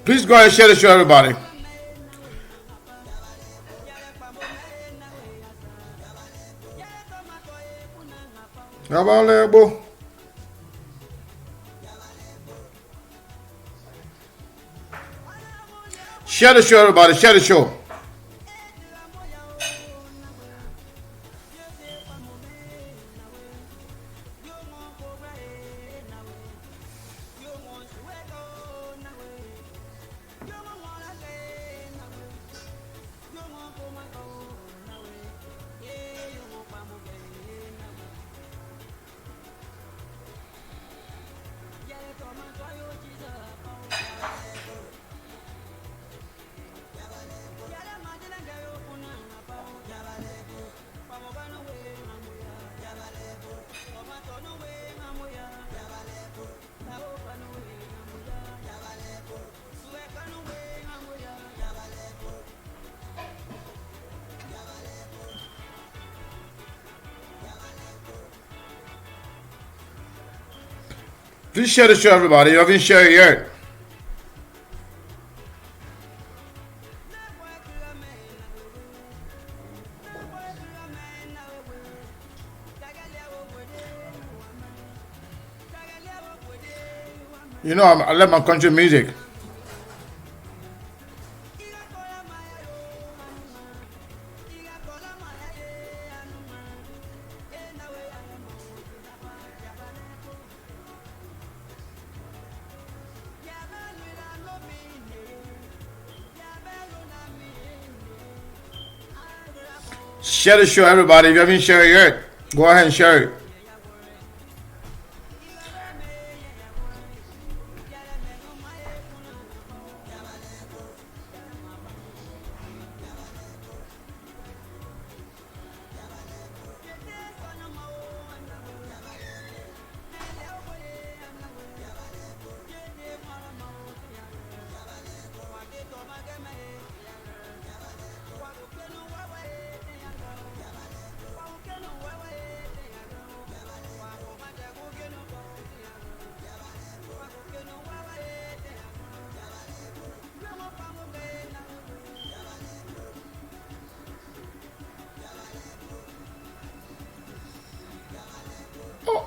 Please go ahead and share the show, everybody. Yabalebo. Share the show, everybody. Share the show. Please share the show, everybody. You haven't shared it yet. You know, I love my country music. Share the show, everybody. If you haven't shared it yet, go ahead and share it.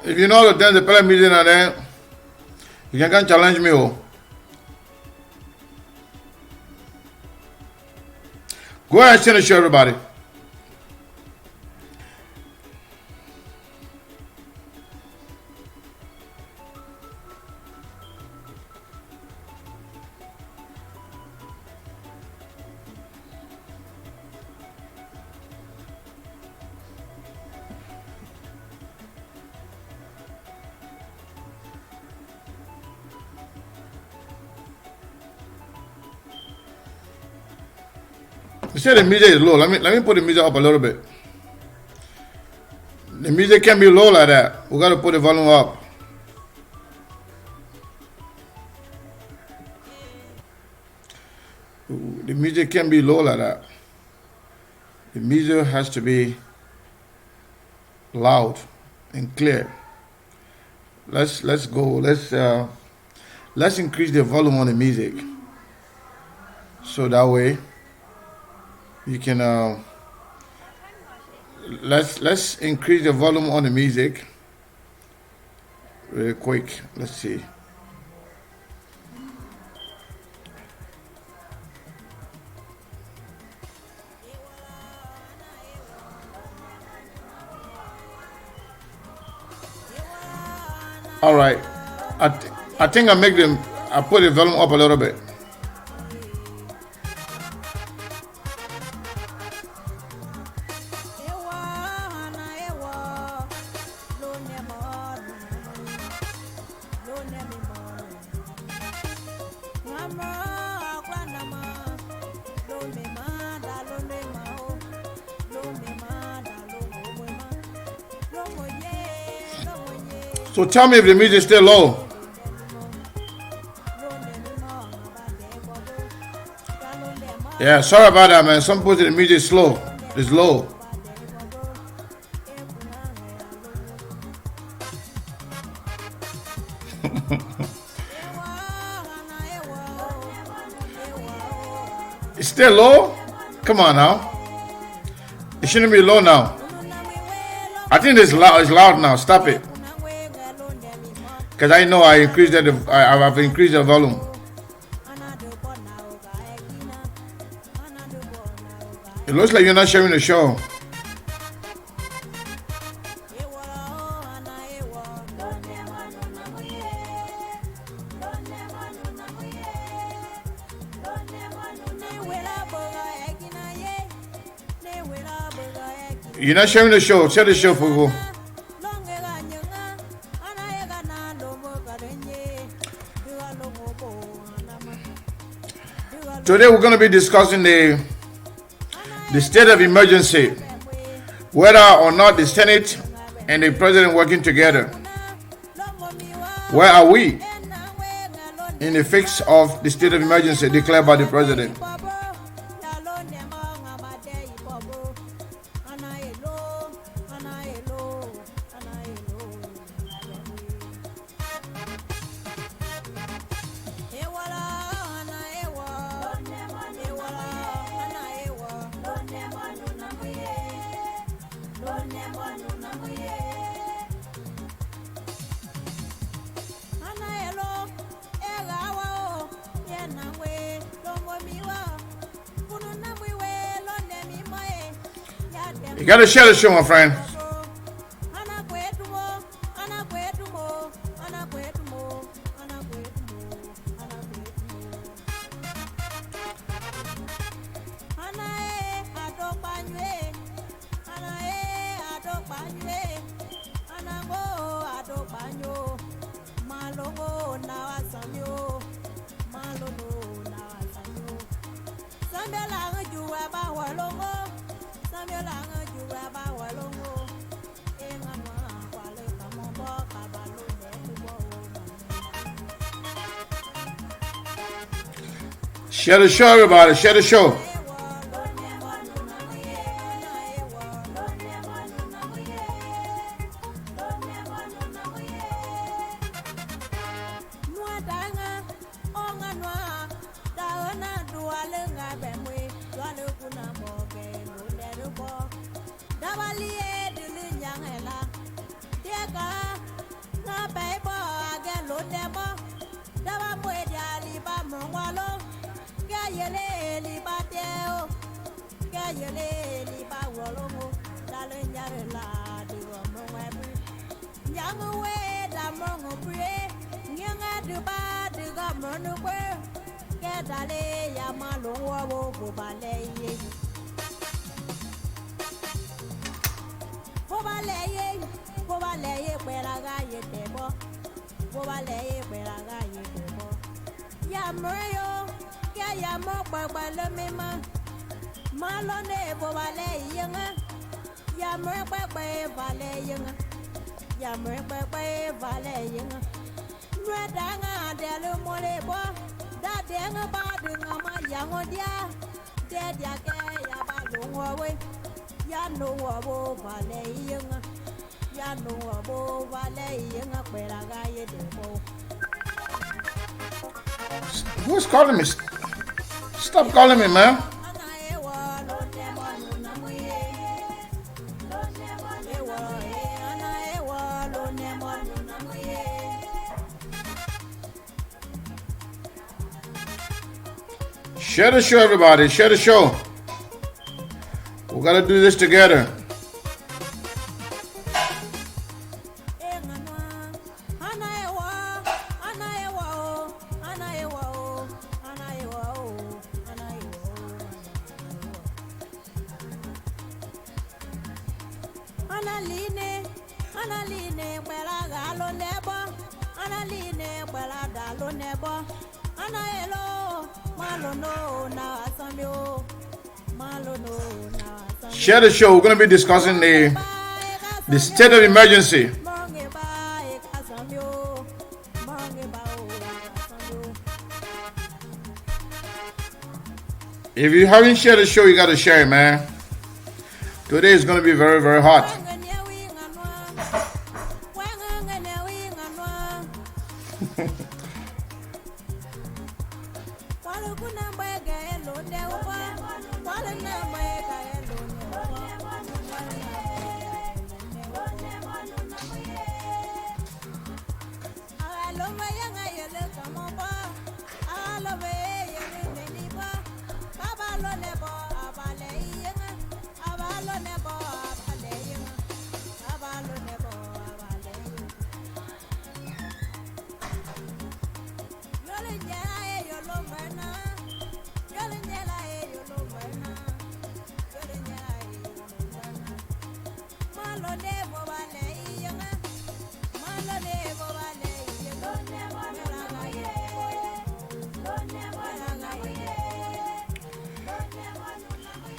If you know how to dance the play music and then you can challenge me. Oh. Go ahead and send the show, everybody. You said the music is low. Let me put the music up a little bit. The music can't be low like that. We gotta put the volume up. The music can't be low like that. The music has to be loud and clear. Let's go. Let's increase the volume on the music. So that way you can let's increase the volume on the music real quick. Let's see. All right, I think I put the volume up a little bit. So tell me if the music is still low. Yeah, sorry about that, man. Some people say the music is slow. It's low. still low? Come on now. It shouldn't be low now. I think it's loud now. Stop it. Because I know I've increased the volume. It looks like you're not sharing the show. You're not sharing the show. Share the show, Fugu. Today we're going to be discussing the state of emergency, whether or not the Senate and the President working together. Where are we in the fix of the state of emergency declared by the President? You gotta share the show, my friend. Share the show, everybody. Share the show. Who's calling me? Stop calling me, man. Share the show, everybody. Share the show. We gotta do this together. Share the show. We're going to be discussing the state of emergency. If you haven't shared the show, you got to share it, man. Today is going to be very, very hot.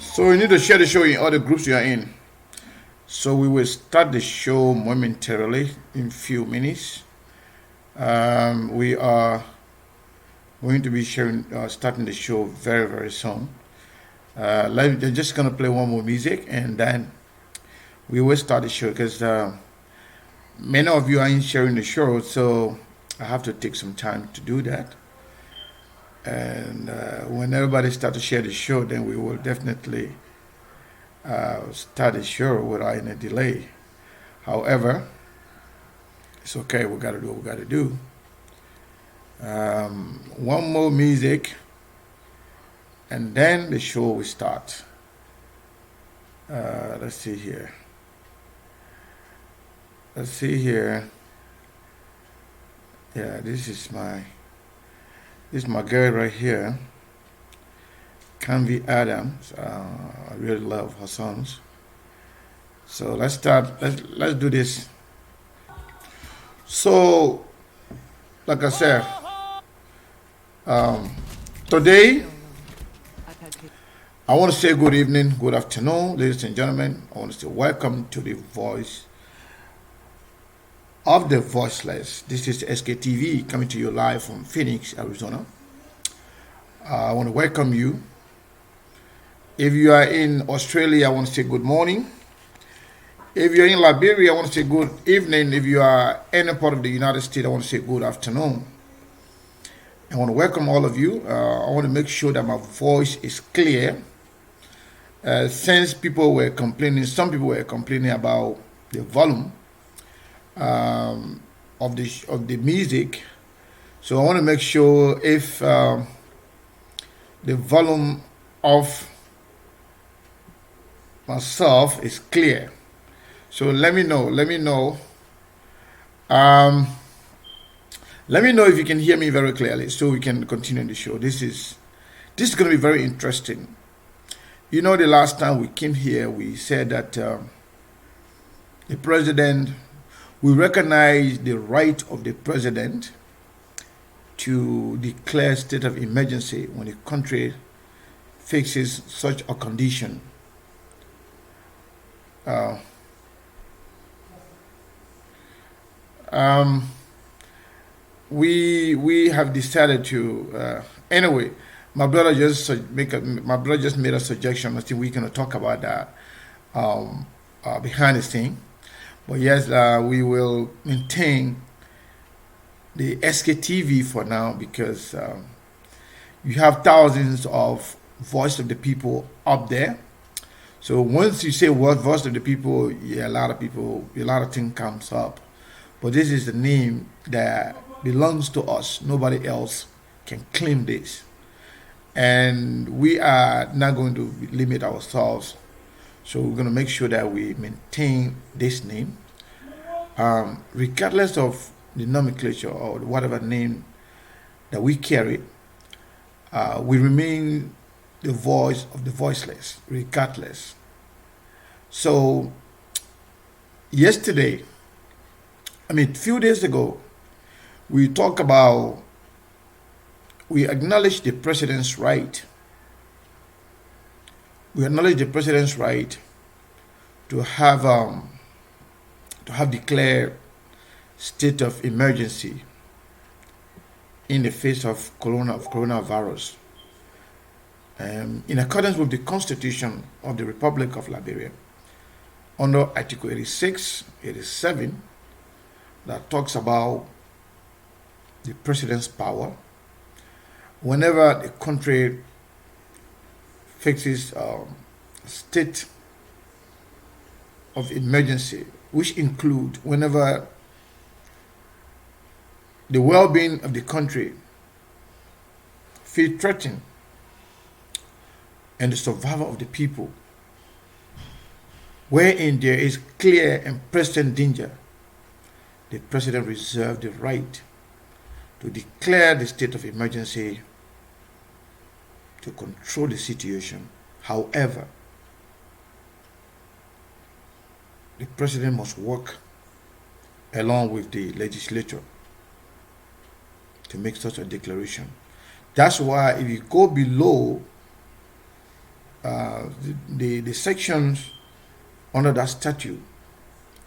So you need to share the show in all the groups you are in. So we will start the show momentarily in few minutes. We are going to be starting the show very, very soon. They're just gonna play one more music and then we will start the show because many of you are in sharing the show, so I have to take some time to do that. And when everybody starts to share the show, then we will definitely start the show without any delay. However, it's okay. We gotta do what we gotta do. One more music, and then the show will start. Let's see here. Let's see here. Yeah, this is my girl right here. Canvey Adams. I really love her songs. So let's start. Let's do this. So, like I said, today I want to say good evening, good afternoon, ladies and gentlemen. I want to say welcome to the Voice of the Voiceless. This is SKTV coming to you live from Phoenix, Arizona. I want to welcome you. If you are in Australia, I want to say good morning. If you're in Liberia, I want to say good evening. If you are any part of the United States, I want to say good afternoon. I want to welcome all of you. I want to make sure that my voice is clear. Since people were complaining, some people were complaining about the volume of the music. So I want to make sure if the volume of myself is clear. So let me know. Let me know if you can hear me very clearly, so we can continue the show. This is going to be very interesting. You know, the last time we came here, we said that the president, we recognize the right of the president to declare state of emergency when the country faces such a condition. We have decided to anyway. My brother just made a suggestion. I think we're gonna talk about that behind the scene. But yes, we will maintain the SKTV for now because you have thousands of voice of the people up there. So once you say voice of the people, yeah, a lot of things comes up. But this is the name that belongs to us. Nobody else can claim this. And we are not going to limit ourselves. So we're going to make sure that we maintain this name. Regardless of the nomenclature or whatever name that we carry, we remain the voice of the voiceless, regardless. So, a few days ago, we acknowledged the president's right. We acknowledge the president's right to have declared state of emergency in the face of coronavirus. In accordance with the Constitution of the Republic of Liberia, under Article 86, 87, that talks about the president's power. Whenever the country faces a state of emergency, which include whenever the well-being of the country feel threatened and the survival of the people, wherein there is clear and present danger, the president reserved the right to declare the state of emergency to control the situation. However, the president must work along with the legislature to make such a declaration. That's why if you go below the sections under that statute,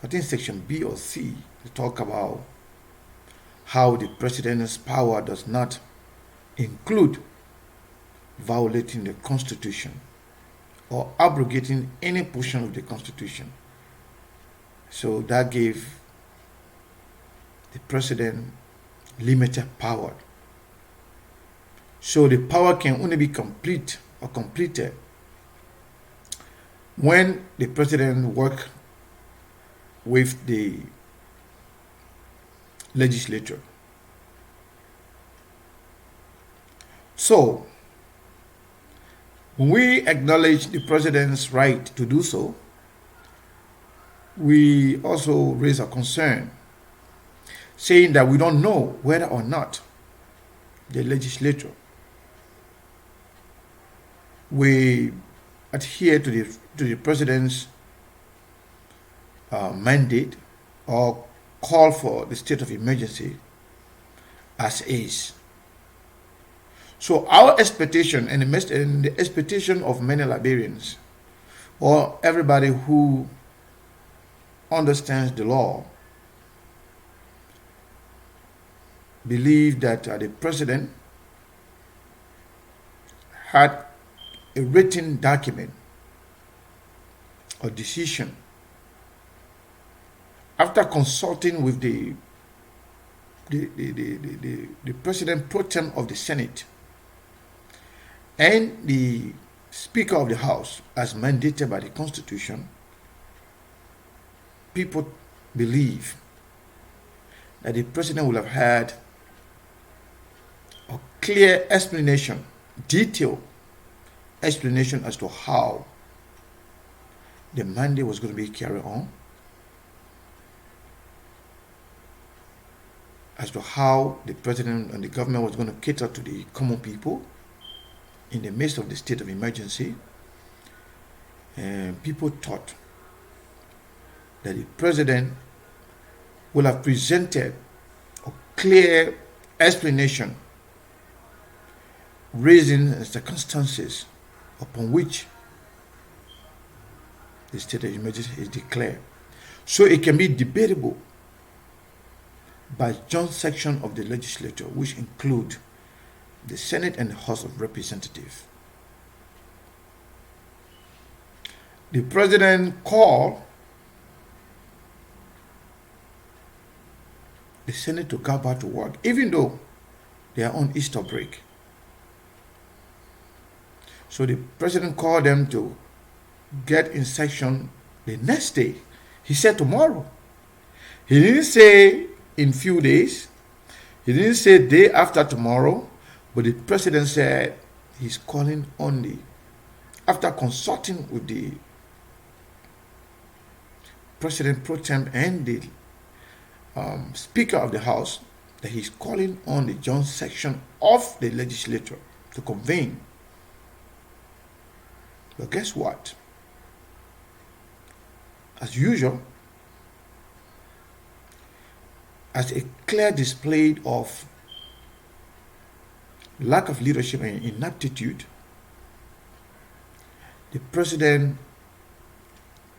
I think section B or C, they talk about how the president's power does not include violating the Constitution or abrogating any portion of the Constitution. So that gave the president limited power. So the power can only be complete or completed when the president works with the legislature. So when we acknowledge the president's right to do so, we also raise a concern, saying that we don't know whether or not the legislature will adhere to the president's mandate or call for the state of emergency as is. So our expectation and the expectation of many Liberians or everybody who understands the law believe that the president had a written document or decision after consulting with the president pro tem of the Senate and the Speaker of the House as mandated by the Constitution. People believe that the president will have had a clear explanation, detailed explanation as to how the mandate was going to be carried on, as to how the president and the government was going to cater to the common people in the midst of the state of emergency. And people thought that the president will have presented a clear explanation raising circumstances upon which the state of emergency is declared, so it can be debatable by joint section of the legislature, which include the Senate and the House of Representatives. The president called the Senate to go back to work, even though they are on Easter break. So the president called them to get in session the next day. He said tomorrow. He didn't say in few days. He didn't say day after tomorrow. But the president said he's calling only after consulting with the president pro tem and the Speaker of the House, that he's calling on the joint section of the legislature to convene. But guess what? As usual, as a clear display of lack of leadership and inaptitude, the president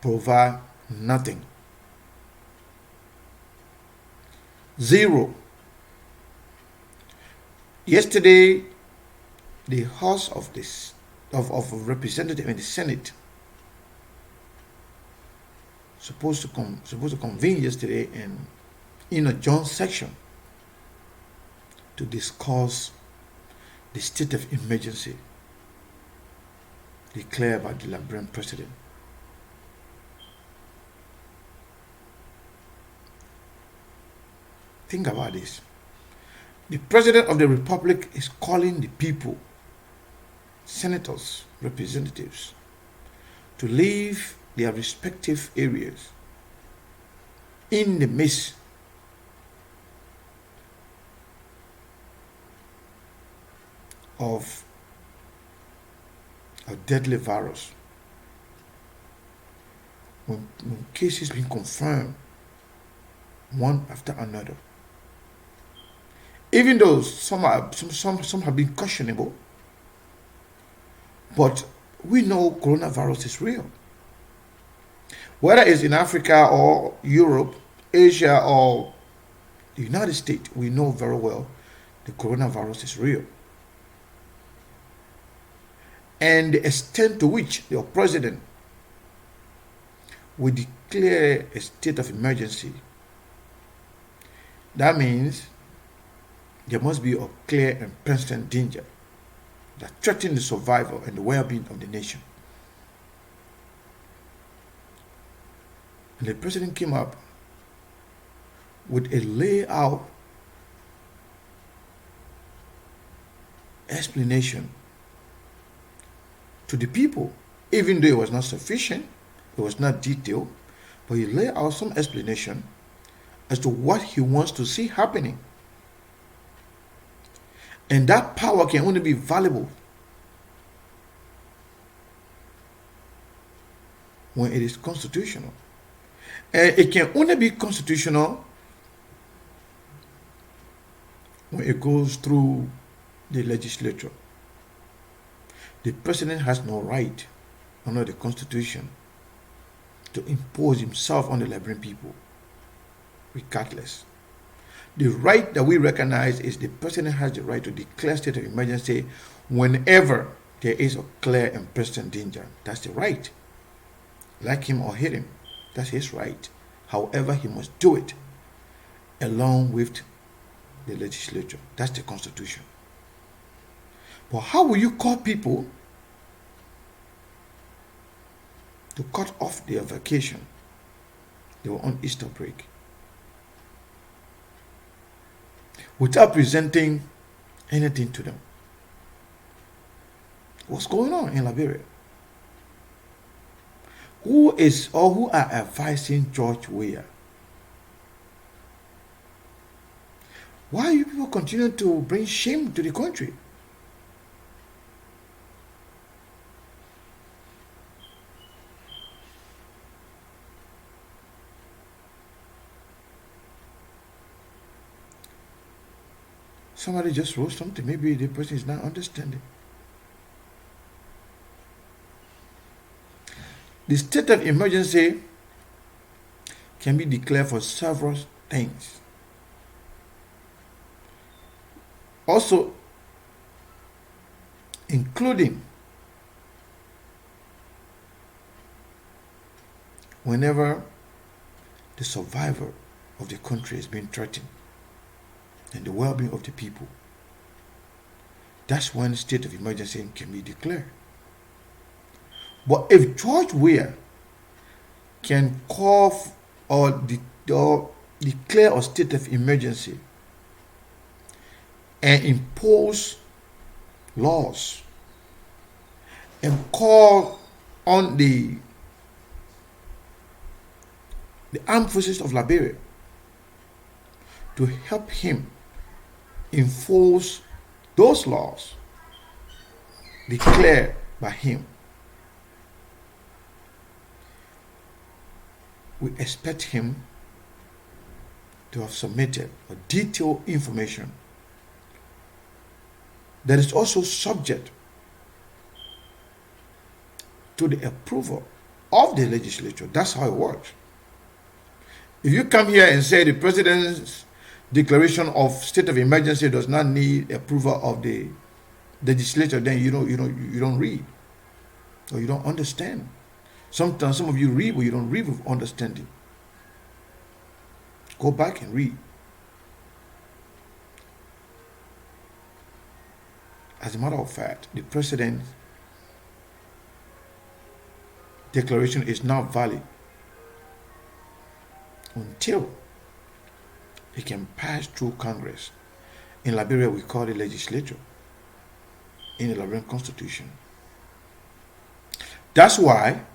provide nothing. Zero. Yesterday, the House of Representatives and the Senate supposed to convene yesterday and in a joint section to discuss the state of emergency declared by the Liberian president. Think about this. The president of the republic is calling the people, senators, representatives, to leave their respective areas in the midst of a deadly virus. when cases being confirmed one after another, even though some have been questionable, but we know coronavirus is real. Whether it's in Africa or Europe, Asia or the United States, we know very well the coronavirus is real. And the extent to which the president will declare a state of emergency, that means there must be a clear and persistent danger that threatens the survival and the well-being of the nation. And the president came up with a layout explanation to the people, even though it was not sufficient, it was not detailed, but he laid out some explanation as to what he wants to see happening. And that power can only be valuable when it is constitutional. And it can only be constitutional when it goes through the legislature. The president has no right under the Constitution to impose himself on the Liberian people, regardless. The right that we recognize is the president has the right to declare state of emergency whenever there is a clear and persistent danger. That's the right. Like him or hate him, that's his right. However, he must do it along with the legislature. That's the Constitution. But how will you call people to cut off their vacation? They were on Easter break, without presenting anything to them. What's going on in Liberia? Who are advising George Weah? Why are you people continuing to bring shame to the country? Somebody just wrote something. Maybe the person is not understanding. The state of emergency can be declared for several things. Also, including whenever the survival of the country is being threatened and the well-being of the people. That's when state of emergency can be declared. But if George Weah can call or declare a state of emergency and impose laws and call on the armed forces of Liberia to help him enforce those laws declared by him, we expect him to have submitted a detailed information that is also subject to the approval of the legislature. That's how it works. If you come here and say the president's declaration of state of emergency does not need approval of the legislature, then you don't read or you don't understand. Sometimes some of you read, but you don't read with understanding. Go back and read. As a matter of fact, the president's declaration is not valid until it can pass through Congress. In Liberia, we call it legislature. In the Liberian Constitution. That's why,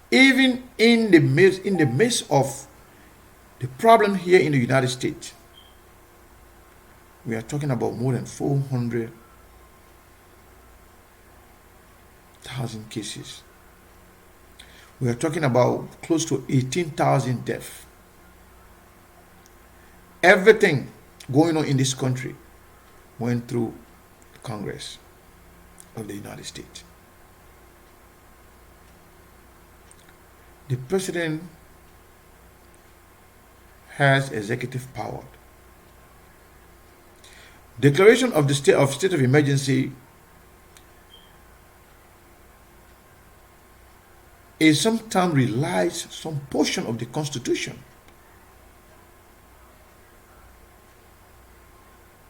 even in the midst of the problem here in the United States, we are talking about more than 400,000 cases. We are talking about close to 18,000 deaths. Everything going on in this country went through Congress of the United States. The president has executive power. Declaration of the state of emergency is sometimes relies some portion of the Constitution.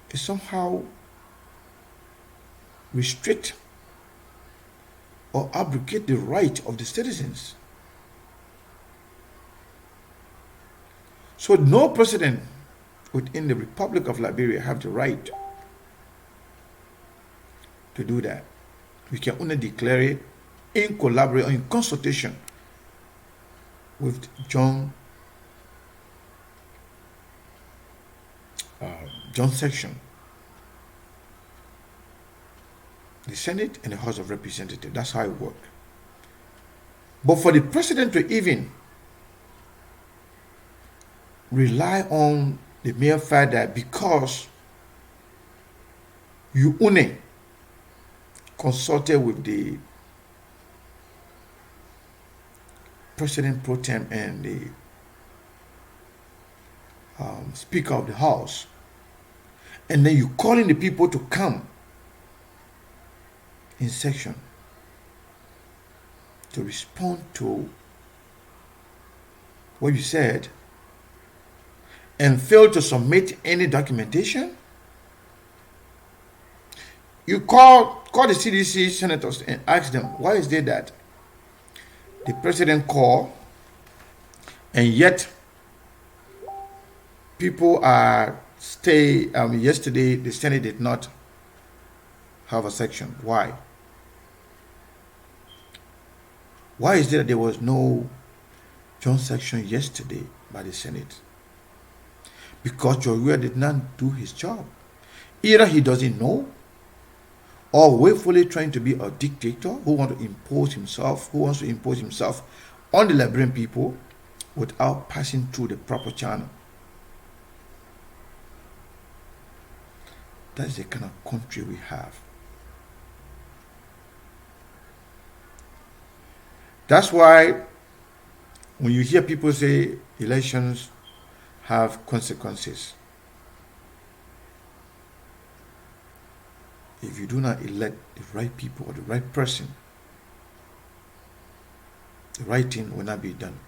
It somehow restrict or abrogate the right of the citizens. So no president within the Republic of Liberia have the right to do that. We can only declare it in collaboration, in consultation with John Section, the Senate and the House of Representatives. That's how it works. But for the president to even rely on the mere fact that because you only consulted with the President pro tem and the Speaker of the House, and then you calling the people to come in section to respond to what you said and fail to submit any documentation. You call the CDC senators and ask them, why is it that the president called and yet people are yesterday the Senate did not have a section. Why? Why is it that there was no John section yesterday by the Senate? Because George Weah did not do his job. Either he doesn't know, or willfully trying to be a dictator who wants to impose himself on the Liberian people without passing through the proper channel. That's the kind of country we have. That's why when you hear people say elections have consequences, if you do not elect the right people or the right person, the right thing will not be done.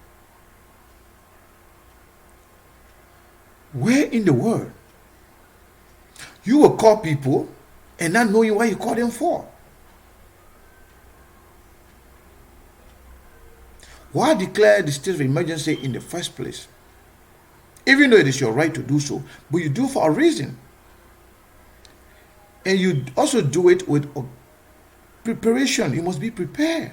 Where in the world you will call people and not knowing what you call them for? Why declare the state of emergency in the first place? Even though it is your right to do so, but you do for a reason. And you also do it with preparation. You must be prepared.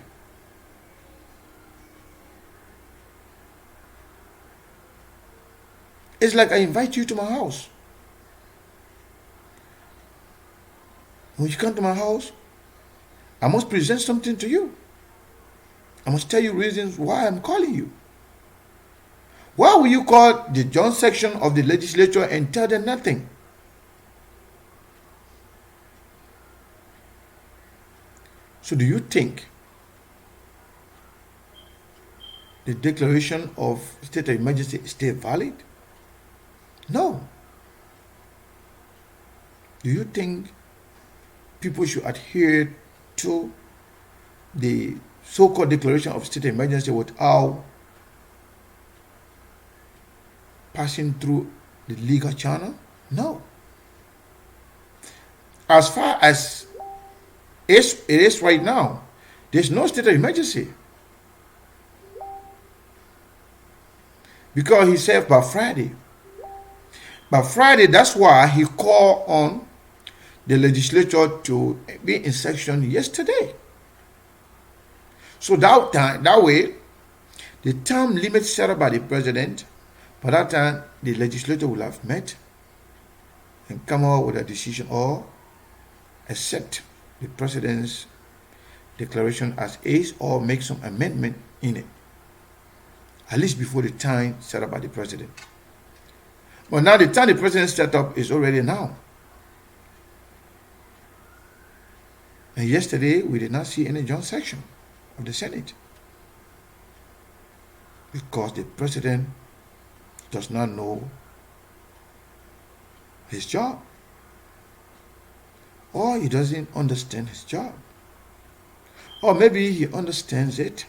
It's like I invite you to my house. When you come to my house, I must present something to you. I must tell you reasons why I'm calling you. Why will you call the John section of the legislature and tell them nothing? So do you think the declaration of state of emergency is still valid? No. Do you think people should adhere to the so-called declaration of state of emergency without passing through the legal channel? No. As far as it is right now, there's no state of emergency. Because he said by Friday. By Friday, that's why he called on the legislature to be in session yesterday. So that way, the term limit set up by the president, by that time, the legislature will have met and come out with a decision or accept the president's declaration as is or make some amendment in it. at least before the time set up by the president. But now the time the president set up is already now. And yesterday we did not see any joint section of the Senate because the president does not know his job, or he doesn't understand his job, or maybe he understands it,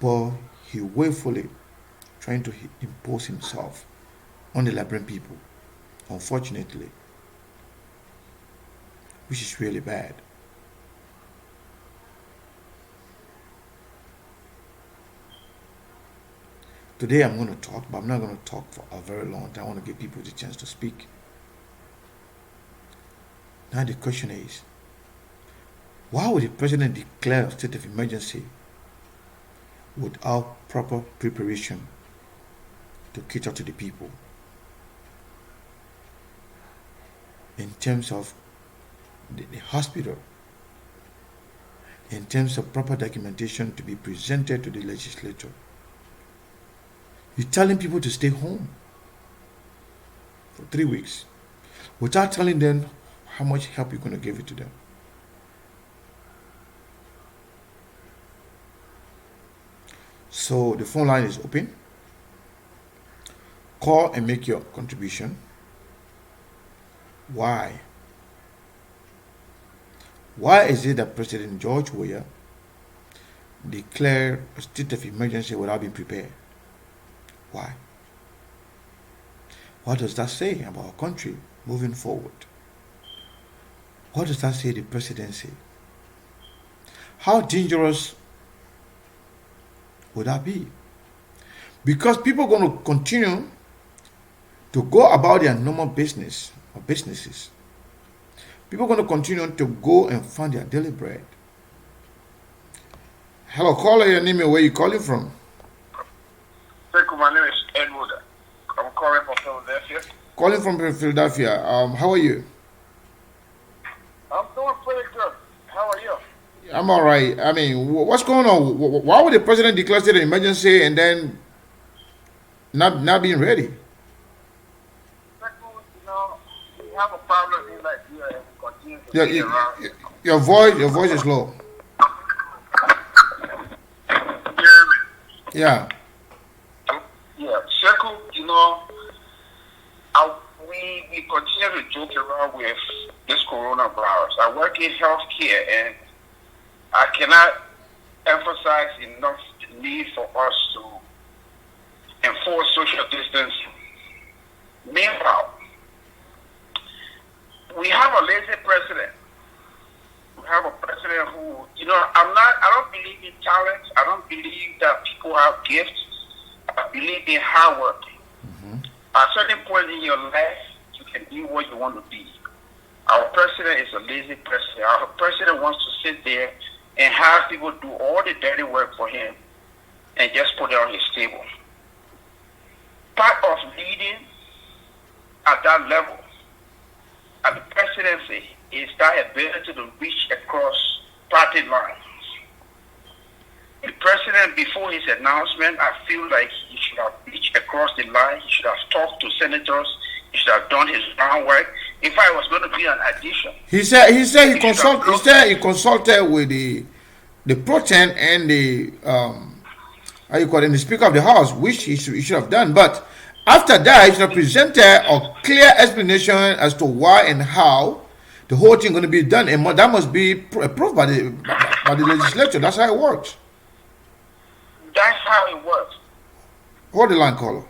but he willfully trying to impose himself on the Liberian people, unfortunately, which is really bad. Today I'm going to talk, but I'm not going to talk for a very long time. I want to give people the chance to speak. Now the question is, why would the president declare a state of emergency without proper preparation to cater to the people in terms of the hospital, in terms of proper documentation to be presented to the legislature? You're telling people to stay home for 3 weeks without telling them how much help you're going to give it to them. So the phone line is open. Call and make your contribution. Why? Why is it that President George Weah declared a state of emergency without being prepared? Why? What does that say about our country moving forward? What does that say the presidency? How dangerous would that be? Because people are going to continue to go about their normal business or businesses. People are going to continue to go and find their daily bread. Hello, caller, your name and where you calling from? My name is Edward. I'm calling from Philadelphia. Calling from Philadelphia. How are you? I'm doing pretty good. How are you? I'm all right. I mean, what's going on? Why would the president declare state of emergency and then not being ready? You know, we have a problem in Nigeria and we continue to be around. Your voice is low. Yeah. Yeah, Sheku, you know, we continue to joke around with this coronavirus. I work in healthcare and I cannot emphasize enough the need for us to enforce social distancing. Meanwhile, we have a lazy president. We have a president who, you know, I don't believe in talent. I don't believe that people have gifts. I believe in hard work. Mm-hmm. At a certain point in your life, you can be what you want to be. Our president is a lazy president. Our president wants to sit there and have people do all the dirty work for him and just put it on his table. Part of leading at that level, at the presidency, is that ability to reach across party lines. The president, before his announcement, I feel like he should have reached across the line. He should have talked to senators. He should have done his groundwork. If I was going to be an addition, he said he consulted with the pro tem and the how you call it, the Speaker of the House, which he should have done. But after that, he should have presented a clear explanation as to why and how the whole thing going to be done, and that must be approved by the legislature. That's how it works. That's how it works. Hold the line, caller.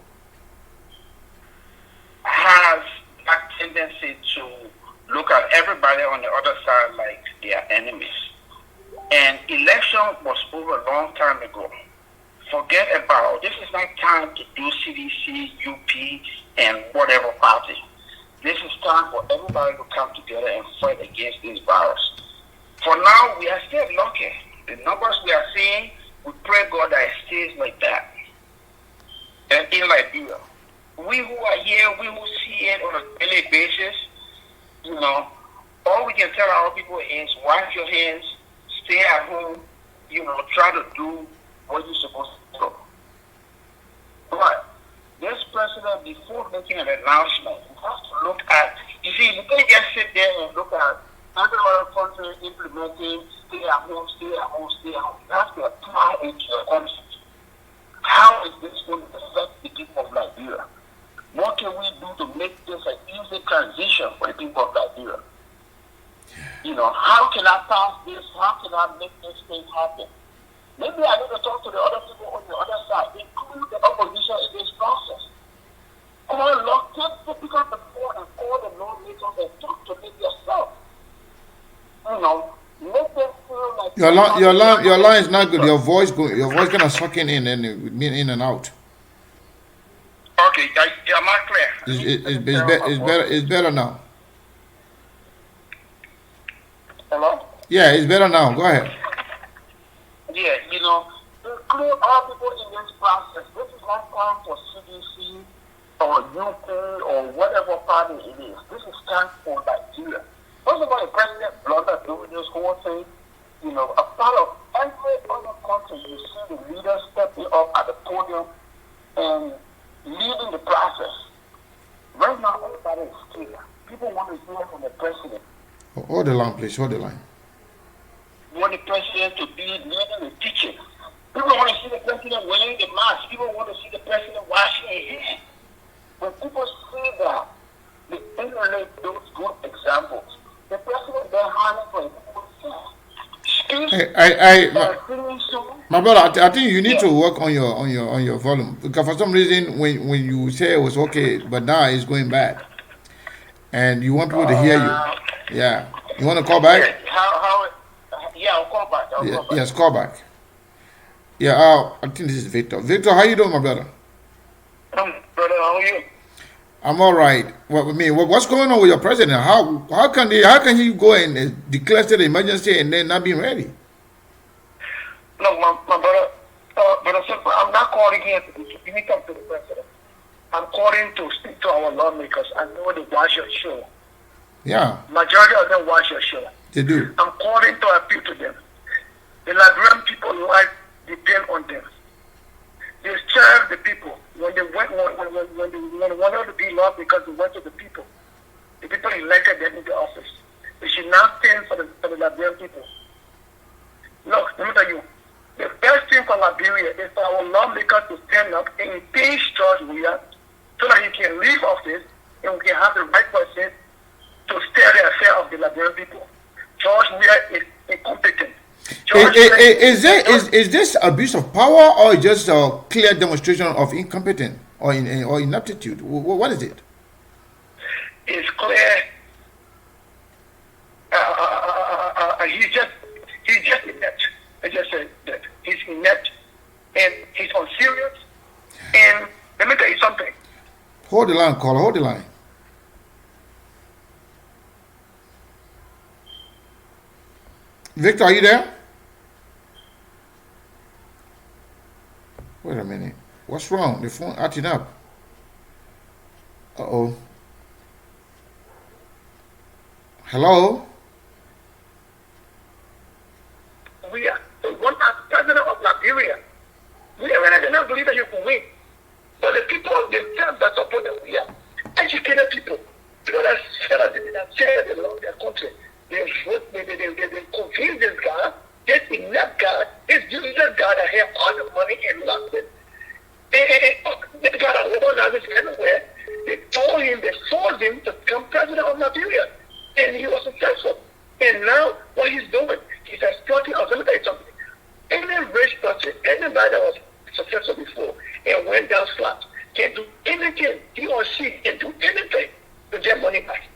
Has a tendency to look at everybody on the other side like they are enemies. And election was over a long time ago. Forget about, this is not time to do CDC, UP, and whatever party. This is time for everybody to come together and fight against this virus. For now, we are still lucky. The numbers we are seeing, we pray God that it stays like that. And in Liberia, we who are here, we who see it on a daily basis, you know, all we can tell our people is wash your hands, stay at home, you know, try to do what you're supposed to do. implementing stay at home, stay at home, stay at home. You have to apply it to your country. How is this going to affect the people of Liberia? What can we do to make this an easy transition for the people of Liberia? You know, how can I pass this? How can I make this thing happen? Maybe I need to talk to the other people on the other side, include the opposition in this process. Take the people on the board and call the lawmakers and talk to them yourself. You know, make them feel like your line is not good. Your voice kind of sucking in and out. Okay, am I clear? It's better now. Hello? Yeah, it's better now. Go ahead. Yeah, you know, include all people in this process. This is not time for CDC or UK or whatever party it is. This is time for Nigeria. First of all, the president blundered doing this whole thing. You know, a part of every other country, you see the leaders stepping up at the podium and leading the process. Right now, everybody is scared. People want to hear from the president. Hold the line, please. Hold the line. Want the president to be leading the teaching. People want to see the president wearing the mask. People want to see the president washing his hands. When people see that, they emulate those good examples. The president then hired for my brother, I think you need to work on your volume, because for some reason when you say it was okay, but now it's going bad, and you want people to hear you. Yeah, you want to call back? Yeah, I'll call back. Yes, call back. Yeah, I think this is Victor. Victor, how you doing, my brother? Brother, how are you? I'm all right. What's going on with your president? How can he go and declare state of emergency and then not being ready? Look, my brother, I'm not calling here to talk to the president. I'm calling to speak to our lawmakers. I know they watch your show. Yeah. Majority of them watch your show. They do. I'm calling to appeal to them. The Liberian people life depend on them. They serve the people. When they wanted to be lawmakers, they went to the people. The people elected them into office. They should now stand for the Liberian people. Look, let me tell you, the best thing for Liberia is for our lawmakers to stand up and impeach George Weah so that he can leave office and we can have the right person to steer the affair of the Liberian people. George Weah is incompetent. Is this abuse of power or just a clear demonstration of incompetence or inaptitude? What is it? It's clear. He's just inept. I just said that he's inept and he's unserious. And let me tell you something. Hold the line, caller. Hold the line. Victor, are you there? Wait a minute. What's wrong? The phone acting up. Uh-oh. Hello? We are the one president of Liberia. I cannot believe that you can win. But the people themselves that support them, we are educated people. People that share the law of their country. They confuse this guy, this inept guy, this useless guy that has all the money in London. They got a whole lot of everywhere. They sold him to become president of Liberia. And he was successful. And now what he's doing, he's exploiting us. Let me tell you something. Any rich person, anybody that was successful before and went down flat, can do anything. He or she can do anything to get money back.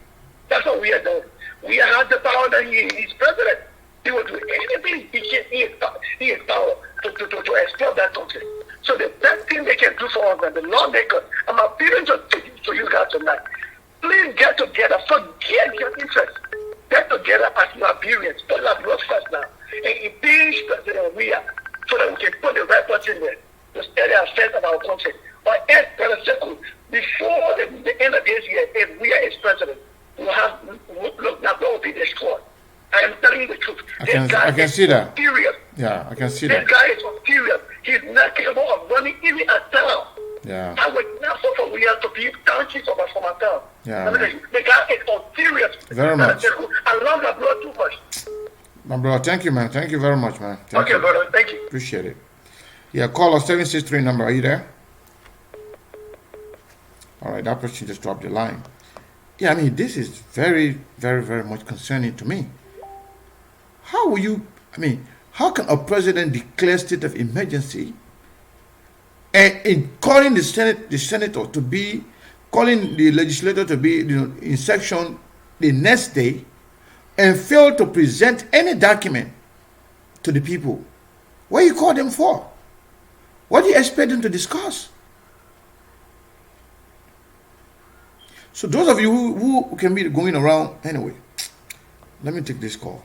That's what we are doing. We have the power that he's president. He will do anything he has power to exploit that country. So the best thing they can do for us, the lawmakers, I'm appealing to you guys tonight. Please get together, forget your interest. Get together as Liberians, put our blood first now, and impeach President Weah so that we can put the right person there to steady the affairs of our country. Or else, Brother Sekou, before the end of this year, if Weah is president, we'll have, look, that will be destroyed. I am telling you the truth. I can see that. Serious. Yeah, I can see this that. This guy is on serious. He's not capable of running even a town. Yeah. I would not vote for Weah to be townships of a town. Yeah. The guy is on serious. Very much. I love that blood too much. My brother, thank you, man. Thank you very much, man. Thank Okay, you. brother. Thank you. Appreciate it. Yeah, call us 763 number. Are you there? All right, that person just dropped the line. Yeah, I mean, this is very, very, very much concerning to me. How will you, I mean, how can a president declare state of emergency and in calling the senator to be, calling the legislator to be, in session the next day and fail to present any document to the people? What do you call them for? What do you expect them to discuss? So those of you who can be going around, anyway, let me take this call.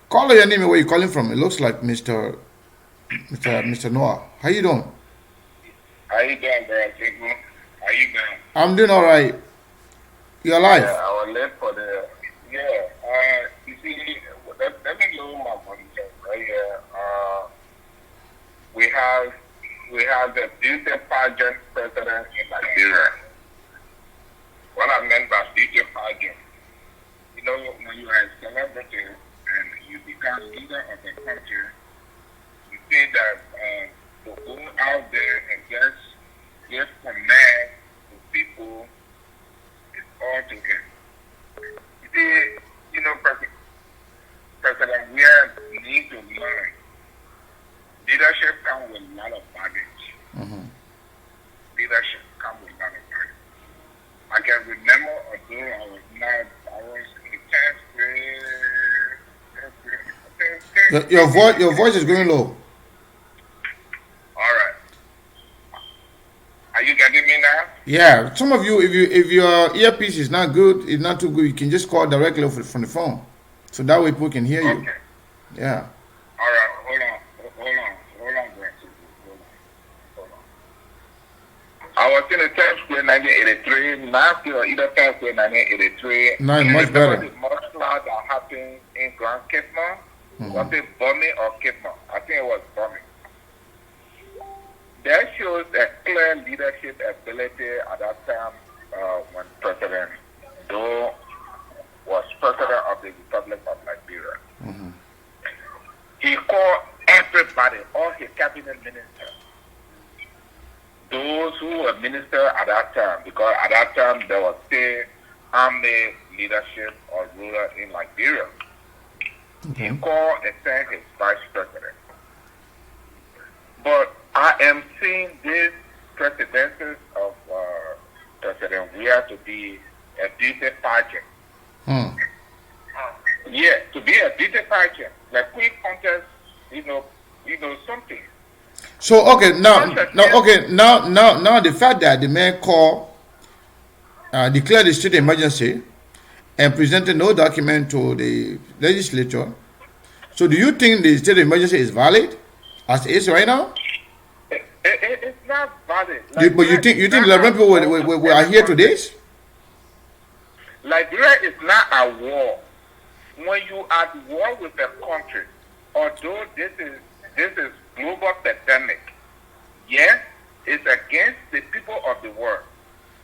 Call your name and where you're calling from. It looks like Mr. Noah. How you doing? How you doing, bro? How you doing? I'm doing all right. You're alive. Yeah, I was late for the. Yeah. You see, let me lower my monitor right here. We have the beauty pageant president in Nigeria. What I meant by beauty pageant, you know, when you are a celebrity and you become leader of the country, you see that to go out there and just give command to people is all to him. You see, you know, President, we need to learn. Leadership comes with a lot of baggage. Mm-hmm. Leadership comes with a lot of baggage. I can remember although I was in the 10th grade. Your voice is going low. All right. Are you getting me now? Yeah, some of you, if your earpiece is not good, it's not too good, you can just call directly from the phone, so that way people can hear you. Okay. Yeah. All right. Hold on, bro. Hold on. I was in the 10th grade 1983. Last year, either 10th grade 1983. No, much better. The mudslide that happened in Grand Cape Mount. Mm-hmm. Was it Bombay or Cape Mount? I think it was Bombay. That shows a clear leadership ability at that time when President Doe was president of the Republic of Liberia. Mm-hmm. He called everybody, all his cabinet ministers, those who were ministers at that time, because at that time there was still army leadership or ruler in Liberia. Okay. He called and sent his vice president. But I am seeing this presidency of President Weah to be a beauty pageant. Hmm. Yeah, to be a beauty pageant, like quick contest, you know something. So now the fact that the man declared the state of emergency and presented no document to the legislature. So do you think the state of emergency is valid as it is right now? It's not valid. But you think Liberian people are here to this? Liberia is not at war. When you are at war with a country, although this is global pandemic, yes, it's against the people of the world.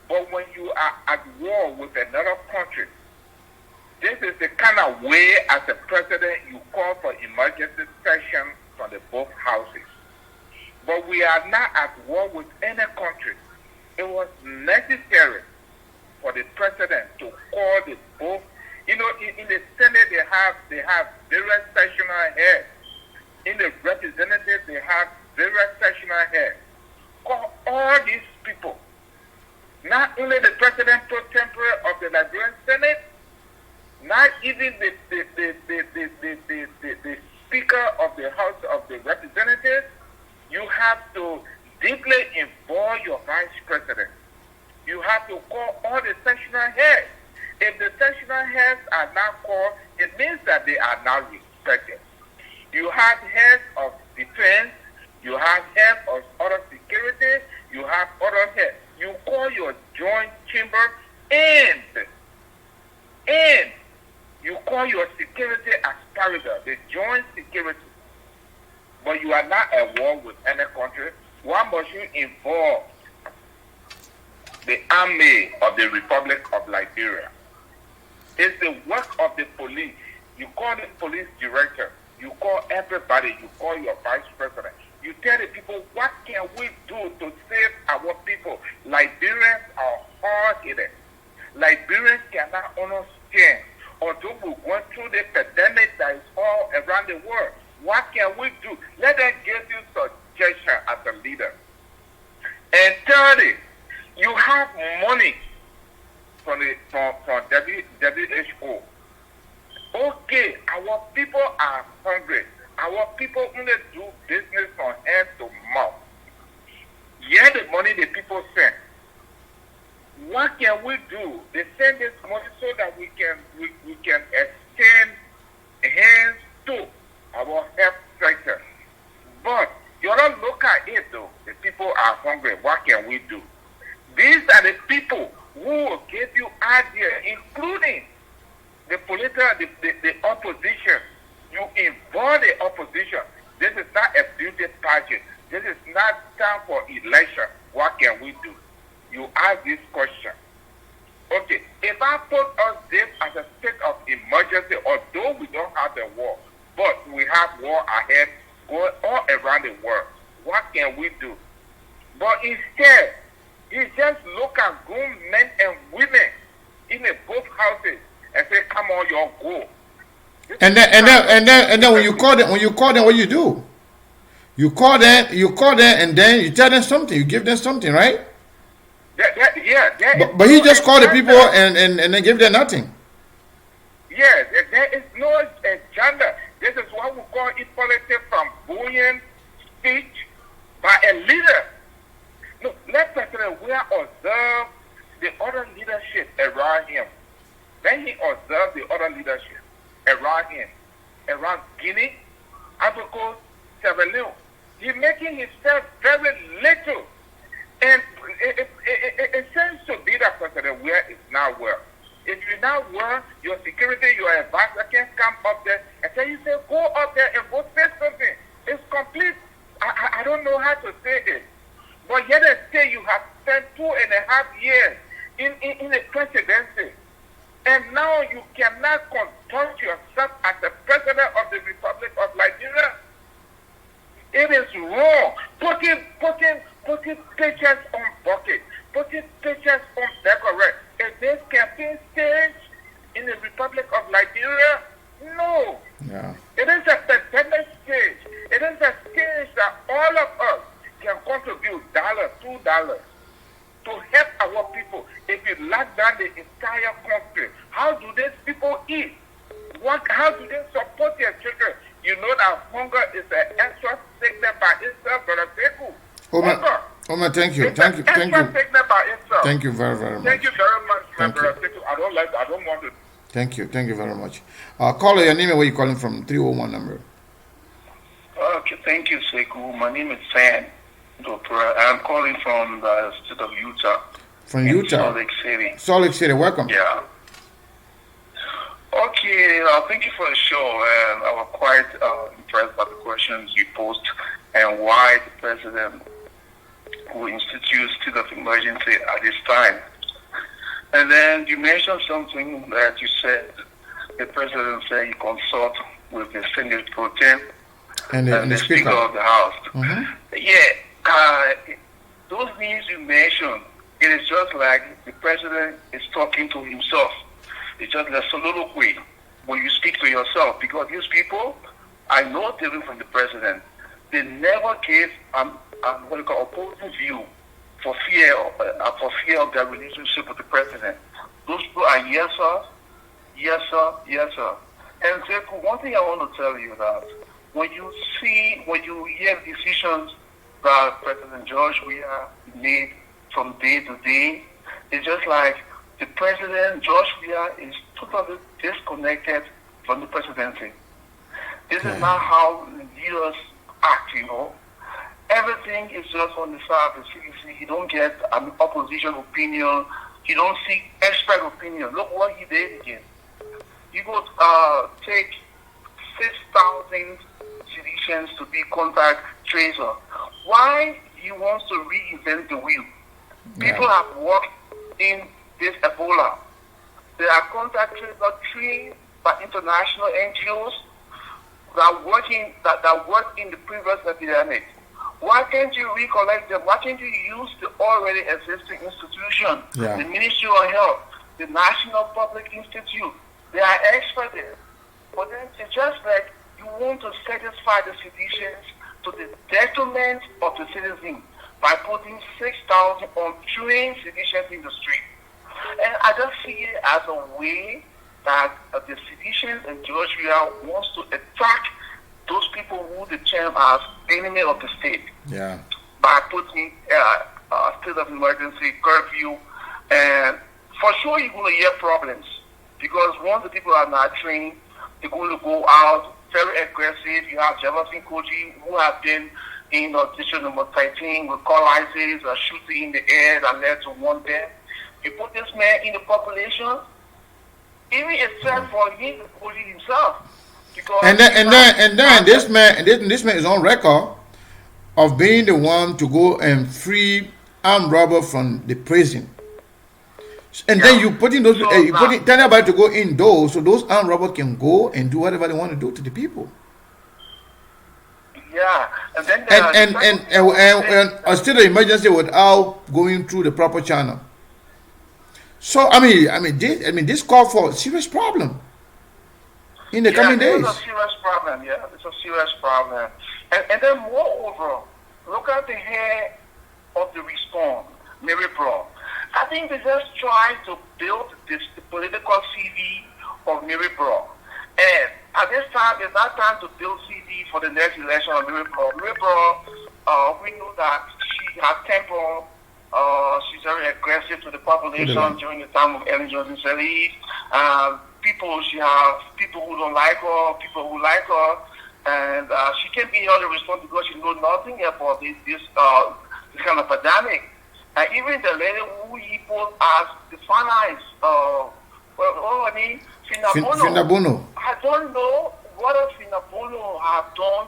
But when you are at war with another country, this is the kind of way as a president you call for emergency session from the both houses. But we are not at war with any country. It was necessary for the president to call the both. You know, in the Senate they have various sectional heads. In the representatives they have various sectional heads. Call all these people. Not only the president pro tempore of the Liberian Senate, not even the Speaker of the House of the Representatives. You have to deeply involve your vice president. You have to call all the sectional heads. If the sectional heads are not called, it means that they are not respected. You have heads of defense, you have heads of other security, you have other heads. You call your joint chamber and you call your security asparagus, the joint security. But you are not at war with any country. Why must you involve the army of the Republic of Liberia? It's the work of the police. You call the police director. You call everybody. You call your vice president. You tell the people, what can we do to save our people? Liberians are hard-headed. Liberians cannot understand until we're going through the pandemic that is all around the world. What can we do? Let them give you suggestion as a leader. And thirdly, you have money from WHO. Okay, our people are hungry. Our people only do business from hand to mouth. Yeah, the money the people send. What can we do? They send this money so that we can extend hands to our health sector. But you don't look at it though. The people are hungry. What can we do? These are the people who will give you ideas, including the opposition. You involve the opposition. This is not a beauty pageant. This is not time for election. What can we do? You ask this question. Okay, if I put us this as a state of emergency, although we don't have the war, but we have war ahead going all around the world, what can we do? But instead, he just look at grown men and women in the both houses and say, "Come on, y'all go." And then when you call them, what you do? You call them, and then you tell them something. You give them something, right? But he just called the people and then give them nothing. Yes, there is no agenda. This is what we call in politics flamboyant speech by a leader. No, let President Weah observe the other leadership around him. Then he observed the other leadership around him, around Guinea, Africa, Sierra Leone. He's making himself very little. And it seems to be that President Weah is not well. If you're not well, your security, your advisor can come up there and tell you, say, go up there and go say something. It's complete. I don't know how to say it. But yet and say you have spent 2.5 years in the presidency. And now you cannot conduct yourself as the president of the Republic of Liberia. It is wrong. Putting pictures on bucket, putting pictures on decorate. Is this campaign stage in the Republic of Liberia? No. Yeah. It is a pandemic stage. It is a stage that all of us can contribute $1, $2 to help our people. If you lock down the entire country, how do these people eat? How do they support their children? You know that hunger is an extra sickness by itself, Brother Sekou. Omar, thank you. Thank you very, very much. Thank you very much, Brother Sekou. I don't want to. Thank you very much. Caller, your name and where you calling from? 301 number. Okay, thank you, Sekou. My name is Sam. I'm calling from the state of Utah. From Utah? Salt Lake City. Salt Lake City, welcome. Yeah. Okay, thank you for the show. I was quite impressed by the questions you posed and why the president will institute state of emergency at this time. And then you mentioned something that you said the president said he consult with the Senate Pro Tem and the Speaker of the House. Mm-hmm. Yeah, those things you mentioned, it is just like the president is talking to himself. It's just a soliloquy when you speak to yourself, because these people, I know different from the president. They never gave what you call opposing view for fear of their relationship with the president. Those people are yes sir, yes sir, yes sir. And so one thing I want to tell you that when you hear decisions that President George Weah made from day to day, it's just like the president, George Weah, is totally disconnected from the presidency. This is not how leaders act, you know. Everything is just on the surface. He don't get an opposition opinion. He don't seek expert opinion. Look what he did again. He would take 6,000 physicians to be contact tracer. Why he wants to reinvent the wheel? People have worked in this Ebola. They are contact tracer trained by international NGOs that worked in the previous epidemic. Why can't you recollect them? Why can't you use the already existing institution, the Ministry of Health, the National Public Institute? They are experts there. But then it's just like you want to satisfy the citizens to the detriment of the citizens by putting 6,000 untrained citizens in the street. And I just see it as a way that the citizens in Georgia wants to attack those people who they term as enemy of the state. Yeah. By putting state of emergency, curfew, and for sure you're going to hear problems because once the people are not trained, they're going to go out very aggressive. You have Jefferson Koji who have been in district number 13 with colitis or shooting in the air that led to one death. You put this man in the population, even except for him, Koji himself. Because and then this man is on record of being the one to go and free armed robbers from the prison. And then you putting those, telling everybody to go indoors so those armed robbers can go and do whatever they want to do to the people. Yeah, and then and a state of emergency without going through the proper channel. So I mean, this call for a serious problem in the coming days. It's a serious problem. Yeah, it's a serious problem. And then moreover, look at the head of the response, Mary Brown. I think they just trying to build the political CV of Mary Brown. And at this time, it's not time to build CV for the next election of Mary Brown. Mary Brown, we know that she has temper. She's very aggressive to the population during the time of Ellen Johnson Sirleaf. She has people who don't like her, people who like her, and she can't be held responsible because she knows nothing about this kind of pandemic. And even the lady who he put as the finance, Finabono. I don't know what Finabono has done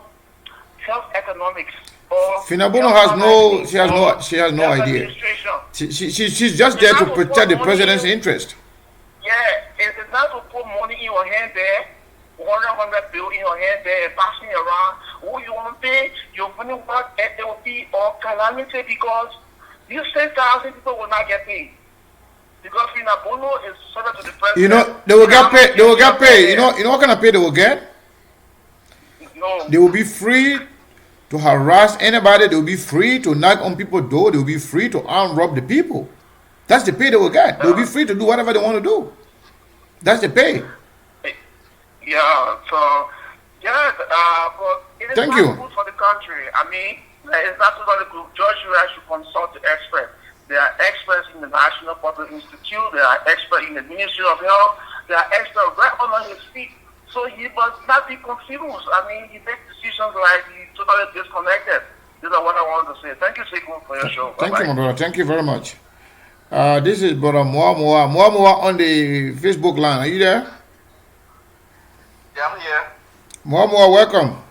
health economics. Finabono she has no idea. She's just there to protect the president's interest. Yeah, it's not to put money in your hand there, 100 bill in your hand there, and passing around. Who you want to pay? You're going to work, and there will be all calamity because these 6,000 people will not get paid. Because Finabono is servant to the president. You know, they will get paid. They will get paid. You know what kind of pay they will get? No. They will be free to harass anybody. They will be free to knock on people's door. They will be free to arm rob the people. That's the pay they will get. They will be free to do whatever they want to do. That's the pay. Yeah. So, but it is Thank not you. good for the country. I mean, it's not totally good. George Rice should consult the experts. There are experts in the National Public Institute. There are experts in the Ministry of Health. There are experts right on his feet. So he must not be confused. I mean, he makes decisions like he's totally disconnected. These are what I wanted to say. Thank you, Sekou, for your show. Thank you, my brother. Thank you very much. This is brother Moa on the Facebook line. Are you there? Yeah, I'm here. Moa, welcome.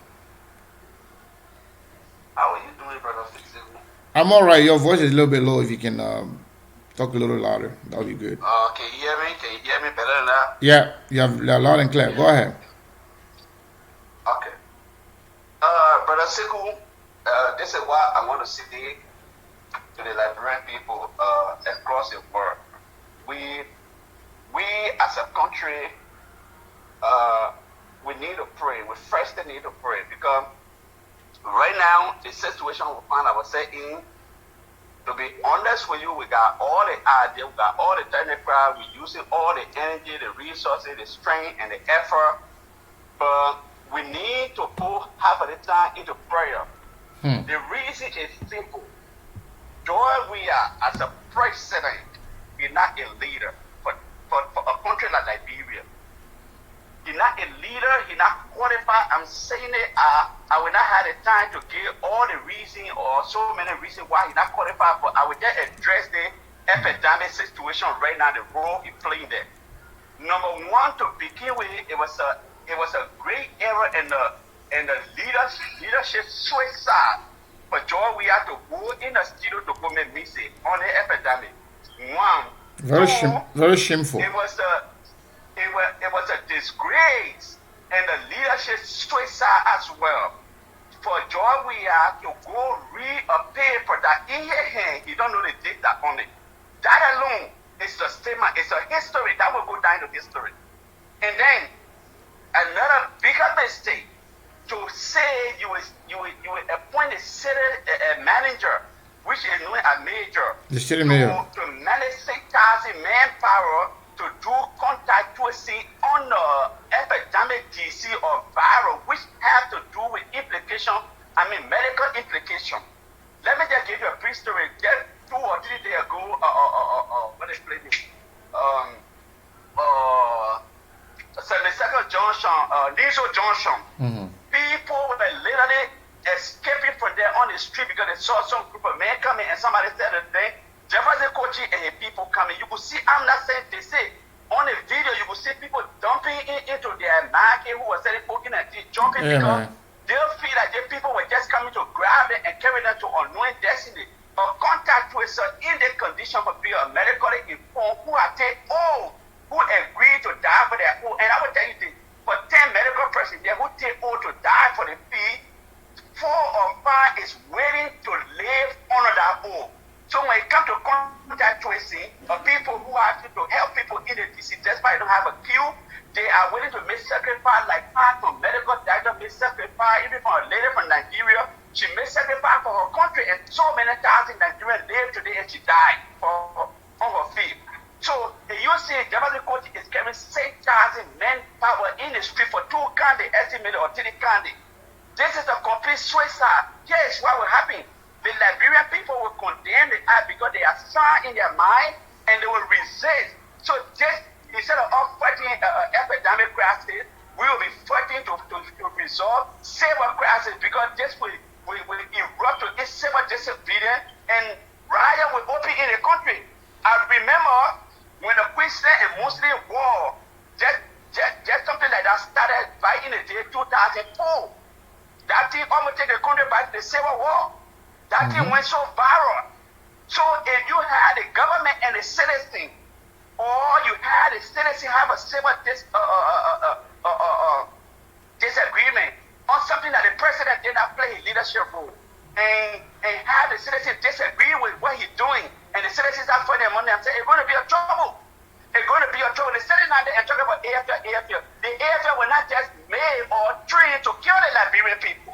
How are you doing, brother? I'm all right. Your voice is a little bit low. If you can talk a little louder, that would be good. Can you hear me? Can you hear me better than that? Yeah, you have loud and clear. Go ahead. Okay. Brother Sekou, this is what I want to say to the Liberian people across the world. We as a country, we need to pray. We first need to pray because right now, the situation we find ourselves in, to be honest with you, we got all the ideas, we got all the technical, we're using all the energy, the resources, the strength, and the effort, but we need to put half of the time into prayer. The reason is simple. George Weah, as a president, is not a leader for a country like Liberia. He's not a leader, he's not qualified. I'm saying it, I will not have the time to give all the reasons or so many reasons why he's not qualified, but I will just address the epidemic situation right now, the role he's playing there. Number one, to begin with, it was a great error in the leadership suicide for George Weah to go in the studio to go make music on the epidemic. One, Very shameful. It was a disgrace and the leadership suicide as well. For George Weah to go read a paper that in your hand, you don't know the date that on it. That alone is a statement, it's a history that will go down to history. And then another bigger mistake to say you will appoint a city manager, which is known as major, The city mayor. to manage 6,000 manpower to do contact tracing on the epidemic disease or viral, which have to do with medical implication. Let me just give you a brief story. Just 2 or 3 days ago, what is it? 72nd Junction, Diesel Junction. Mm-hmm. People were literally escaping from there on the street because they saw some group of men coming and somebody said a thing. Jefferson Kochi and people coming. You could see, I'm not saying they say, on the video, you could see people dumping into their market who was selling poking and jumping because they feel like the people were just coming to grab them and carry them to unknown destiny. A contact tracer in the condition for being a medically informed who have taken oath, who agreed to die for their oath. And I will tell you this, for 10 medical persons there who take oath to die for the fee, 4 or 5 is waiting to live under that oath. So when it comes to contact tracing of people who have to help people in the disease, despite they don't have a queue, they are willing to make sacrifice, like part from medical doctor made sacrifice, even for a lady from Nigeria, she made sacrifice for her country, and so many thousand Nigerians live today and she died on her feet. So you see, Jefferson Kochi is carrying 6,000 manpower in the street for 2 counties, estimated or 3 counties. This is a complete suicide. Here's what will happen. The Liberian people will condemn the act because they are sound in their mind and they will resist. So just instead of us fighting epidemic crisis, we will be fighting to resolve civil crisis because this will erupt to a civil disobedience and riot will open in the country. I remember when the Christian and Muslim war, just something like that started back in the year 2004. That thing almost take the country back to the civil war. That thing went so viral. So if you had the government and the citizen, or you had the citizen have a civil disagreement on something that the president did not play his leadership role, and have the citizen disagree with what he's doing, and the citizens are for their money and say, it's going to be a trouble. It's going to be a trouble. They're sitting out there and talking about AFL. The AFL were not just made or trained to kill the Liberian people.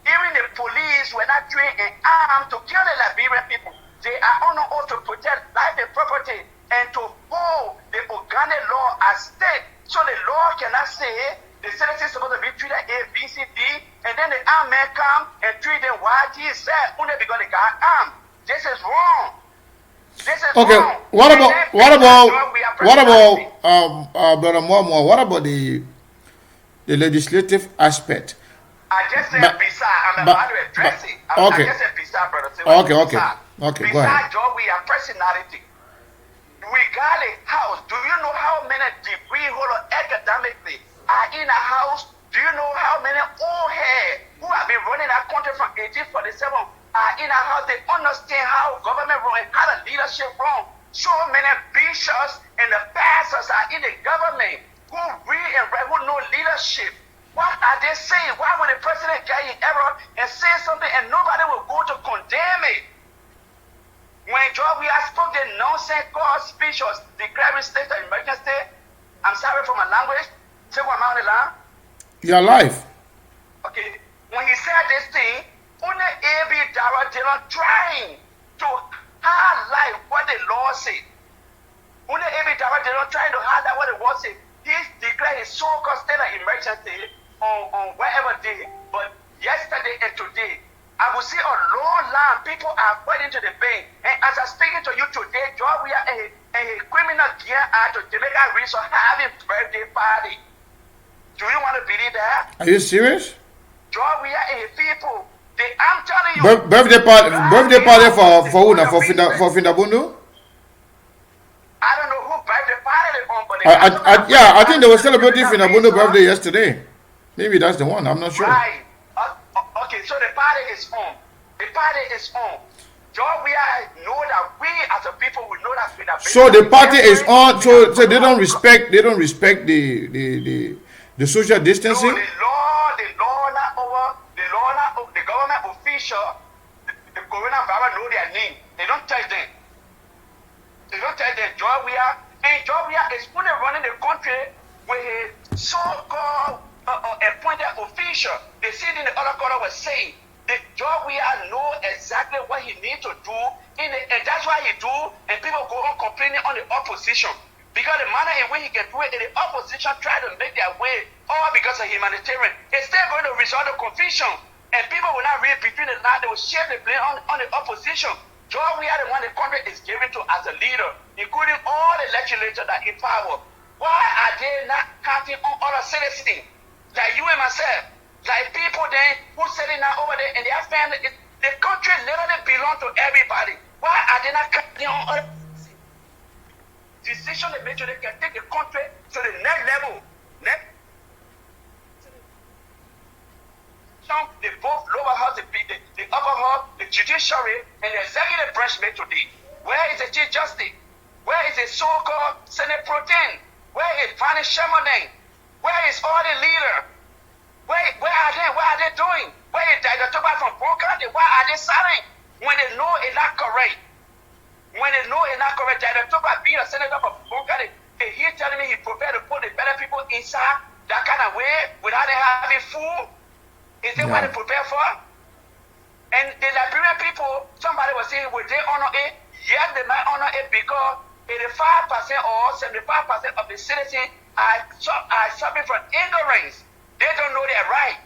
Even the police were not trained and armed to kill the Liberian people. They are on oath to protect life and property and to hold the organic law as state. So the law cannot say the citizens are supposed to be treated A, B, C, D, and then the armed men come and treat them YG said only because they got armed. This is wrong. This is Okay, wrong. what about Brother Momo? What about the legislative aspect? I just said beside. I'm about to address it. Okay. I just said beside, brother. Okay, go ahead. Beside George Weah personality, we got a house. Do you know how many degree holders academically are in a house? Do you know how many old heads who have been running that country from 1847 are in a house? They understand how government run and how the leadership run. So many bishops and the pastors are in the government who read and write, who know leadership. What are they saying? Why would the president get in error and say something and nobody will go to condemn it? When George Weah spoke the nonsense God speech was declaring state of emergency, I'm sorry for my language. Say what I'm on the line. You're alive. Okay. When he said this thing, only A.B. Dara Dillon trying to highlight what the law said. Only A.B. Dara Dillon trying to highlight what the law said. He declared his so-called state of emergency on whatever day. But yesterday and today, I will see a long line. People are waiting to the bank. And as I'm speaking to you today, George Weah and a criminal gear out to Jamaica Resort having birthday party. Do you want to believe that? Are you serious? George Weah and his people. I'm telling you. Birthday party for who now? For Findabundu? I don't know who birthday party they on, but I think they were celebrating Findabundu birthday yesterday. Maybe that's the one. I'm not sure. Right. Okay, so the party is on. The party is on. George Weah know that we as a people will know that So the party is on. So they don't respect. They don't respect the social No, distancing. the law not over, the government official, the coronavirus know their name. They don't touch them. They don't tell them Georgia is only running the country with a so-called appointed official. The city in the other corner was saying that Georgia know exactly what he needs to do, and that's why he do, and people go on complaining on the opposition. Because the manner in which he can do it, and the opposition try to make their way, all because of humanitarian, it's still going to result in confusion. And people will not read between the lines, they will share the blame on the opposition. Georgia, the one the country is given to as a leader, including all the legislators that in power. Why are they not counting on other citizens, like you and myself, like people then who sitting now over there and their family? The country literally belongs to everybody. Why are they not counting on other decision they make sure they can take the country to the next level? The both lower house, the upper house, the judiciary, and the executive branch made today. Where is the chief justice? Where is the so-called Senate Pro Tem? Where is Fanny Shemadan? Where is all the leaders? Where are they? What are they doing? Where is Dr. Toba from Broca? Why are they silent? When they know it's not correct. When they know it's not correct, Dr. Toba being a senator from Broca, he telling me he prepared to put the better people inside that kind of way without them having food. Is that what they prepare for? And the Liberian people, somebody was saying, would they honor it? Yes, they might honor it because 85% or 75% of the citizens are suffering from ignorance. They don't know their right.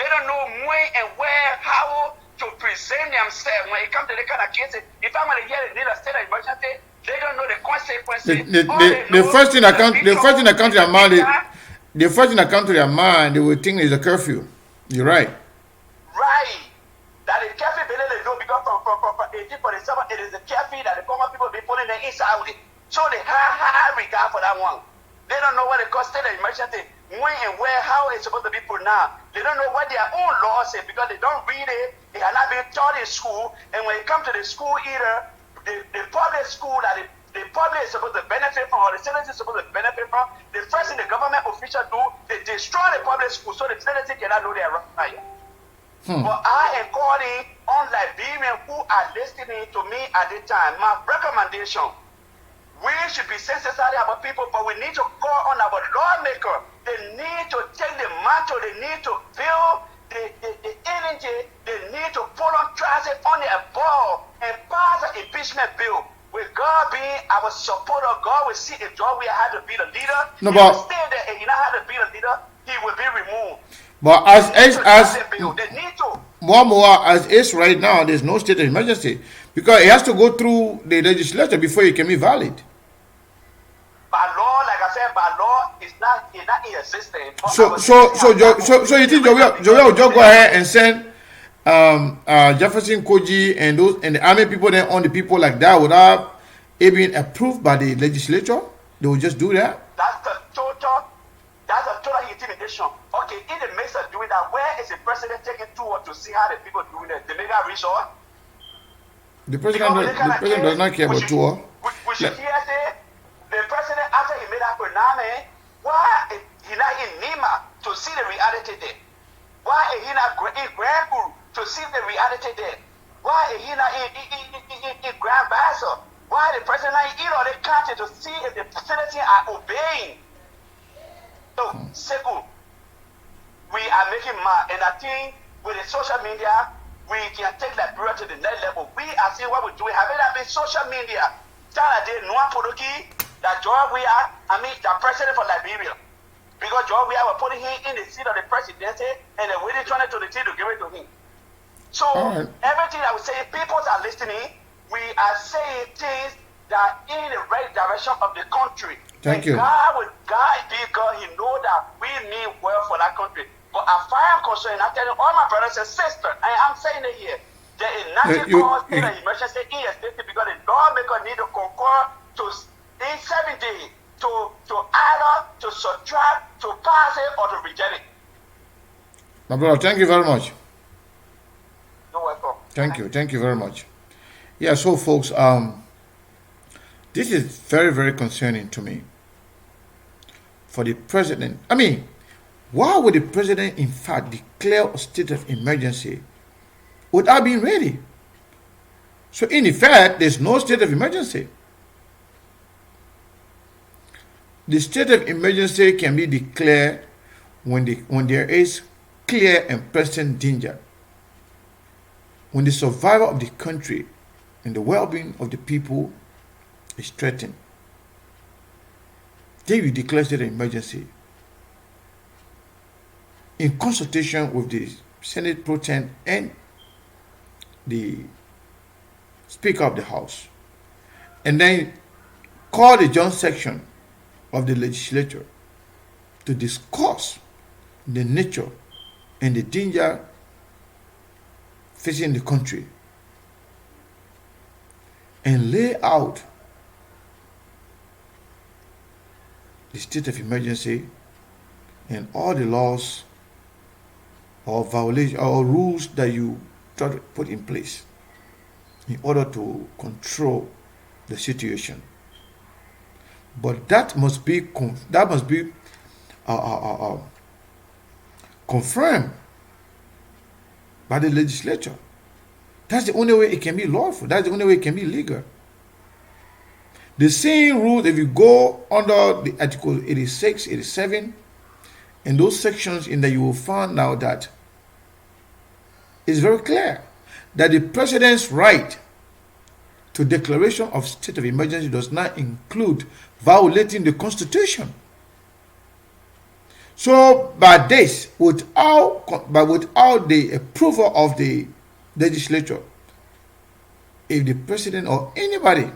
They don't know when and where, how to present themselves when it comes to the kind of cases. If I'm going to hear the need a state of emergency, they don't know the consequences. The first thing that comes to their mind, they will think is a curfew. You're right. Right. That the careful they do because from 1847, it is the careful that the common people be putting their inside with it. So they high regard for that one. They don't know what it costs state of emergency, when and where, how it's supposed to be put now. They don't know what their own laws say because they don't read it. They have not been taught in school. And when it comes to the school either, the public school that the public is supposed to benefit from, or the citizens is supposed to benefit from, the first thing the government officials do, they destroy the public school so the citizens cannot know their right. But I am calling on Liberians who are listening to me at the time. My recommendation, we should be sensitive about people, but we need to call on our lawmakers. They need to take the mantle, they need to build the energy, they need to put on traffic on the ball and pass an impeachment bill. With God being our supporter, God will see if Georgia had to be the leader. No, he but will stay there, and he not have to be the leader, he will be removed. But they need to. More as is right now, there's no state of emergency because it has to go through the legislature before it can be valid. By law, like I said, by law, it's not in existence. So you think Joey will just go ahead and send Jefferson Koji and the army people then on the people like that without it being approved by the legislature? They will just do that? That's a total intimidation. Okay, in the midst of doing that, where is the president taking tour to see how the people doing it? The mega resort? The president does not care about tour. We should hear say the president, after he made that pronouncement, why is he not in Nima to see the reality there? Why is he not in Grand Guru to see the reality there? Why is he not in Grand Bassel? Why the president not in all the country to see if the citizens are obeying? So, Sekou, we are making mad, and I think with the social media, we can take Liberia to the next level. We are seeing what we're doing. Have it been social media? Tell day Noah Podoki, that Georgia, the president for Liberia. Because Georgia were putting him in the seat of the presidency, and they're waiting to the team to give it to him. So, everything that we say, people are listening. We are saying things that in the right direction of the country. Thank you. God will guide because he knows that we mean well for that country. But as far as I'm concerned, I'm telling all my brothers and sisters, and I'm saying it here, there is nothing called state of emergency in your state because the lawmaker need to concur in 7 days to add up, to subtract, to pass it, or to reject it. My brother, thank you very much. You're welcome. Thank you very much. Yeah, so folks, This is very, very concerning to me. For the president, I mean, why would the president in fact declare a state of emergency without being ready? So in effect, there's no state of emergency. The state of emergency can be declared when there is clear and present danger, when the survival of the country and the well-being of the people is threatened. Then you declare state of emergency in consultation with the Senate Pro Tem and the Speaker of the House, and then call the joint section of the legislature to discuss the nature and the danger facing the country and lay out the state of emergency and all the laws or violation or rules that you try to put in place in order to control the situation. But that must be confirmed by the legislature. That's the only way it can be lawful. That's the only way it can be legal. The same rule, if you go under the Article 86, 87, and those sections in that, you will find out that it's very clear that the president's right to declaration of state of emergency does not include violating the Constitution. So by this, without the approval of the legislature, if the president or anybody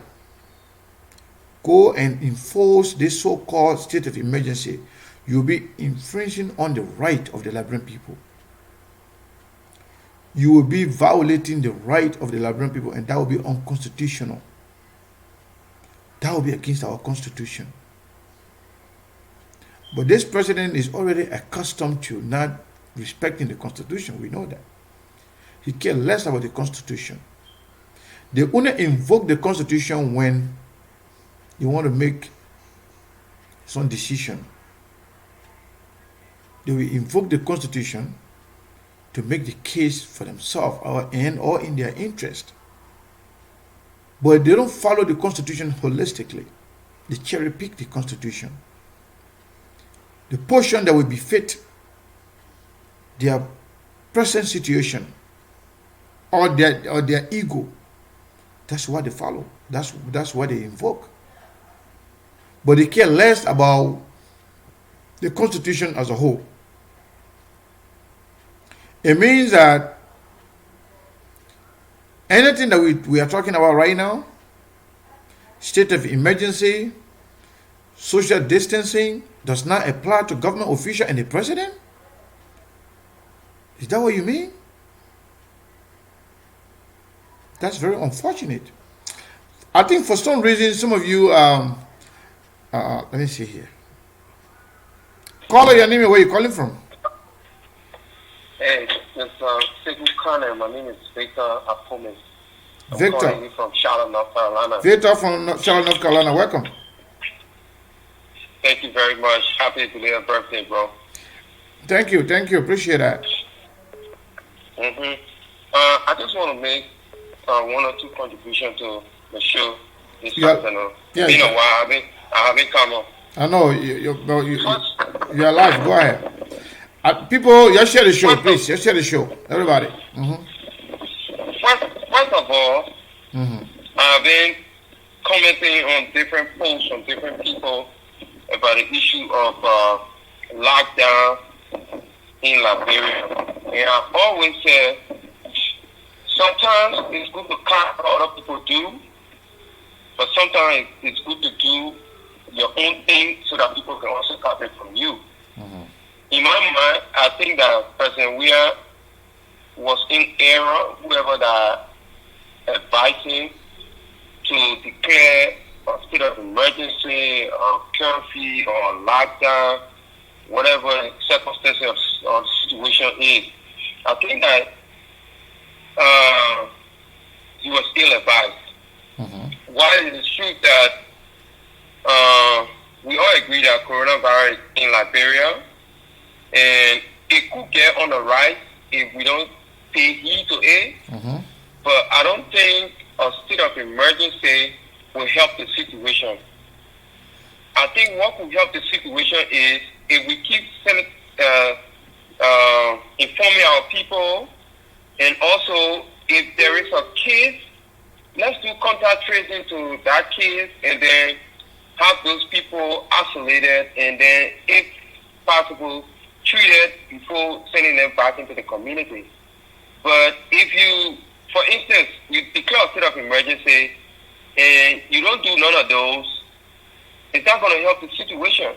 go and enforce this so-called state of emergency, you'll be infringing on the right of the Liberian people. You will be violating the right of the Liberian people, and that will be unconstitutional. That will be against our constitution. But this president is already accustomed to not respecting the constitution. We know that. He cares less about the constitution. They only invoke the constitution when you want to make some decision. They will invoke the constitution to make the case for themselves or in their interest. But they don't follow the constitution holistically. They cherry pick the constitution. The portion that will befit their present situation or their ego, that's what they follow. That's what they invoke. But they care less about the constitution as a whole. It means that anything that we are talking about right now, state of emergency, social distancing, does not apply to government official and the president? Is that what you mean? That's very unfortunate. I think for some reason, some of you, let me see here. Caller, your name and where you calling from? Hey, Mr. Sigu Kane. My name is Victor Apome. Victor. Calling you from Charlotte, North Carolina. Victor from Charlotte, North Carolina. Welcome. Thank you very much. Happy belated birthday, bro. Thank you. Appreciate that. I just want to make one or two contributions to the show this afternoon. Yeah, It's been a while. I haven't come on. I know you're alive. Go ahead. People, just share the show, please. Just share the show, everybody. First of all, I've been commenting on different posts from different people about the issue of lockdown in Liberia. And I always say, sometimes it's good to copy what other people do, but sometimes it's good to do your own thing so that people can also copy from you. In my mind, I think that President Weah was in error, whoever that advised him to declare a state of emergency or curfew or lockdown, whatever the circumstances or the situation is. I think that he was ill advised. While it is true that we all agree that coronavirus in Liberia, and it could get on the rise if we don't pay heed to it. Mm-hmm. But I don't think a state of emergency will help the situation. I think what will help the situation is if we keep informing our people, and also if there is a case, let's do contact tracing to that case, and then have those people isolated, and then, if possible, treated before sending them back into the community. But if you, for instance, you declare a state of emergency and you don't do none of those, it's not going to help the situation.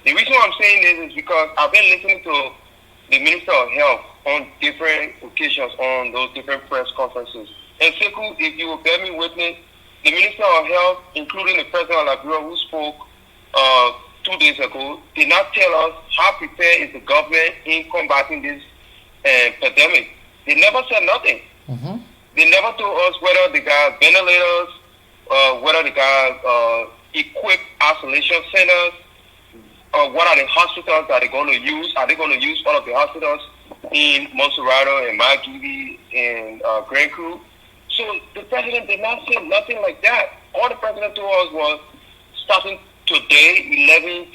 The reason why I'm saying this is because I've been listening to the Minister of Health on different occasions on those different press conferences. And Sekou, if you will bear me witness, the Minister of Health, including the President of Liberia who spoke 2 days ago, did not tell us how prepared is the government in combating this pandemic. They never said nothing. Mm-hmm. They never told us whether they got ventilators, whether they got equipped isolation centers, or what are the hospitals that they're going to use. Are they going to use all of the hospitals in Monserrato and Margibi and Grand Cru? So the president did not say nothing like that. All the president told us was, starting today,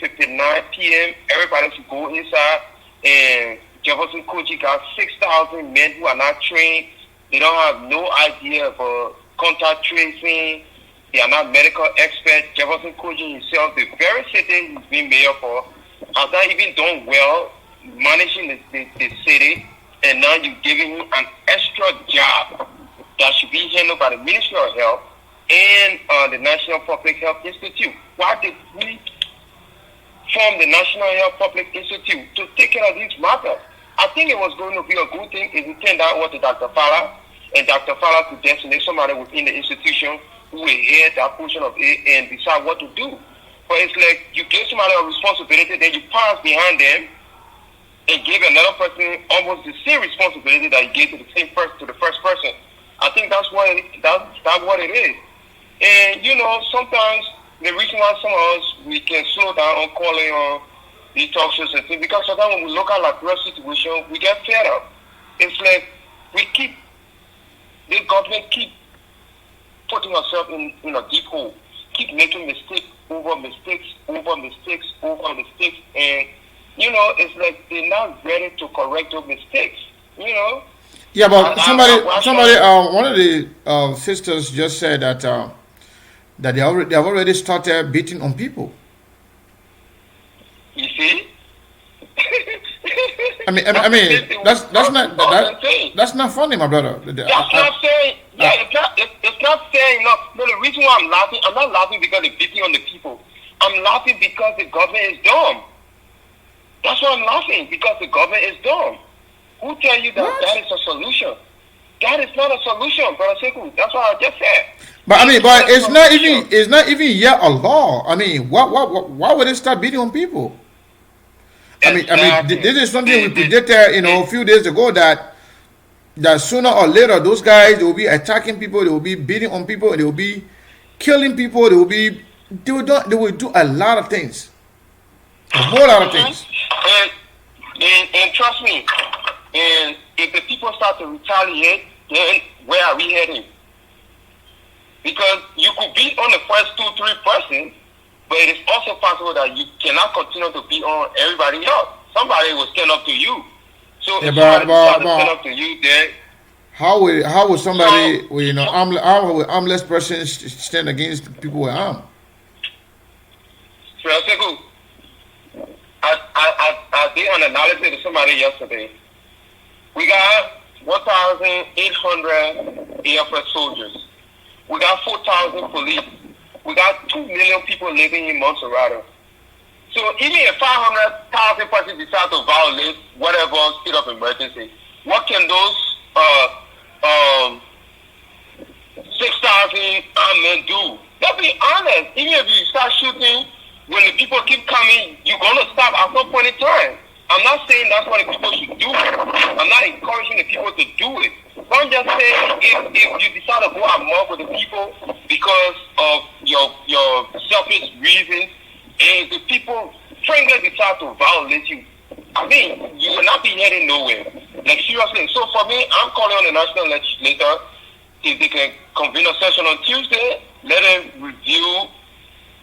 11:59 p.m., everybody should go inside. And Jefferson Koji got 6,000 men who are not trained. They don't have no idea of contact tracing. They are not medical experts. Jefferson Koji himself, the very city he's been mayor for, has not even done well managing the city. And now you're giving him an extra job that should be handled by the Ministry of Health and the National Public Health Institute. Why did we form the National Health Public Institute to take care of these matters? I think it was going to be a good thing if it turned out to Dr. Fala, and Dr. Fala could designate somebody within the institution who will head that portion of it and decide what to do. But it's like you give somebody a responsibility, then you pass behind them and give another person almost the same responsibility that you gave to the same person, to the first person. I think that's what it is. And you know, sometimes the reason why some of us we can slow down on calling on these talk shows and things, because sometimes when we look at like real situation, we get fed up. It's like the government keep putting ourselves in a deep hole, keep making mistakes over mistakes, and you know, it's like they're not ready to correct those mistakes. You know. Yeah, but somebody, one of the sisters just said that they have already started beating on people. You see? I mean, that's not funny, my brother. That's not fair. Yeah, it's not fair enough. No, the reason why I'm not laughing because they're beating on the people. I'm laughing because the government is dumb. That's why I'm laughing, because the government is dumb. Who tell you that is a solution? That is not a solution, Brother Sekou. That's what I just said. But I mean, but it's not even yet a law. I mean, why would they start beating on people? Exactly. I mean, this is something we predicted, a few days ago that sooner or later those guys, they will be attacking people, they will be beating on people, they will be killing people, they will do a lot of things, a whole lot of things. And trust me, and if the people start to retaliate, then where are we heading? Because you could beat on the first 2-3 persons, but it is also possible that you cannot continue to beat on everybody else. Somebody will stand up to you. So if somebody stand up to you, then how will somebody, how will armless person stand against people with arm? I did an analysis to somebody yesterday. We got 1,800 Air Force soldiers. We got 4,000 police. We got 2 million people living in Monserrato. So even if 500,000 persons decide to violate whatever state of emergency, what can those 6,000 armed men do? Let's be honest. Even if you start shooting, when the people keep coming, you're going to stop at some point in time. I'm not saying that's what the people should do. I'm not encouraging the people to do it. Don't just say if you decide to go amok with the people because of your selfish reasons, and the people frankly decide to violate you, I mean, you will not be heading nowhere. Like seriously. So for me, I'm calling on the national legislator if they can convene a session on Tuesday, let them review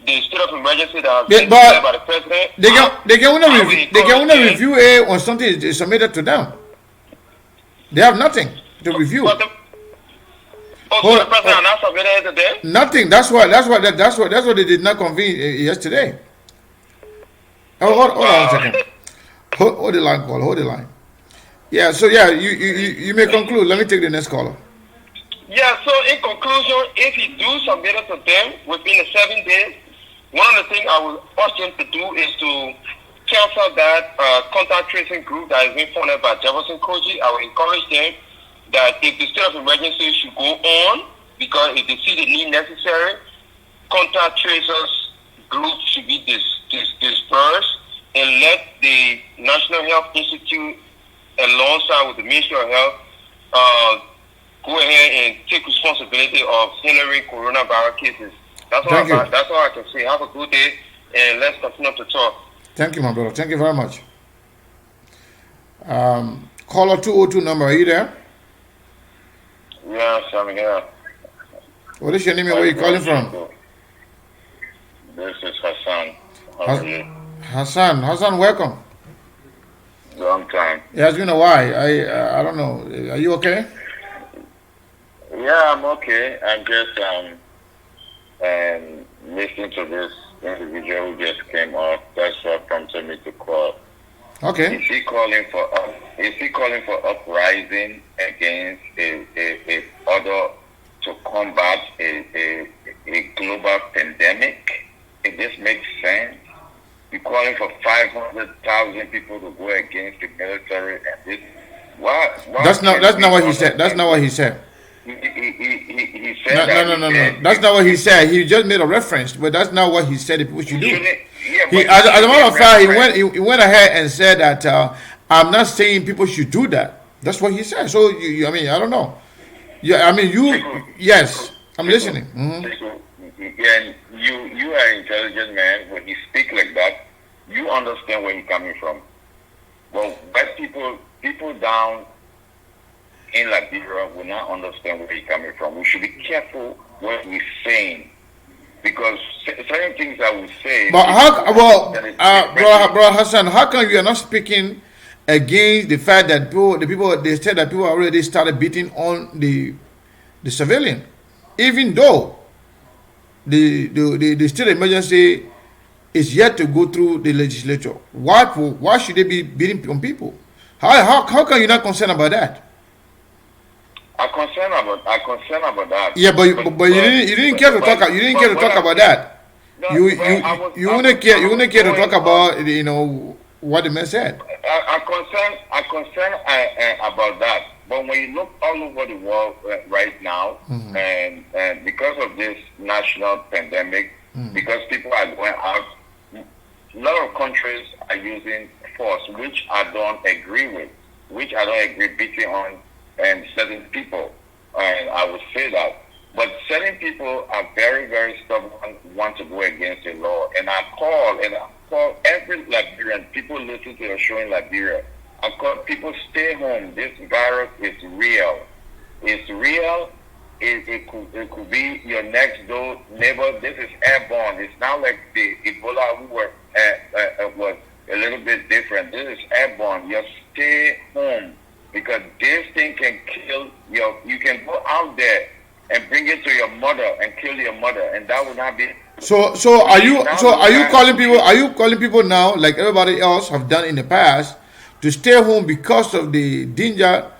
the state of emergency that has been declared by the president. They can only review it when something is submitted to them. They have nothing to review. The president has not submitted it today? Nothing. That's why they did not convene yesterday. Hold on a second. Hold the line, caller. Hold the line. Yeah. So yeah, you may conclude. Let me take the next caller. Yeah. So in conclusion, if you do submit it to them within the 7 days, one of the things I would urge them to do is to cancel that contact tracing group that is being funded by Jefferson Koji. I would encourage them that if the state of emergency should go on, because if they see the need necessary, contact tracers group should be dispersed, and let the National Health Institute, alongside with the Ministry of Health, go ahead and take responsibility of handling coronavirus cases. That's all I can say. Have a good day, and let's continue to talk. Thank you, my brother. Thank you very much. Caller 202 number, are you there? Yes, I'm here. What is your name and where are you calling from? This is Hassan. How are you? Hassan, welcome. Long time. It has been a while. I don't know. Are you okay? Yeah, I'm okay. I'm just listening to this individual who just came up. That's what prompted me to call. Okay. Is he calling for uprising against a order to combat a global pandemic? If this makes sense, you're calling for 500,000 people to go against the military and this. That's not what he said. That's not what he said. He said no. That's not what he said. He just made a reference, but that's not what he said that people should do. As a matter of fact, he went ahead and said that I'm not saying people should do that. That's what he said. So I mean, I don't know. Yeah, I mean, yes, I'm listening. And you are an intelligent man. When you speak like that, you understand where he's coming from. Well, but people down in Liberia will not understand where he's coming from. We should be careful what we're saying, because certain things I would say. But bro Hassan, how come you are not speaking against the fact that they said that people already started beating on the civilian, even though the state of emergency is yet to go through the legislature? Why should they be beating on people? How come you're not concerned about that? I'm concerned about that. Yeah, but you didn't care to talk. You didn't care to talk about that. You wouldn't care to talk about what the man said. I'm concerned about that. But when you look all over the world right now, and because of this national pandemic, because people are going out, a lot of countries are using force, which I don't agree with, beating on certain people, and I would say that. But certain people are very, very stubborn, want to go against the law. And I call every Liberian, people listen to the show in Liberia, I call people, stay home. This virus is real. It's real. It could be your next door neighbor. This is airborne. It's not like the Ebola was a little bit different. This is airborne. You stay home, because this thing can kill you can go out there and bring it to your mother and kill your mother, and that would not be. So are you calling people now, like everybody else have done in the past, to stay home because of the danger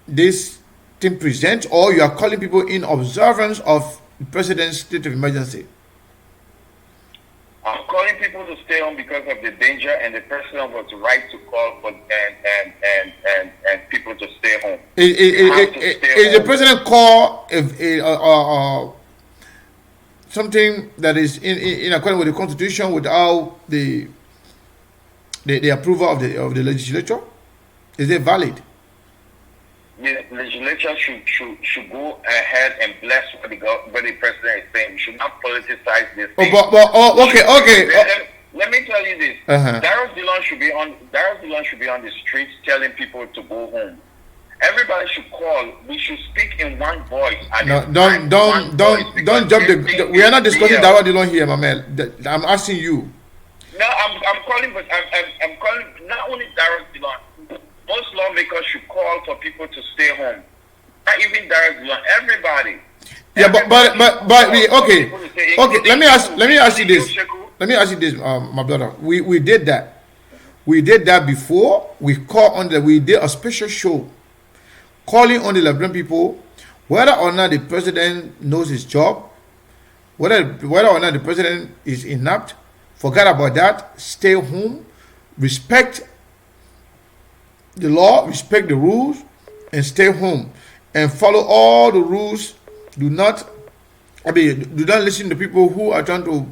this thing presents, or you are calling people in observance of the president's state of emergency? I'm calling people to stay home because of the danger, and the president was right to call for and people to stay home. Is the president call something that is in accordance with the Constitution without the approval of the legislature? Is it valid? the legislature should go ahead and bless what the president is saying. We should not politicize this thing. Okay. Let me tell you this. Darius Dillon should be on the streets telling people to go home. Everybody should call. We should speak in one voice. No, don't jump the. We are not discussing Darius Dillon here, my man. I'm asking you. No, I'm calling, but I'm calling not only Darius Dillon. Most lawmakers should call for people to stay home. Not even Darius Dillon. Everybody. Yeah, okay. Let me ask you this. Let me ask you this, my brother. We did that. We did that before. We did a special show calling on the Liberian people, whether or not the president knows his job, whether or not the president is inept. Forget about that. Stay home. Respect the law, respect the rules, and stay home. And follow all the rules. Do not listen to people who are trying to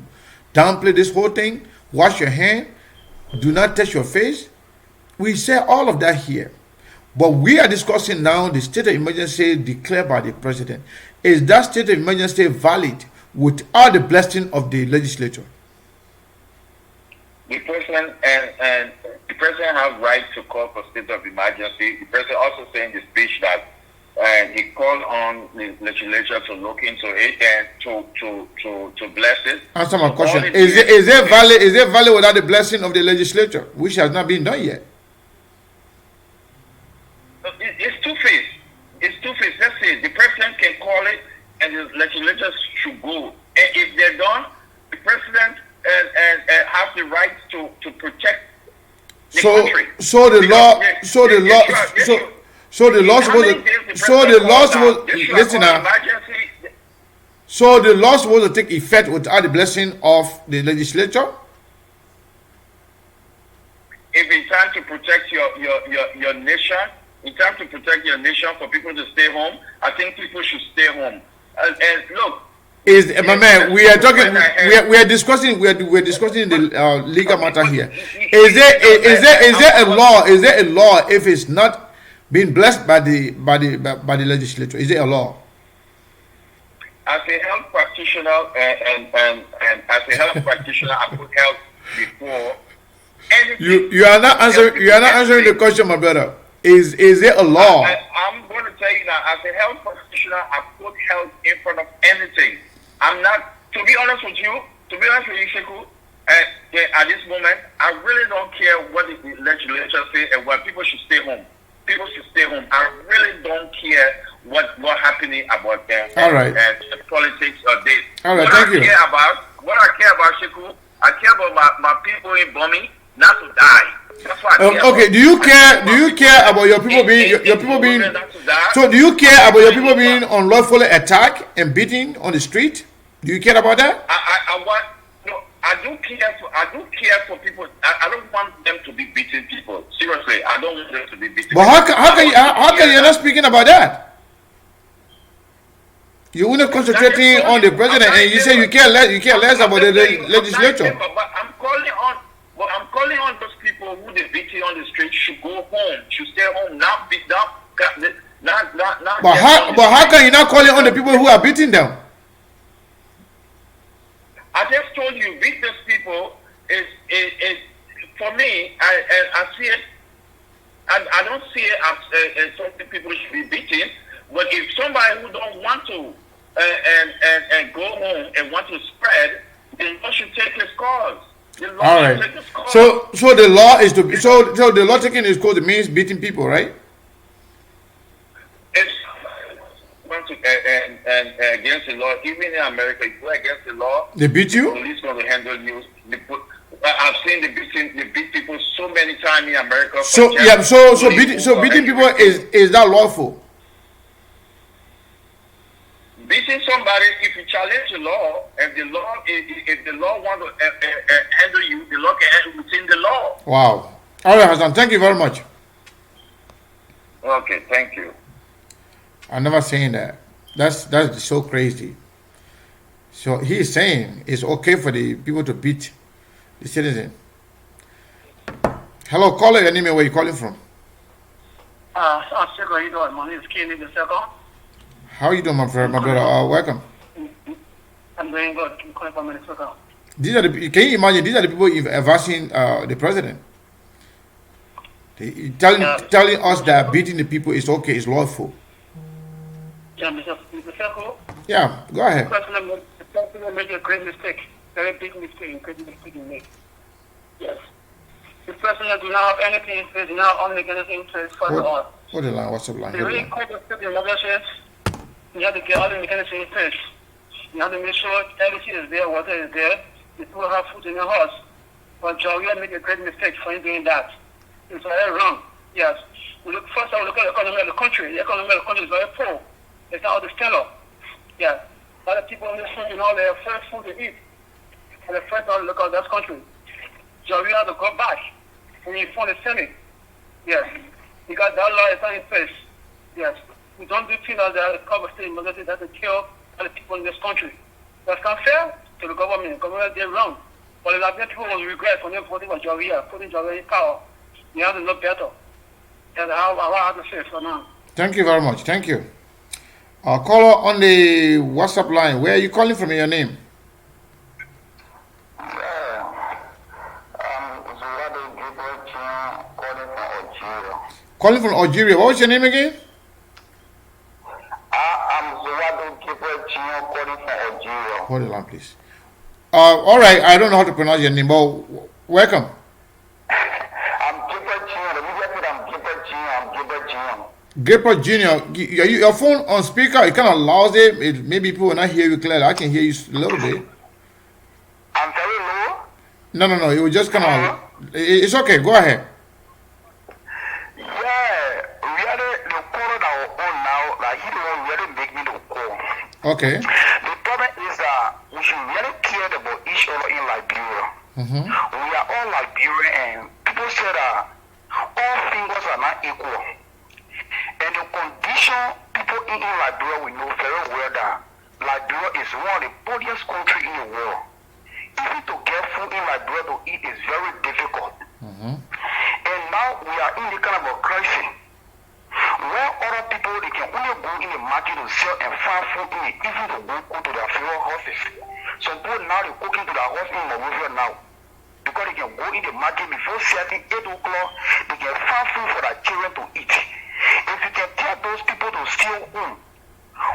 downplay this whole thing. Wash your hand. Do not touch your face. We say all of that here. But we are discussing now the state of emergency declared by the president. Is that state of emergency valid without the blessing of the legislature? The president and the president has right to call for state of emergency. The president also said in the speech that he called on the legislature to look into it and to bless it. Answer my question. Is it valid? Is it valid without the blessing of the legislature, which has not been done yet? It's two-faced. It's two-faced. Let's say the president can call it, and the legislature should go. And if they're done, the president have the right to protect the country. So the law supposed to take effect without the blessing of the legislature. If it's time to protect your nation, it's time to protect your nation for people to stay home. I think people should stay home. And look. My man, we are talking. We are discussing. We're discussing the legal matter here. Is there a law? Is there a law if it's not being blessed by the legislature? Is there a law? As a health practitioner and as a health practitioner, I put health before anything. You are not answering. You are not answering the question, my brother. Is there a law? I'm going to tell you that as a health practitioner, I put health in front of anything. I'm not, to be honest with you, Sheku, at this moment, I really don't care what the legislature say and what people should stay home. People should stay home. I really don't care what's happening about politics or this. All right, thank you. What I care about, Sheku, I care about my people in Bomi not to die. That's what I care okay, about. do you care about your people being so do you care about your people being unlawfully attacked and beaten on the street? Do you care about that? I do care for people. I don't want them to be beating people. Seriously, I don't want them to be beating. But how can you not speaking about that? You're not concentrating on the president, and you say you care less about the legislature. But I'm calling on those people who they beating on the street should go home, should stay home, not beat them. But how can you not calling on the people who are beating them? I just told you, beat those people is for me. I see it. I don't see it as something people should be beating. But if somebody who don't want to and go home and want to spread, then one should take his cause. All right. So the law is to so the law taking his cause means beating people, right? It's and against the law. Even in America, if you go against the law, they beat you. The police going to handle you. I've seen they beat people so many times in America. So beating people is that lawful? Beating somebody, if you challenge the law, if the law want to handle you, the law can handle within the law. Wow. All right, Hassan. Thank you very much. Okay, thank you. I'm never saying that. That's so crazy. So he is saying it's okay for the people to beat the citizen. Hello, caller, your name and where you calling from? Sekou, How you doing? My name is Kenny Biseko. How you doing, my friend, my brother? Welcome. I'm doing good. I'm calling from Minnesota. These are the. Can you imagine? These are the people advising the president. Telling us that beating the people is okay, is lawful. Yeah, Mr. Biseko. Yeah, go ahead. The president made a great mistake. Very big mistake. Great mistake he made. Yes. The president do not have anything in place. Do not only make anything in place for the all. What the line? What's the line? They really quite the emergencies. You have to get all the mechanisms in place. You have to make sure everything is there, water is there. The people have food in the house. But Jawia made a great mistake for him doing that. It's very wrong. Yes. First, I will look at the economy of the country. The economy of the country is very poor. It's not all the stellar. Yeah. A lot of people in this country, they have fresh food to eat. And the first time look at that country. Jawia had to go back. And he found the Senate. Yes. Because that law is not in place. Yes. We don't do things like that. Cover state emergency that to kill other people in this country. That's not fair to the government. The government did wrong. But a lot of people will regret when they're voting for Jawia, putting Jawia in power. You have to know better. That's how I have to say for now. Thank you very much. Thank you. Caller on the WhatsApp line. Where are you calling from? Your name? Calling from Algeria. What was your name again? I'm Zawadu Gabriel Chino, calling from Algeria. Hold the line, please. All right. I don't know how to pronounce your name, but welcome. I'm Gabriel Chino. The media said I'm Gabriel Chino. I'm Gabriel Chino. Gabriel Jr., your phone on speaker, it kind of lousy. Maybe people will not hear you clearly. I can hear you a little bit. I'm very low? No. It was just kind of... It's okay. Go ahead. Okay. The problem is that we should really care about each other in Liberia. We are all Liberian, and people say that all fingers are not equal. And the condition people in Liberia, we know very well that Liberia is one of the poorest countries in the world. Even to get food in Liberia to eat is very difficult. And now we are in the kind of a crisis. Where other people, they can only go in the market to sell and find food in it, even to go to their favorite houses. Some people now, they're cooking to their house in Monrovia now. Because they can go in the market before 7, 8 o'clock, they can find food for their children to eat. If you can tell those people to stay home,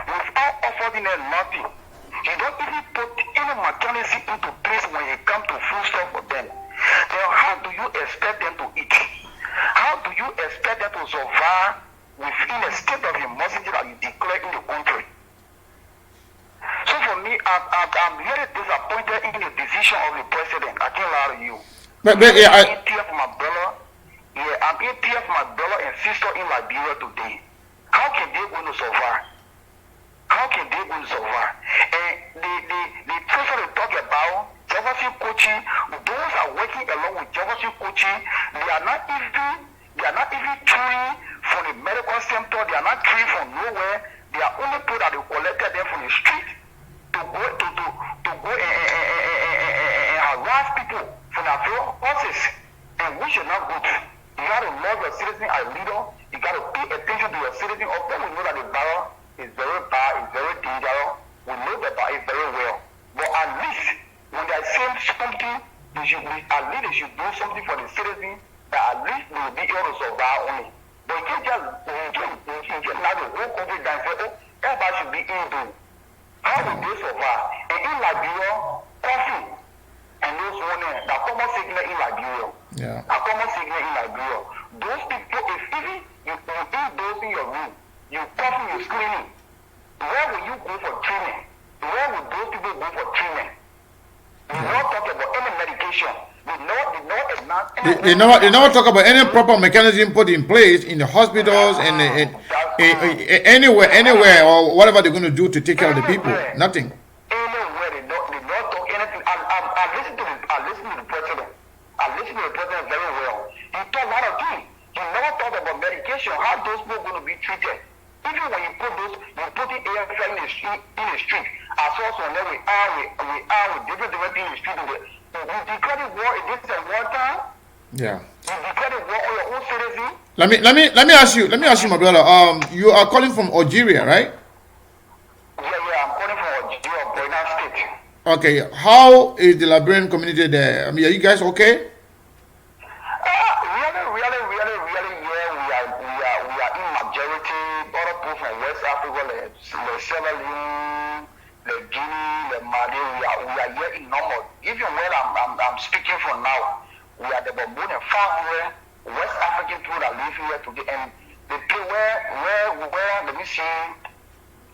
without offering them nothing, you don't even put any mechanism into place when it comes to food stuff for them, then how do you expect them to eat? How do you expect them to survive within a state of emergency that you declare in the country? So for me, I'm very disappointed in the decision of the president. I can't lie to you. I'm in tears for my brother. I'm in tears for my brother and sister in Liberia today. How can they going to survive? How can they going to survive? And the person they talk about, Jefferson coaching, those are working along with Jefferson coaching, they are not even trained from the medical center, they are not trained from nowhere, they are only people that they collected them from the street to go and harass people from their favorite horses. And we should not go to. You got to love your citizen as a leader, you got to pay attention to your citizen, although we know that the barrel is very bad, it's very dangerous, we know the barrel is very well. But at least when they are saying something, they should do something for the citizen that at least they will be able to survive only. But you can't just now the whole country down and say, oh, everybody should be indoors. How will they survive? And in Liberia, coffee and those one that common sickness in Liberia. Yeah. A common sickness in Liberia. Those people, if even you indoors in your room, you coughing, you screaming, where will you go for treatment? Where will those people go for treatment? We not talk about any medication. They never talk about any proper mechanism put in place in the hospitals and anywhere or whatever they're going to do to take care of the people. Nothing. Anywhere they not talk anything. I listen to the president. I listen to the president very well. He talk a lot of things. He never talk about medication. How those people going to be treated? Even when you put the AFL in the street, I saw some that we are with different things in the street. You declare the war against the war time. Yeah. You declare the work on your own citizen. Let me ask you, my brother. You are calling from Algeria, right? Yeah, I'm calling from Algeria, Borno State. Okay, how is the Liberian community there? I mean, are you guys okay? Really, we are in majority. Other people from West Africa, like Sierra Leone, like Guinea, like Mali, we are here in normal. Even when I'm speaking from now, we are the more than 500 West African people that live here today, and the place where let me see,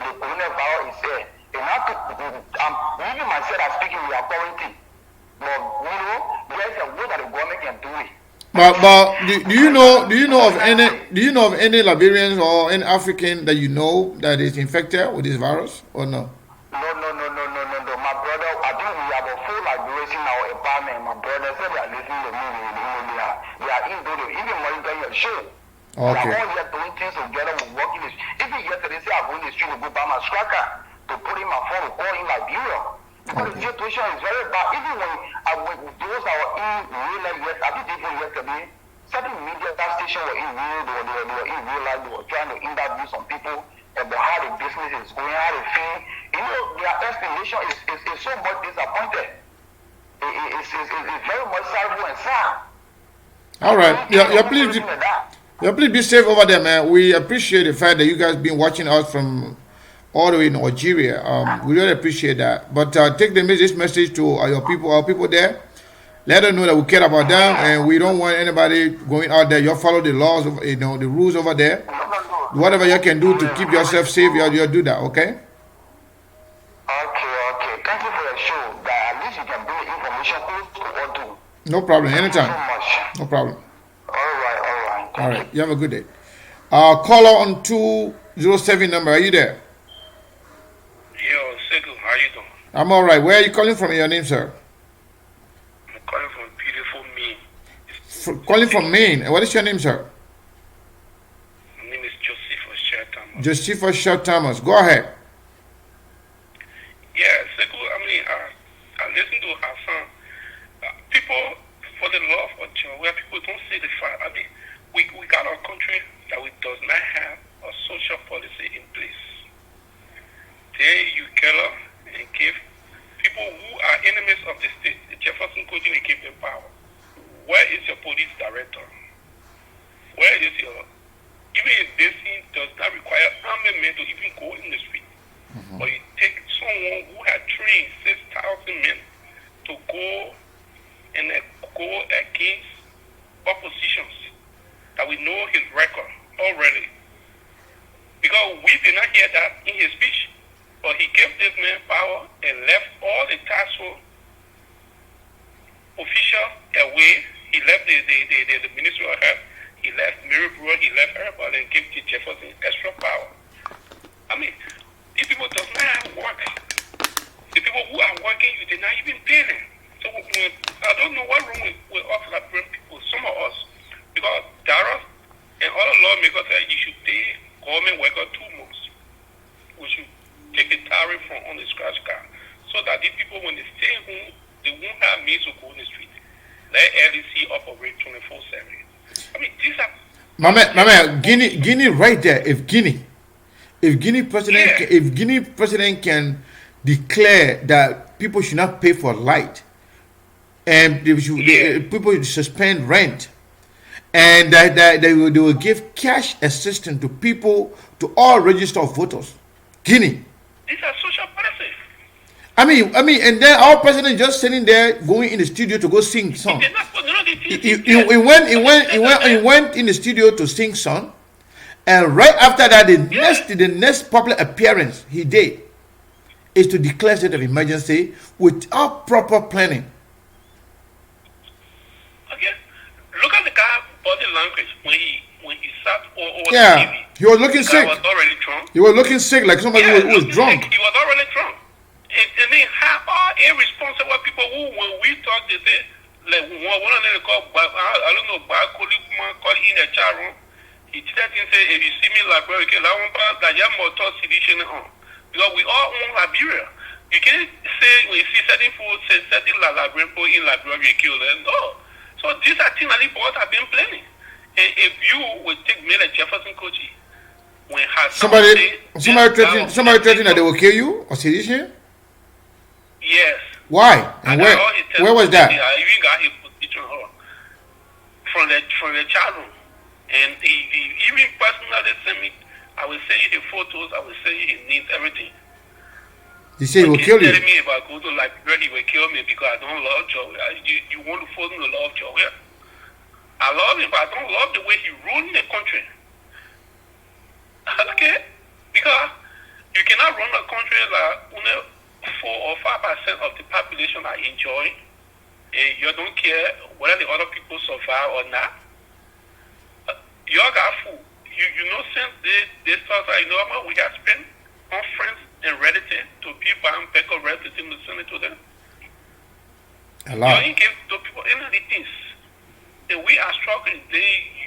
the coronavirus is there. And even myself, I'm speaking, we are quarantined. But there's a way that the government can do it. But do you know of any Liberians or any African that you know that is infected with this virus or no? No. My brother, I think we have a full Liberians in our apartment. My brother said they are listening to me. They are even monitoring your show. Okay. We are all here doing things together. We work in this. Even yesterday, say I go in the street to go buy my scracker to put in my phone to call in Liberia. Because the situation is very bad. Even when those that were in real life, I think even yesterday, certain media stations were in real life, they were trying to interview some people about how the business is going, how they feel. Their explanation is so much disappointed. It's very much sorrowful and sad. All right. Please be safe over there, man. We appreciate the fact that you guys been watching us from all the way in Algeria. We really appreciate that. But take this message to our people there. Let them know that we care about them and we don't want anybody going out there. You follow the laws, the rules over there. Whatever you can do to keep yourself safe, you do that, okay? Okay. Thank you for your show. At least you can bring the information close to what do. No problem. Anytime. Thank you so much. No problem. All right. All right. You have a good day. Caller on 207 number. Are you there? Yo, Sekou, how you doing? I'm all right. Where are you calling from? Your name, sir? I'm calling from beautiful Maine. Calling from Maine. What is your name, sir? My name is Josephus Shertama. Josephus Shertama. Go ahead. Yeah, Sekou, I listen to Hassan. People, for the love of God, where people don't say the fact. We got a country that does not have a social policy in place. Then you kill her and give people who are enemies of the state, the Jefferson County, they give them power. Where is your police director? Where is your... Even if this thing does not require armed men to even go in the street. Mm-hmm. But you take someone who had trained 6,000 men to go against oppositions, that we know his record already. Because we did not hear that in his speech. But he gave this man power and left all the task force officials away. He left the Ministry of Health. He left Mary Brewer. He left everybody and gave to Jefferson extra power. These people does not have work. The people who are working, you did not even pay them. So I don't know what wrong with us Liberian people. Some of us, because Dara and all the lawmakers said you should pay government workers 2 months. We should take a tariff from on the scratch card so that the people, when they stay home, they won't have means to go in the street. Let LEC operate 24/7. These are... My man, Guinea right there. If Guinea president can declare that people should not pay for light, and people should suspend rent, and that they will give cash assistance to people, to all registered voters. Guinea. These are social policies. And then our president just sitting there, going in the studio to go sing song. He went in the studio to sing song, and right after that, the next public appearance he did is to declare state of emergency without proper planning. Okay, look at the guy's body language when he sat over the TV. He was looking sick. Was already drunk. He was looking sick, like somebody who was drunk. He was already drunk. How are irresponsible people who, when we talk, they say, like one of them called, I don't know, colleague called in the chat room. He said, if you see me in Liberia, because we all own Liberia. You can't say when you see certain food, certain Liberian people in Liberia, you kill them. No. So these are things that the boys have been planning. If you would take Miller Jefferson Kochi, when somebody threatened that they will kill you or sedition? Yes. Why? And where was that? I even got his position from the chat room. And he even personally sent me, I will send you the photos, I will send you his names, everything. He said he will kill you. Telling me about go to Liberia, he will kill me because I don't love Joe. You want to force me to love Joe? Yeah. I love him, but I don't love the way he ruined the country. Okay? Because you cannot run a country like only 4 or 5% of the population are enjoying. And you don't care whether the other people survive or not. You all got food. You know, since they start, I know how we have spent on friends and relatives to people and back of relatives to send it to them. A lot. You ain't give to people any of the things. And we are struggling.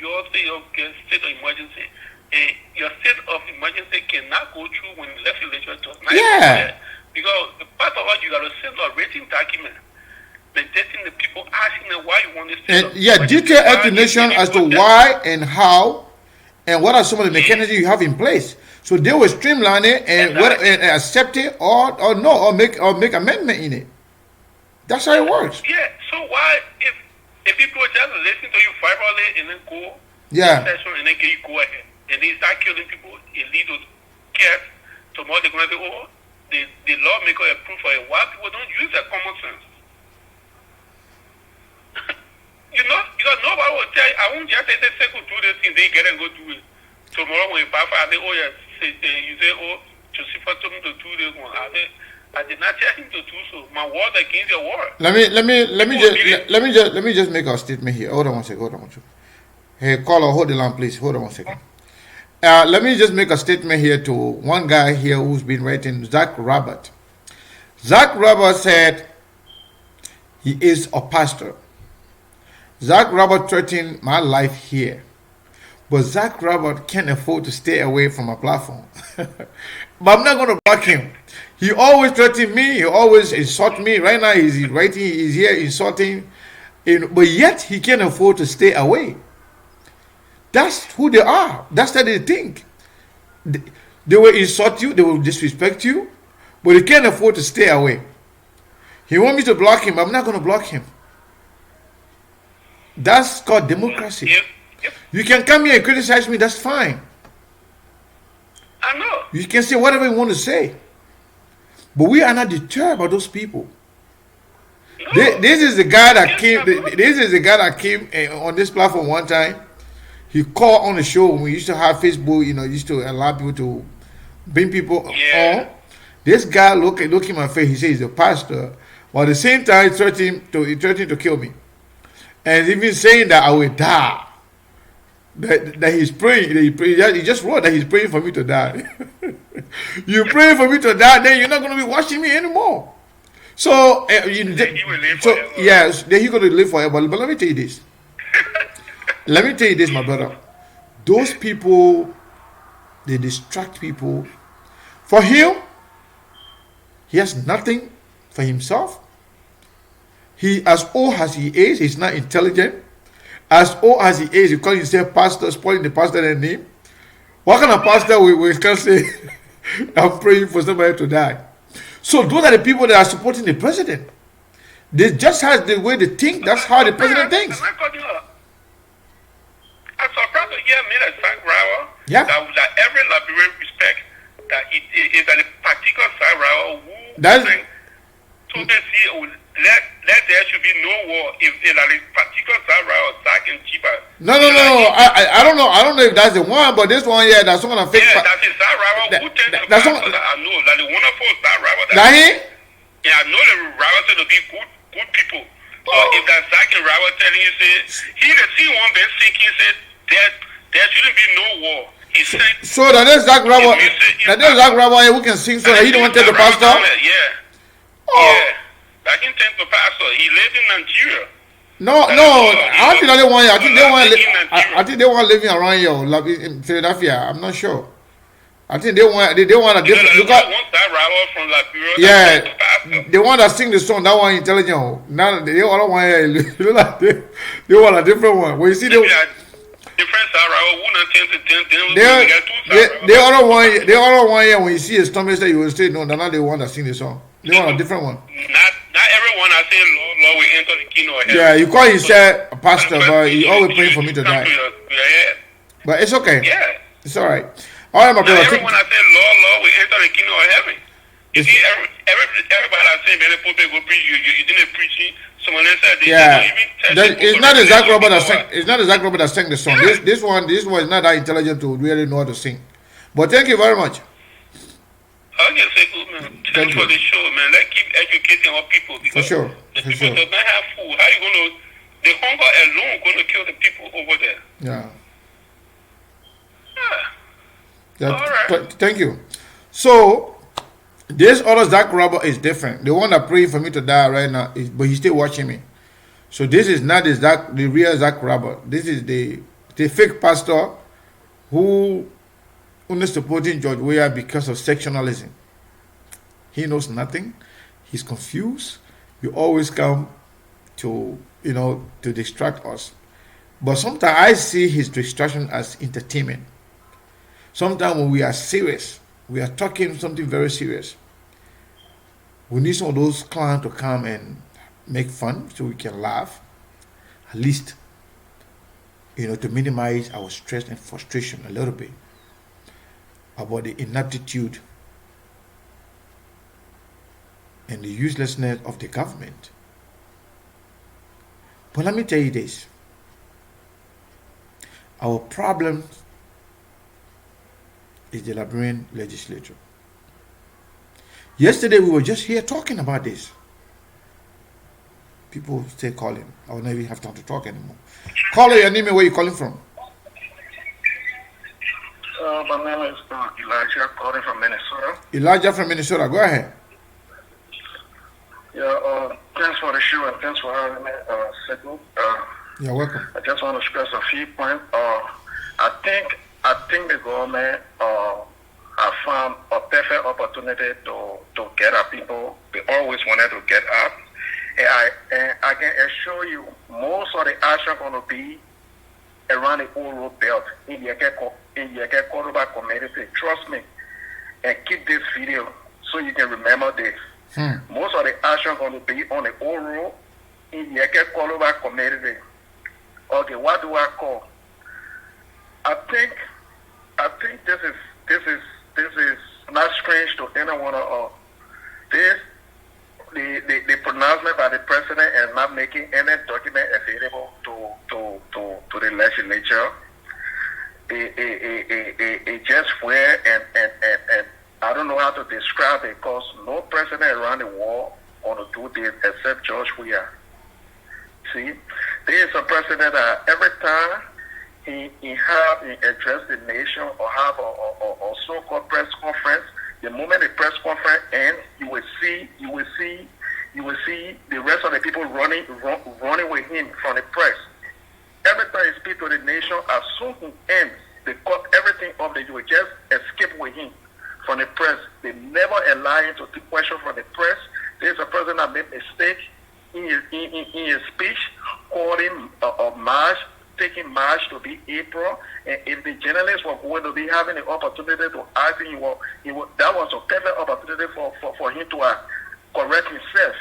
Your state of emergency. And your state of emergency cannot go through when the legislature does not. Yeah. Because the part of it, you got to send a written document. Mandating the people, asking them why you want this state of emergency. Detailed explanation as to why and how and what are some of the mechanisms you have in place. So they will streamline it and accept it or make amendment in it. That's how it works. Yeah. So why if people just listen to you verbally and then go session and then you go ahead and they start killing people, it leads to cats. Tomorrow they're gonna say, the lawmaker approved for it. Why people don't use their common sense? You know, because nobody will tell you, I won't just say they could do this thing, they get and go do it. Tomorrow when you pass, I say, oh yes, you say, oh, Joseph told me to do this one. I did not tell him to do so. My word against your word. Let me just make a statement here. Hold on one second. Hey, caller, hold the line, please. Hold on one second. Let me just make a statement here to one guy here who's been writing, Zach Robert. Zach Robert said he is a pastor. Zach Robert threatened my life here. But Zach Robert can't afford to stay away from a platform. But I'm not going to block him. He always threatened me. He always insult me. Right now he's here insulting. But yet he can't afford to stay away. That's who they are. That's what they think. They will insult you. They will disrespect you. But they can't afford to stay away. He wants me to block him. I'm not going to block him. That's called democracy. You can come here and criticize me. That's fine. I know. You can say whatever you want to say. But we are not deterred by those people. No. This is the guy that came. This is the guy that came on this platform one time. He called on the show when we used to have Facebook. You know, used to allow people to bring people on. This guy look in my face. He says he's a pastor, but at the same time he threatened to kill me, and even saying that I will die. That he's praying. He just wrote that he's praying for me to die. You praying for me to die, then you're not going to be watching me anymore. So, yes, then he's going to live forever. But let me tell you this. Let me tell you this, my brother. Those people, they distract people. For him, he has nothing for himself. He, as old as he is, he's not intelligent. As old as he is, you call himself pastor, spoiling the pastor name. What kind of pastor we can say, I'm praying for somebody to die? So those are the people that are supporting the president. They just have the way they think. That's how the president thinks. I'm surprised to hear me that Zach Brower, that every Liberian respect, that it is a particular Zach Brower who let there should be no war if there is particular Zach Brower, Zach and Chiba. No. I don't know. I don't know if that's the one, but this one, that's one of the fake. Yeah, that's the Zach Brower who tends to pass. I know that the wonderful Zach Brower. Yeah, I know the Brower said to be good people. So if that Zach and Brower telling you, say he the see one been sick, he said there shouldn't be no war. He said. So that is Zach Brower. That is Zach Brower who can sing. So he don't want to tell the pastor. Yeah. That he tends to pastor. He lived in Nigeria. No. I think they want. I think they want living around here in Philadelphia. I'm not sure. I think they want a different. The one that sing the song, that one intelligent. Now they all want. They want a different one. When you see different Sarah, one and 10 to 10, they other one here when you see a stomach say you will say no, they're not the one that sing the song. They want a different one. Not everyone I say Lord will enter the kingdom of heaven. Yeah, you call yourself a pastor, but he always praying for me to die. But it's okay. Yeah. It's all right. All right, my brother. Everyone I say Lord will enter the kingdom of heaven. You see, everybody I say, man, people go preach. You didn't preaching. Someone else said, it's not exactly Robert that sang. It's not exactly Robert that sang the song. Yeah. This one is not that intelligent to really know how to sing. But thank you very much. I just say, good man. Thanks for the show, man. Let's keep educating our people because for sure. The people do not have food. How you gonna? The hunger alone gonna kill the people over there. Yeah. Yeah. All right. Thank you. So. This other Zach Robert is different. The one that prayed for me to die right now, but he's still watching me. So this is not the real Zach Robert. This is the fake pastor who only supporting George Weah because of sectionalism. He knows nothing. He's confused. You always come to distract us. But sometimes I see his distraction as entertainment. Sometimes when we are serious, we are talking something very serious. We need some of those clowns to come and make fun so we can laugh. At least, to minimize our stress and frustration a little bit about the ineptitude and the uselessness of the government. But let me tell you this. Our problem is the Liberian legislature. Yesterday we were just here talking about this. People stay calling. I will never have time to talk anymore. Caller, your name and where you calling from? My name is Elijah, calling from Minnesota. Elijah from Minnesota. Go ahead. Yeah. Thanks for the show and thanks for having me. You're welcome. I just want to stress a few points. I think the government have found a perfect opportunity to get at people. They always wanted to get up. And I can assure you, most of the action going to be around the old road belt in the Yoruba community. Trust me, and keep this video so you can remember this. Most of the action going to be on the old road in the Yoruba community. Okay, what do I call? I think this is not strange to anyone at all. The pronouncement by the president and not making any document available to the legislature. It just where and I don't know how to describe it because no president around the world want to do this except George Weah. See, there is a president that every time he address the nation or have a so-called press conference. The moment the press conference ends, you will see the rest of the people running with him from the press. Every time he speaks to the nation, as soon as he ends, they cut everything up. That you will just escape with him from the press. They never allow him to take questions from the press. There's a president that made a mistake in his speech, calling a march. Taking March to be April, and if the journalists were going to be having the opportunity to ask him, that was a perfect opportunity for him to correct himself.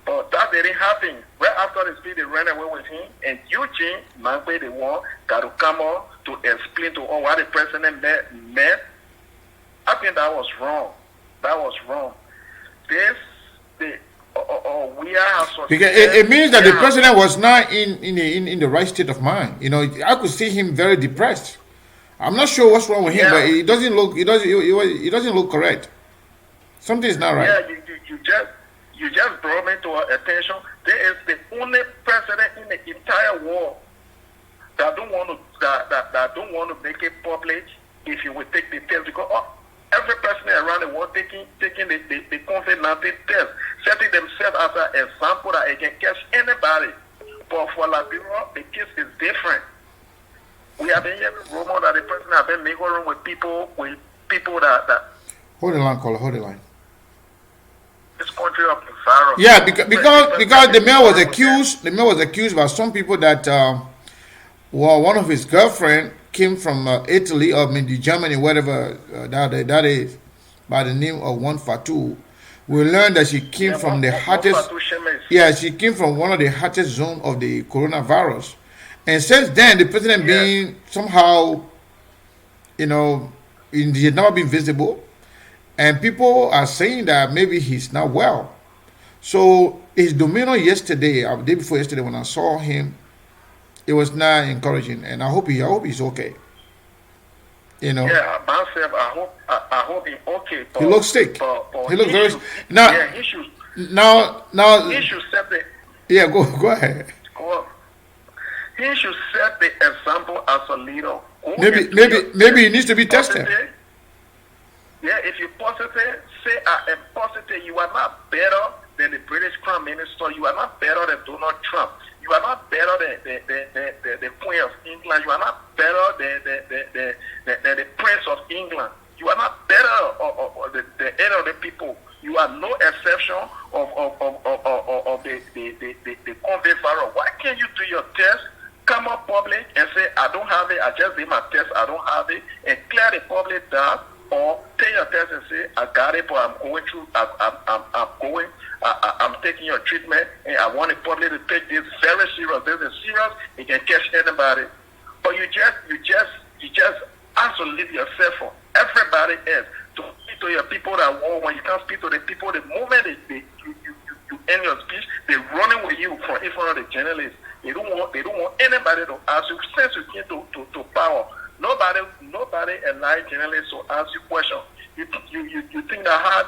But that didn't happen. Right after the speech, they ran away with him, and Eugene Mangbe, the one, got to come up to explain to all what the president meant. I think that was wrong. Because it means that the president was not in the right state of mind. I could see him very depressed. I'm not sure what's wrong with him, but it doesn't look correct. Something's not right. Yeah, you just brought me to our attention. There is the only president in the entire world that don't want to make it public if you will take the test because every person around the world taking the COVID-19 test, setting themselves as an example that it can catch anybody. But for Liberia, the case is different. We have been hearing rumors that the person has been mingling with people that. Hold the line, caller. Hold the line. This country of the virus. Yeah, because the mayor was accused. The mayor was accused by some people that Well, one of his girlfriend came from Italy, or maybe Germany, whatever that is, by the name of one Fatou. We learned that she came Yeah, from the one hottest. Fatou Shemes. Yeah, she came from one of the hottest zone of the coronavirus, and since then, the president Yes. being somehow, you know, he had never been visible, and people are saying that maybe he's not well. So his demeanor yesterday, or the day before yesterday, when I saw him, it was not encouraging, and I hope he's okay. You know, Yeah, myself, I hope he's okay. he looks sick. But He looks very. should, Now, yeah, now, he should set the, yeah. Go ahead. well, he should set the example as a leader. Go Maybe into maybe your maybe he needs to be tested. positive. Yeah, if you're positive, say I am positive. You are not better than the British Prime Minister. You are not better than Donald Trump. You are not better than the Queen of England. You are not better than the Prince of England. You are not better or the end of the people. You are no exception of the COVID virus. Why can't you do your test? Come up public and say, I don't have it, I just did my test, I don't have it, and clear the public down, or take your test and say, I got it, but I'm going through, I'm taking your treatment, and I want the public to take this very serious. This is serious, it can catch anybody. But you just isolate yourself from everybody else to speak to your people that want. When you can't speak to the people, the moment you end your speech, they're running with you from in front of the journalists. They don't want anybody to ask you. Since you came to power, nobody allowed journalists to ask you questions. You think that how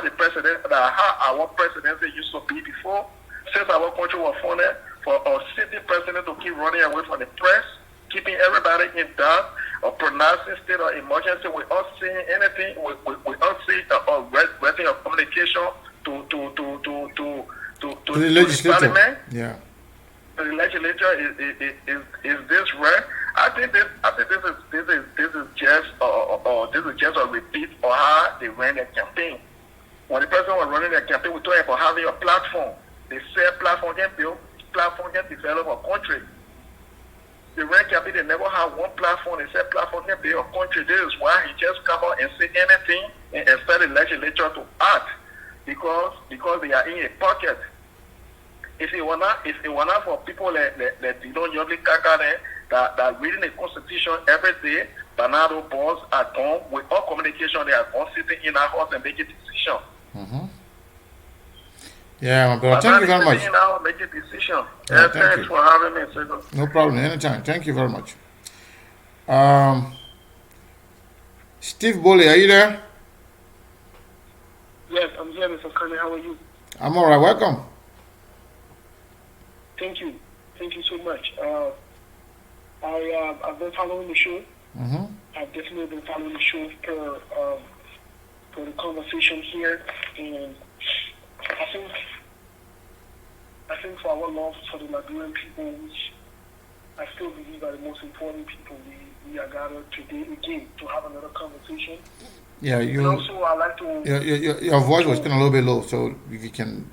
the president, that how our presidency used to be before, since our country was funded, for a sitting president to keep running away from the press, keeping everybody in doubt, or pronouncing state of emergency without saying anything, without saying or writing a communication to The legislature. parliament. Yeah. The legislature is this right? I think this is just a repeat of how they ran their campaign. When the president was running their campaign, we talked about having a platform. They said platform can build, platform can develop a country. The ran campaign, they never had one platform. They said platform can build a country. This is why he just come out and say anything and expect the legislature to act because they are in a pocket. If it were not for people that Yodli Kakane that reading the Constitution every day, Bernardo boss are gone with all communication. They are gone sitting in our house and making decision. Mm-hmm. Yeah, my brother. Thank you very much. Now make a decision. Yeah, thank Thanks you. for having me. Sir. No problem. Anytime. Thank you very much. Steve Boley, are you there? Yes, I'm here, Mr. Kane. How are you? I'm all right. Welcome. Thank you. Thank you so much. I've been following the show. Mm-hmm. I've definitely been following the show for the conversation here, and I think for our love for the Liberian people, which I still believe are the most important people, we are gathered today again to have another conversation. Yeah, And also, I like to. your voice was kind of a little bit low, so if you can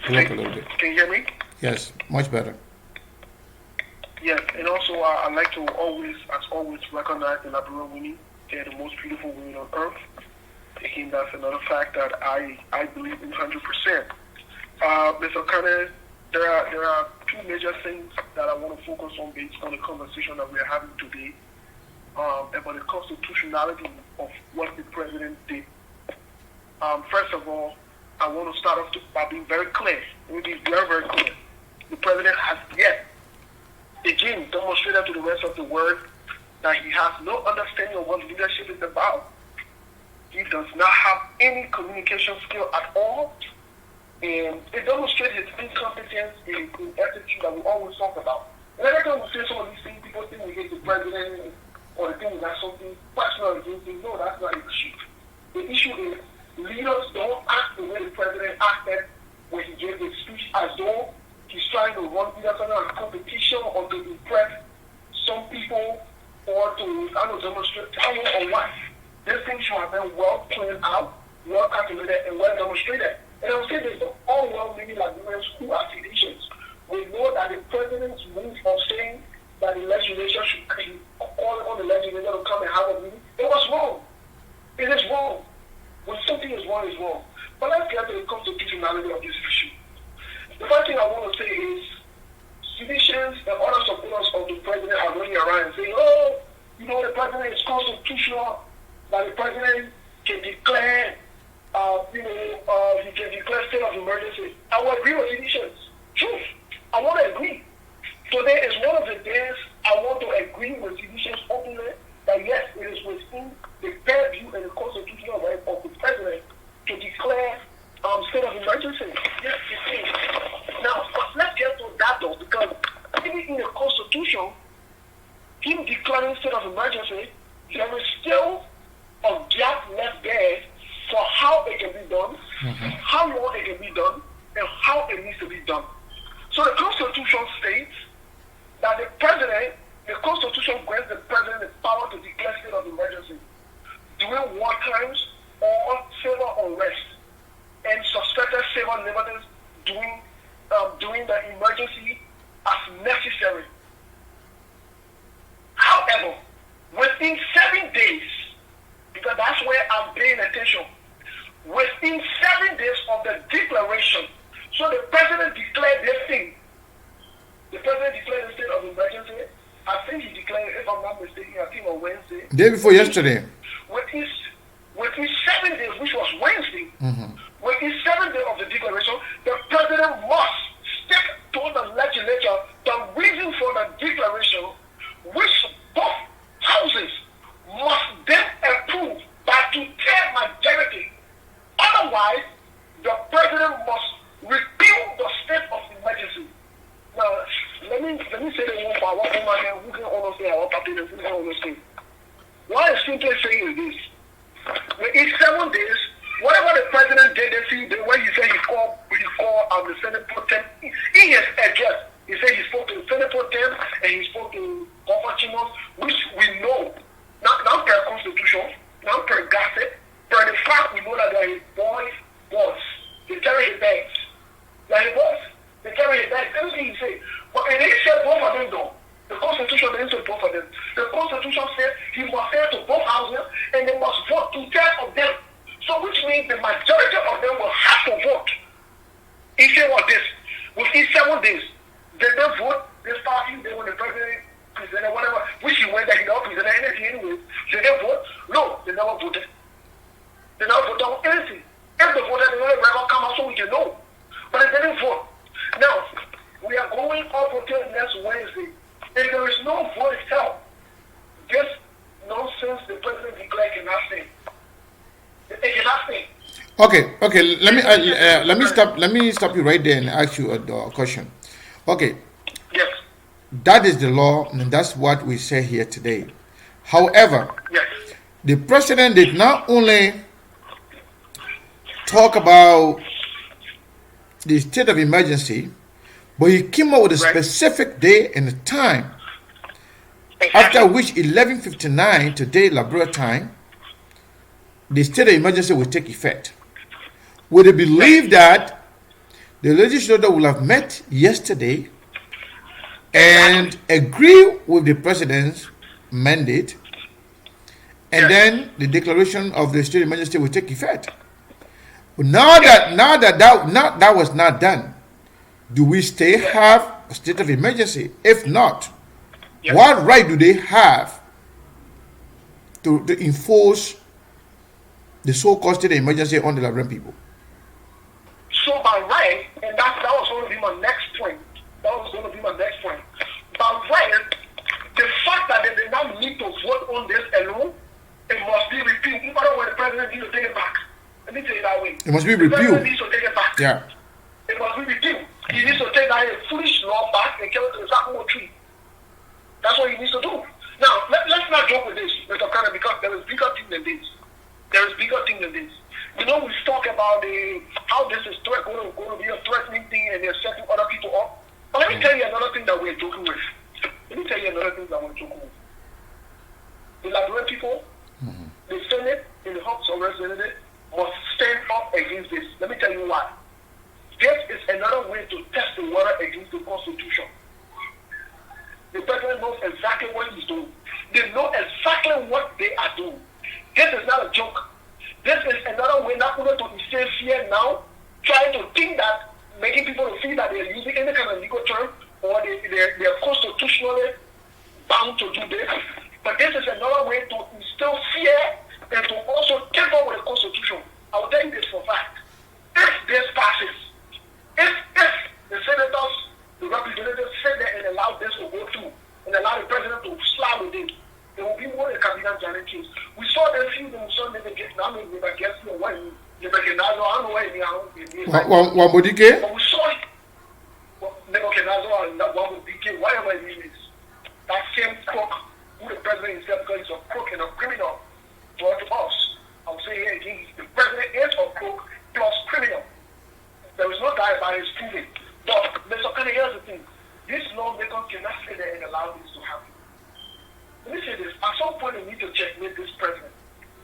pull up a little bit. Can you hear me? Yes, much better. Yes, and also I like to always recognize the Liberian women. They're the most beautiful women on earth. Again, that's another fact that I believe in 100%. Mr. Kane, there are two major things that I want to focus on based on the conversation that we are having today about the constitutionality of what the president did. First of all, I want to start off by being very clear. Let me be very, very clear. The president has yet, again, demonstrated to the rest of the world that he has no understanding of what leadership is about. He does not have any communication skill at all. And it demonstrates his incompetence in attitude that we always talk about. And every time we say some of these things, people think we hate the president or they think we got something personal against him. No, that's not the issue. The issue is leaders don't act the way the president acted when he gave the speech, as though he's trying to run leaders under a competition or to impress some people or to demonstrate power or what. This thing should have been well planned out, well calculated, and well demonstrated. And I would say this to all well-meaning Liberians who are Tunisians. We know that the president's move of saying that the the president are running around and saying, oh, the president is constitutional, that the president can declare, he can declare state of emergency. I will agree with Egyptians. Truth. I want to agree. Today is one of the days I want to agree with Egyptians openly that yes, it is within the purview and the constitutional right of the president to declare state of emergency. Yes, it is. Now, let's get to that though, because even in the Constitution, him declaring state of emergency, there is still a gap left there for how it can be done, how long it can be done, and how it needs to be done. So the Constitution states that the Constitution grants the president the power to declare state of emergency during war times or civil unrest and suspected civil liberties during the emergency as necessary. However, within 7 days, because that's where I'm paying attention, within 7 days of the declaration, so the president declared this thing. The president declared the state of emergency. I think he declared, if I'm not mistaken, I think on Wednesday. Day before yesterday. Within 7 days, which was Wednesday, within 7 days of the declaration, the president must stick to the legislature the reason for the declaration, which both houses must then approve by two-third majority. Otherwise, the president must repeal the state of emergency. Now, let me say the one by one woman who can almost say our party and who can almost say. What I'm simply saying is this. In 7 days, whatever the president did, the way he said he called the Senate Pro Tem, in his address, he said he spoke to the Senate Pro Tem and he spoke to Governor Chimos, which we know, not per constitution, not per gossip, per the fact we know that they are his boys. They carry his bags. They are his boys. They carry his bags. Everything he said. But and he said both of them though. The Constitution didn't say both of them. The Constitution said he must say to both houses and they must vote two-thirds of them. So which means the majority of them will have to vote. He said what this? Within 7 days, they don't vote. They start they when the president presented whatever, which he went that he never presented anything anyway. Did they vote? No, they never voted. They never voted on anything. If they voted, they never come out so we can know. But they didn't vote. Now, we are going up until next Wednesday. If there is no vote itself, this nonsense the president declared cannot stand. It cannot stand. Okay. Let me stop you right there and ask you a question. Okay. Yes. That is the law, and that's what we say here today. However, yes, the president did not only talk about the state of emergency, but he came up with a specific day and a time, after which 11:59 today, Liberia time, the state of emergency will take effect. Would it believe that the legislature will have met yesterday and agree with the president's mandate, and then the declaration of the state of emergency will take effect? But now that was not done, do we still have a state of emergency? If not, what right do they have to enforce the so-called state of emergency on the Liberian people? So by right, and that was going to be my next point. By right, the fact that they did not need to vote on this alone, it must be repealed. Even though the president needs to take it back. Let me say it that way. It must be repealed. The president needs to take it back. Yeah. It must be repealed. He needs to take that foolish law back and kill it to the Sakamo tree. That's what he needs to do. Now, let's not joke with this, Mr. Carter, because there is bigger thing than this. We talk about how this is going to be a threatening thing and they're setting other people up. But let me tell you another thing that we're joking with. The Liberian people, the Senate, and the House of Representatives must stand up against this. Let me tell you why. This is another way to test the water against the Constitution. The president knows exactly what he's doing. They know exactly what they are doing. This is not a joke. This is another way not only to instill fear now, trying to think that, making people feel that they're using any kind of legal term or they're constitutionally bound to do this, but this is another way to instill fear and to also tamper with the Constitution. I will tell you this for a fact. If this passes, if the senators, the representatives sit there and allow this to go through and allow the president to slide with it, there will be more than cabinet guarantees. We saw the few of some they get now, they get one. But we saw it. Nebuchadnezzar and that one with DK, whatever it is. That same crook who the president himself, because he's a crook and a criminal to us. I'll say here again, the president is a crook plus criminal. There is no doubt about his proving. But Mr. Kennedy, here's the thing. These lawmakers cannot sit there and allow this to happen. Let me say this. At some point, we need to checkmate this president.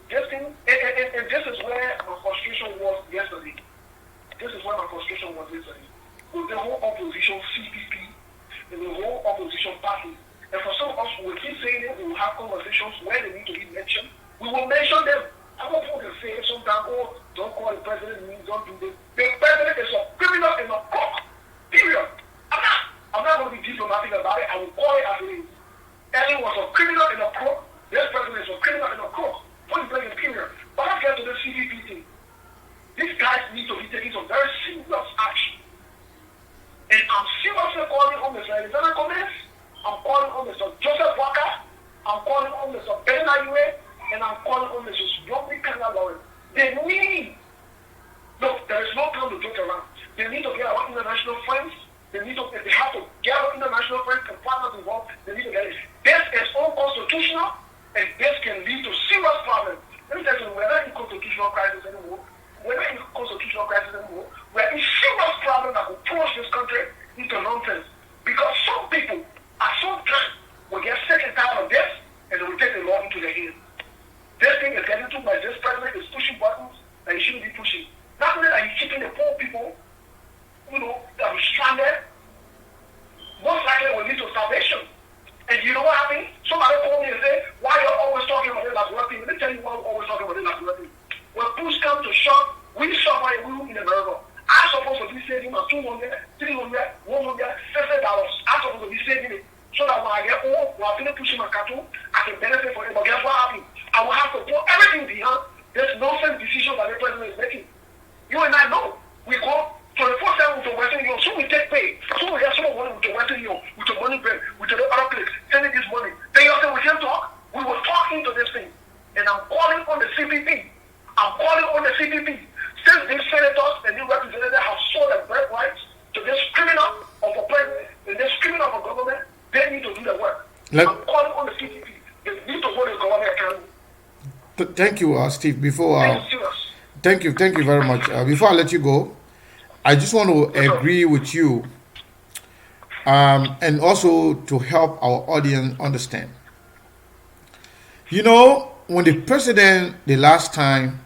This thing, and this is where my frustration was yesterday. This is where my frustration was yesterday. With the whole opposition CPP and the whole opposition party. And for some of us, we keep saying it, we will have conversations where they need to be mentioned. We will mention them. I don't want to say sometimes, oh, don't call the president, don't do this. The president is a criminal and a crook. Period. I'm not going to be diplomatic about it. I will call it as it is. Ellen was a criminal and a crook. This president is a criminal and a crook. Point blank and period. But let's get to the CPP thing. These guys need to be taking some very serious action. And I'm seriously calling on Mr. Alexander Gomez. I'm calling on Mr. Joseph Walker. I'm calling on Mr. Ben Ayue. And I'm calling on Mr. Yomri Kanga Lawrence. They need, look, there is no time to joke around. They need to get our international friends. They have to get our international friends and partners involved. They need to get it. This is unconstitutional, and this can lead to serious problems. Let me tell you, we're not in constitutional crisis anymore. We're in serious problem that will push this country into nonsense. Because some people, at some time, will get sick and tired of this, and they will take the law into their hands. This thing is getting to by this president is pushing buttons that he shouldn't be pushing. Not only that he's keeping the poor people, that are stranded, most likely will lead to starvation. And you know what happened? Somebody called me and said, why are you always talking about the last thing? Let me tell you why I'm always talking about the last thing. When push comes to shove, we suffer a will in America. I'm supposed to be saving my $200, $300, $100, $50. I'm supposed to be saving it. So that when I get old, when I finish pushing my cattle, I can benefit from it. But guess what happened? I will have to put everything behind this nonsense decision that the president is making. You and I know. We go 24/7 to Western Union. So we take pay. So we get some money with the Western Union, with the money bread, with the other place, sending this money. Then you say we can talk. We will talk into this thing. And I'm calling on the CPP. Since these senators and these representatives have sold their birthrights to this criminal of a president and this criminal of a government, they need to do the work. I'm calling on the CPP. They need to hold the government accountable. Thank you, Steve. Thank you very much. Before I let you go, I just want to agree with you, and also to help our audience understand. When the president the last time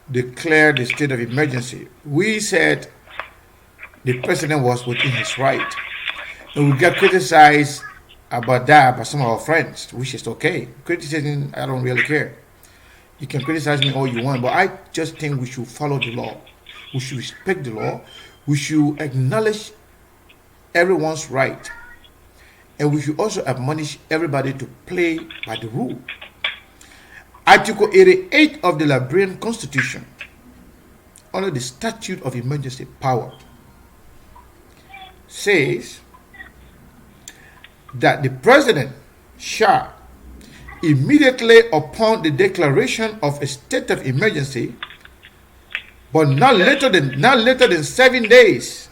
declared the state of emergency, we said the president was within his right, and we got criticized about that by some of our friends, which is okay. Criticism, I don't really care. You can criticize me all you want, but I just think we should follow the law. We should respect the law. We should acknowledge everyone's right. And we should also admonish everybody to play by the rule. Article 88 of the Liberian Constitution, under the Statute of Emergency Power, says that the president shall, immediately upon the declaration of a state of emergency, but not later than 7 days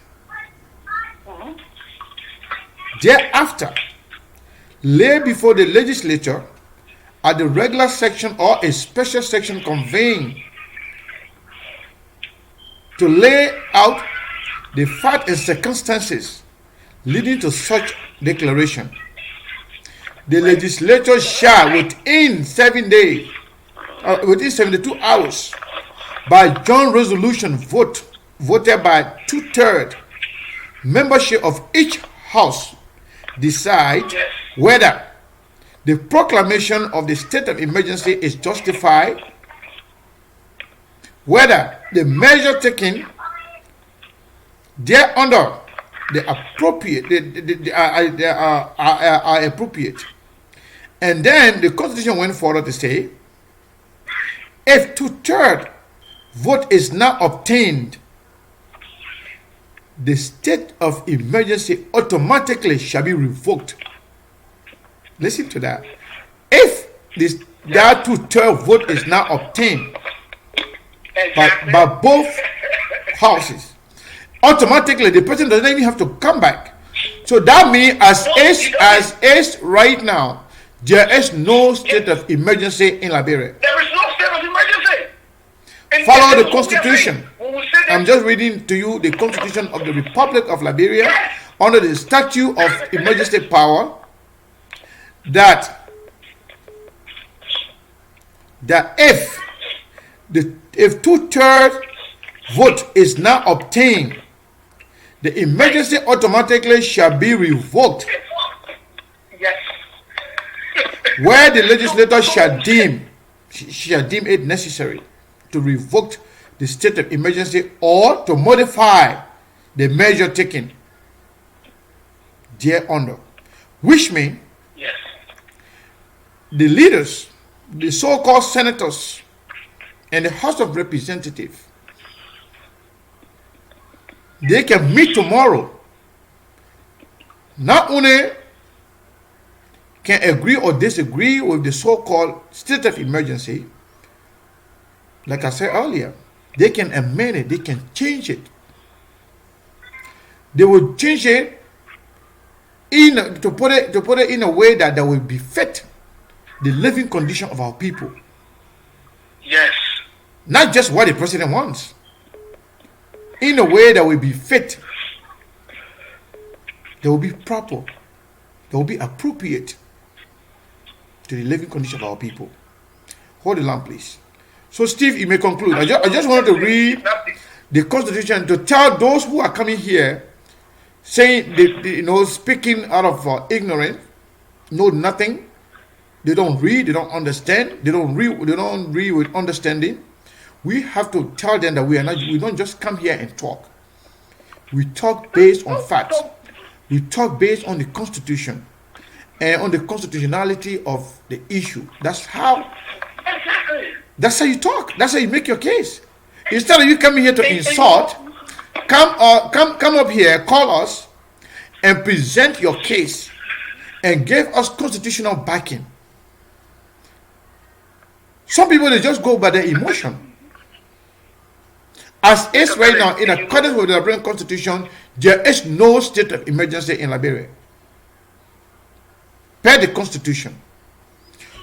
thereafter, lay before the legislature at the regular section or a special section convened to lay out the facts and circumstances leading to such declaration. The legislature shall, within 7 days, within 72 hours, by joint resolution voted by 2/3 membership of each house, decide whether the proclamation of the state of emergency is justified, whether the measure taken thereunder the appropriate, they are appropriate. And then the Constitution went further to say, if 2/3 vote is not obtained, the state of emergency automatically shall be revoked. Listen to that. If that 2/3 vote is not obtained by both houses, automatically the president doesn't even have to come back. So that means as is right now, there is no state of emergency in Liberia. There is no state of emergency. Follow the Constitution. I'm just reading to you the Constitution of the Republic of Liberia under the Statute of Emergency Power, that if 2/3 vote is not obtained, the emergency automatically shall be revoked. Yes. Where the legislator shall deem it necessary to revoke the state of emergency or to modify the measure taken thereunder, which means Yes. the leaders, the so-called senators, and the House of Representatives, they can meet tomorrow. Not only can agree or disagree with the so-called state of emergency, like I said earlier, they can amend it, they can change it. They will change it to put it in a way that will befit the living condition of our people. Yes. Not just what the president wants. In a way that will be fit. That will be proper. That will be appropriate to the living condition of our people. Hold the line, please. So, Steve, you may conclude. I just wanted to read the Constitution to tell those who are coming here, saying, speaking out of ignorance, know nothing. They don't read, they don't understand, they don't read with understanding. We have to tell them that we don't just come here and talk. We talk based on facts. We talk based on the Constitution and on the constitutionality of the issue. That's how you talk. That's how you make your case. Instead of you coming here to insult, come up here, call us, and present your case, and give us constitutional backing. Some people, they just go by their emotion. As is right now, in accordance with the Liberian Constitution, there is no state of emergency in Liberia, per the Constitution.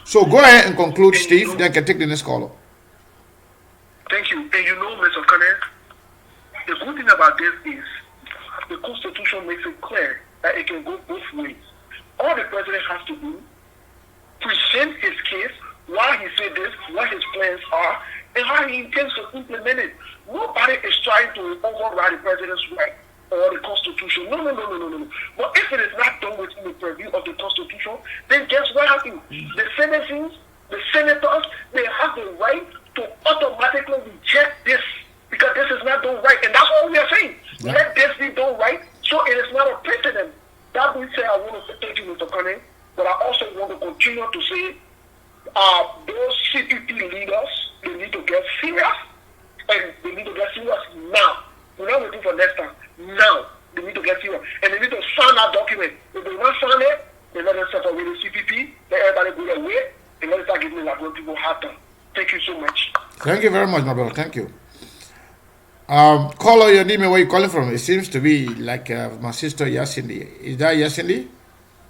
So go ahead and conclude, Steve, then I can take the next caller. Thank you. And Mr. Connect, the good thing about this is the Constitution makes it clear that it can go both ways. All the president has to do, present his case, why he said this, what his plans are, and how he intends to implement it. Nobody is trying to override the president's right or the Constitution. No. But if it is not done within the purview of the Constitution, then guess what happens? The citizens, the senators, they have the right to automatically reject this because this is not done right. And that's what we are saying. Yeah. Let this be done right so it is not a precedent. That being said, I want to thank you, Mr. Cunning, but I also want to continue to say those CPP leaders, they need to get serious, and they need to get serious now. We're not waiting for next time. Now, they need to get serious. And they need to sign that document. If they not sign it, they let them separate the CPP, let everybody go their way, and let them start giving like what people have done. Thank you so much. Thank you very much, my brother. Thank you. Caller, your name and where you calling from? It seems to be like my sister Yasindi. Is that Yasindi?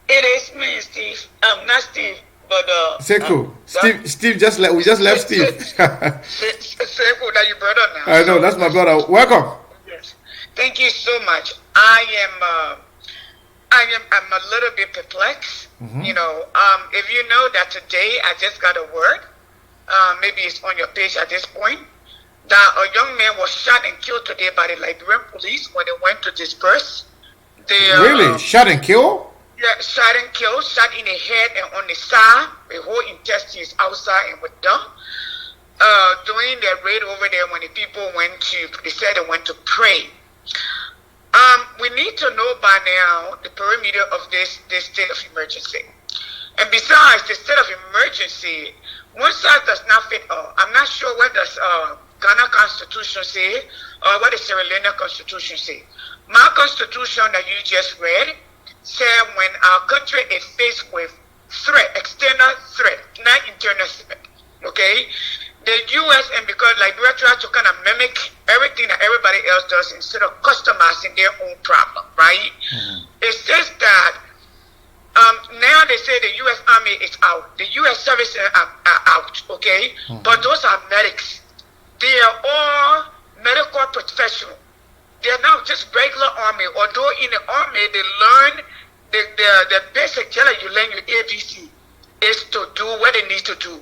It is me, Steve. Not Steve, but Sekou. Steve just left. We just left Steve. Sekou, that your brother now. I know, that's my brother. Welcome. Yes. Thank you so much. I'm a little bit perplexed. Mm-hmm. If you know that today I just got a word, maybe it's on your page at this point, that a young man was shot and killed today by the Liberian police when they went to disperse. Really? Shot and killed? Yeah, shot and killed, shot in the head and on the side. The whole intestine is outside and with them. During their raid over there when the people they said they went to pray. We need to know by now the perimeter of this state of emergency. And besides, the state of emergency, one size does not fit all. I'm not sure what does Ghana Constitution say or what the Sierra Leone Constitution say. My Constitution that you just read said when our country is faced with threat, external threat, not internal threat, okay? The U.S., and because Liberia tries to kind of mimic everything that everybody else does instead of customizing their own problem, right? Mm-hmm. It says that now they say the U.S. Army is out. The U.S. services are out, okay? Mm-hmm. But those are medics. They are all medical professionals. They're not just regular army. Although in the army, they learn the basic jelly you learn your ABC is to do what they need to do.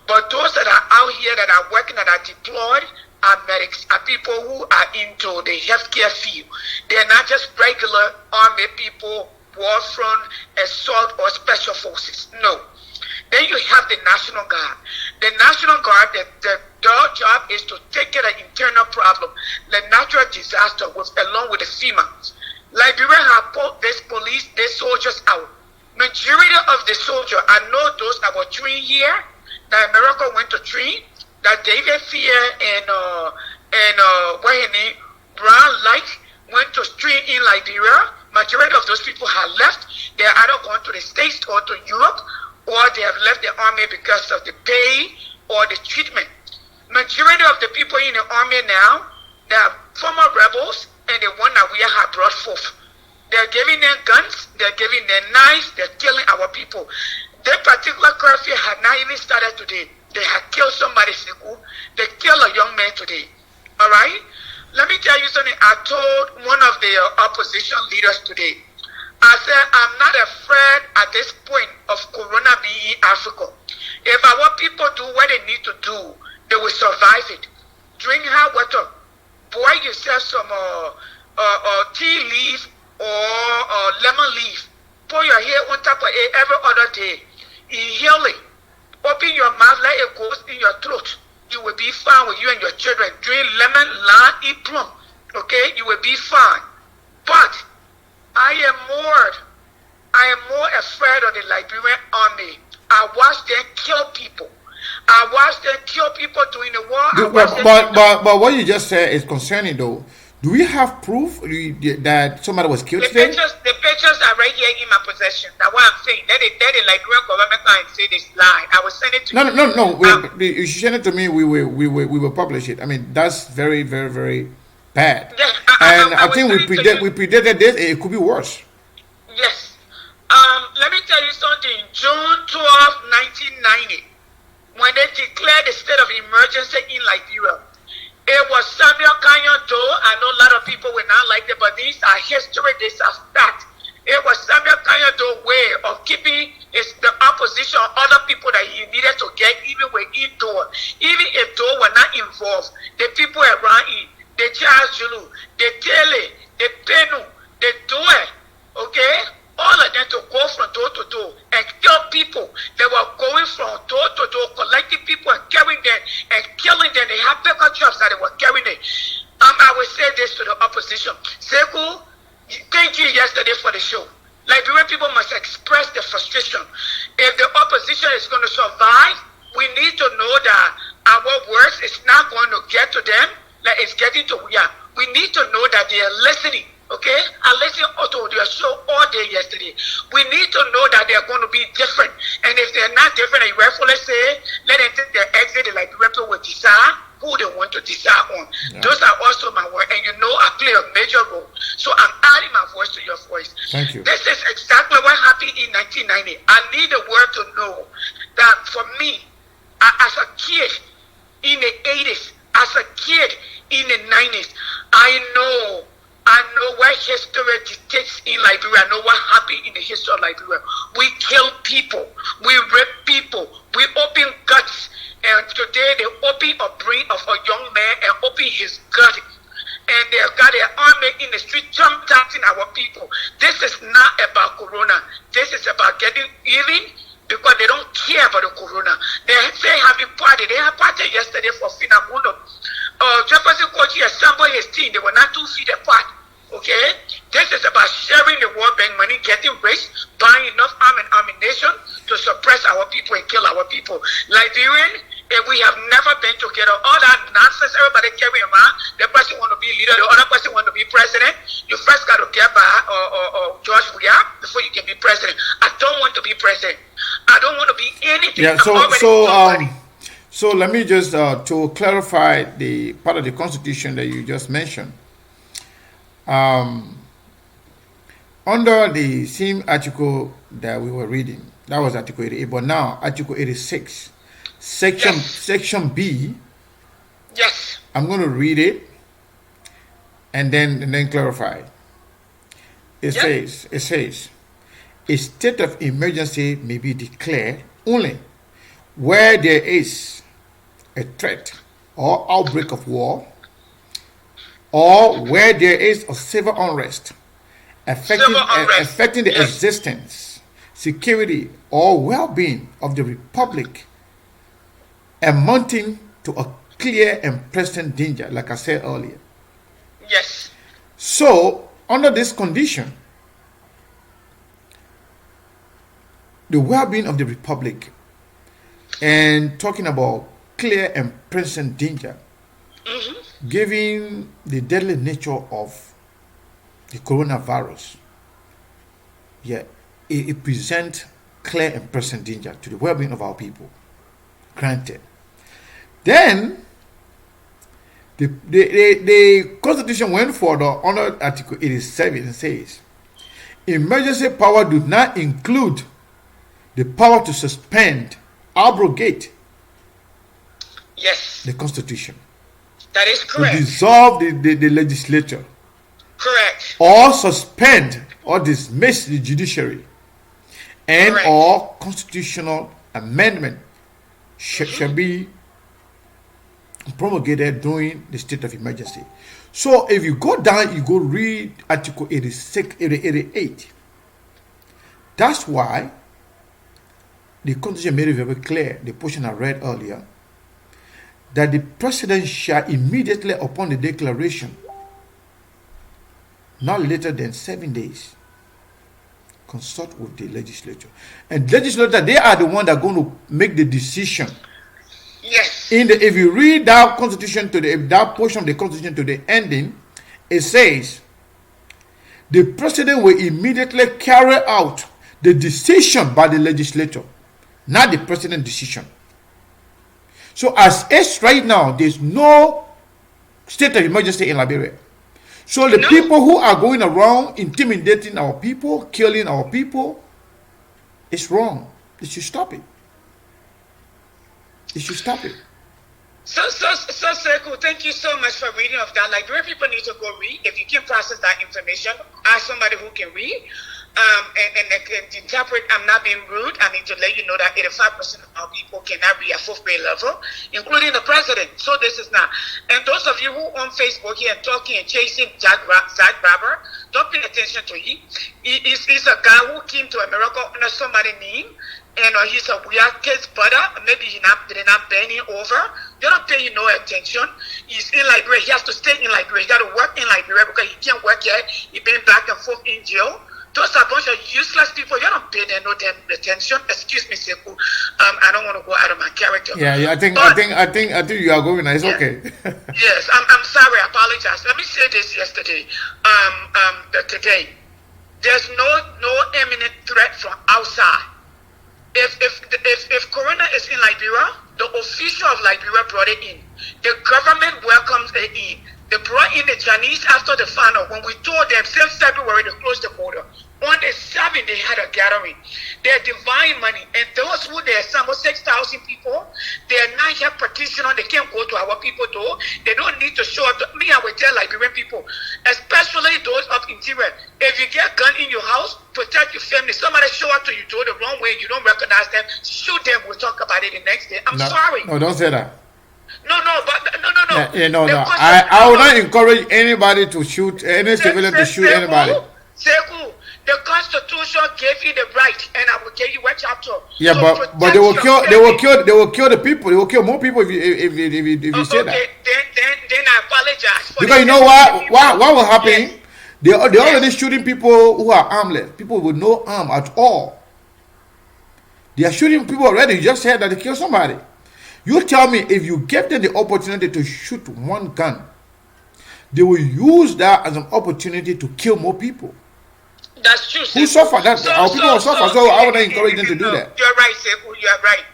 But those that are out here that are working, that are deployed, are medics, are people who are into the healthcare field. They're not just regular army people, war front, assault, or special forces. No. Then you have the National Guard. The National Guard, their job is to take care of internal problem, the natural disaster, along with the FEMA. Liberia have put this police, these soldiers out. Majority of the soldiers, I know those that were trained here, that America went to train, that David Fear and Brown Light went to train in Liberia. Majority of those people have left. They're either going to the States or to Europe, or they have left the army because of the pay or the treatment. Majority of the people in the army now, they are former rebels, and the one that we have brought forth. They're giving them guns, they're giving them knives, they're killing our people. That particular curfew had not even started today. They had killed somebody, they killed a young man today. All right? Let me tell you something. I told one of the opposition leaders today. I said, I'm not afraid at this point of Corona being in Africa. If our people do what they need to do, they will survive it. Drink hot water. Boil yourself some tea leaf or lemon leaf. Pour your hair on top of it every other day. Inhale it. Open your mouth, let it go in your throat. You will be fine with you and your children. Drink lemon, lime, eat plum. Okay? You will be fine. But I am more afraid of the Liberian army. I watched them kill people. I watched them kill people during the war. But what you just said is concerning, though. Do we have proof that somebody was killed today? The pictures are right here in my possession. That's what I'm saying. That the Liberian government can't say this lie. I will send it to you. No. You should send it to me. We will publish it. I mean, that's very, very, very bad. Yes, I think we predicted this. It could be worse. Yes. Let me tell you something. June 12, 1990, when they declared the state of emergency in Liberia, it was Samuel Kanyon Doe. I know a lot of people will not like it, but these are history, these are facts. It was Samuel Kanyon Doe's way of keeping the opposition, other people that he needed to get, even within Doe. Even if Doe were not involved, the people around him, the Charles Julu, the Tele, the Penu, the Doe, okay? All of them to go from door to door and kill people. They were going from door to door, collecting people and carrying them and killing them. They have paper trucks that they were carrying them. I will say this to the opposition. Sekou, thank you yesterday for the show. Liberian people must express their frustration. If the opposition is going to survive, we need to know that our words is not going to get to them like it's getting to we are. We need to know that they are listening. Okay? I listened to their show all day yesterday. We need to know that they are going to be different. And if they're not different, and you rightfully say, let them take their exit, like people will decide who they want to decide on. Yeah. Those are also my words. And you know I play a major role. So I'm adding my voice to your voice. Thank you. This is exactly what happened in 1990. I need the world to know that for me, as a kid in the 80s, as a kid in the 90s, I know what history dictates in Liberia. I know what happened in the history of Liberia. We kill people. We rape people. We open guts. And today they open a brain of a young man and open his gut. And they've got their army in the street traumatizing our people. This is not about Corona. This is about getting healing because they don't care about the Corona. They say having party. They had party yesterday for Finamundo. Jefferson Kochi assembled his team. They were not 2 feet apart. Okay? This is about sharing the World Bank money, getting rich, buying enough arm and ammunition to suppress our people and kill our people. Liberian, and we have never been together. All that nonsense everybody carrying around, the person want to be leader, the other person want to be president. You first got to get by or George Weah before you can be president. I don't want to be president. I don't want to be anything. Yeah, so let me just to clarify the part of the Constitution that you just mentioned. Under the same article that we were reading, that was Article 88, but now Article 86, Section B. Yes. I'm going to read it and then clarify. It says, a state of emergency may be declared only where there is a threat or outbreak of war, or where there is a civil unrest affecting the existence, security, or well-being of the Republic, amounting to a clear and present danger, like I said earlier. Yes. So, under this condition, the well-being of the Republic, and talking about clear and present danger, given the deadly nature of the coronavirus, it presents clear and present danger to the well-being of our people. Granted. Then, the Constitution went further under Article 87 and says, emergency power do not include the power to suspend, abrogate the Constitution. That is correct. To dissolve the legislature. Correct. Or suspend or dismiss the judiciary. And or constitutional amendment shall be promulgated during the state of emergency. So if you go down, you go read Article 86, 88. That's why the Constitution made it very clear, the portion I read earlier, that the President shall immediately upon the declaration, not later than 7 days, consult with the legislature. And legislature, they are the one that are going to make the decision. Yes. If you read that Constitution that portion of the Constitution to the ending, it says the President will immediately carry out the decision by the legislature, not the President's decision. So as it's right now, there's no state of emergency in Liberia. So the people who are going around intimidating our people, killing our people, it's wrong. They should stop it. They should stop it. So, Sekou, thank you so much for reading of that. Liberian people need to go read. If you can process that information, ask somebody who can read. And interpret. I'm not being rude. I need to let you know that 85% of our people cannot read at 4th grade level, including the president. So this is not. And those of you who on Facebook here and talking and chasing Zach Barber, don't pay attention to him. He's a guy who came to America under somebody's name, and he's a weird kid's brother. Maybe they're not bending over. They don't pay him no attention. He's in Liberia. He has to stay in Liberia. He got to work in Liberia because he can't work here. He's been back and forth in jail. Those are a bunch of useless people. You don't pay them no damn attention. Excuse me, Sekou. I don't want to go out of my character. Yeah. I think you are going. It's okay. Yes, I'm sorry. I apologize. Let me say this yesterday. Today, there's no imminent threat from outside. If Corona is in Liberia, the official of Liberia brought it in. The government welcomes it in. They brought in the Chinese after the final. When we told them since February to close the border, on the 7th they had a gathering. They're divine money, and those who there, some 6,000 people, they're not here practitioners. They can't go to our people though. They don't need to show up. Me, I will tell Liberian people, especially those of interior. If you get a gun in your house, protect your family. Somebody show up to you the wrong way, you don't recognize them, shoot them. We'll talk about it the next day. I'm sorry. No, don't say that. No. I will not encourage anybody to shoot any civilian to shoot anybody. Sekou, the Constitution gave you the right, and I will tell you what chapter. Yeah, but they will kill the people. They will kill more people if you say that. Then I apologize. Because you know what will happen? Yes. They're already shooting people who are armless, people with no arm at all. They are shooting people already. You just said that they killed somebody. You tell me, if you give them the opportunity to shoot one gun, they will use that as an opportunity to kill more people. That's true. Who suffer? That our people will suffer. So I would encourage them to do that. You're right, Sekou. You're right.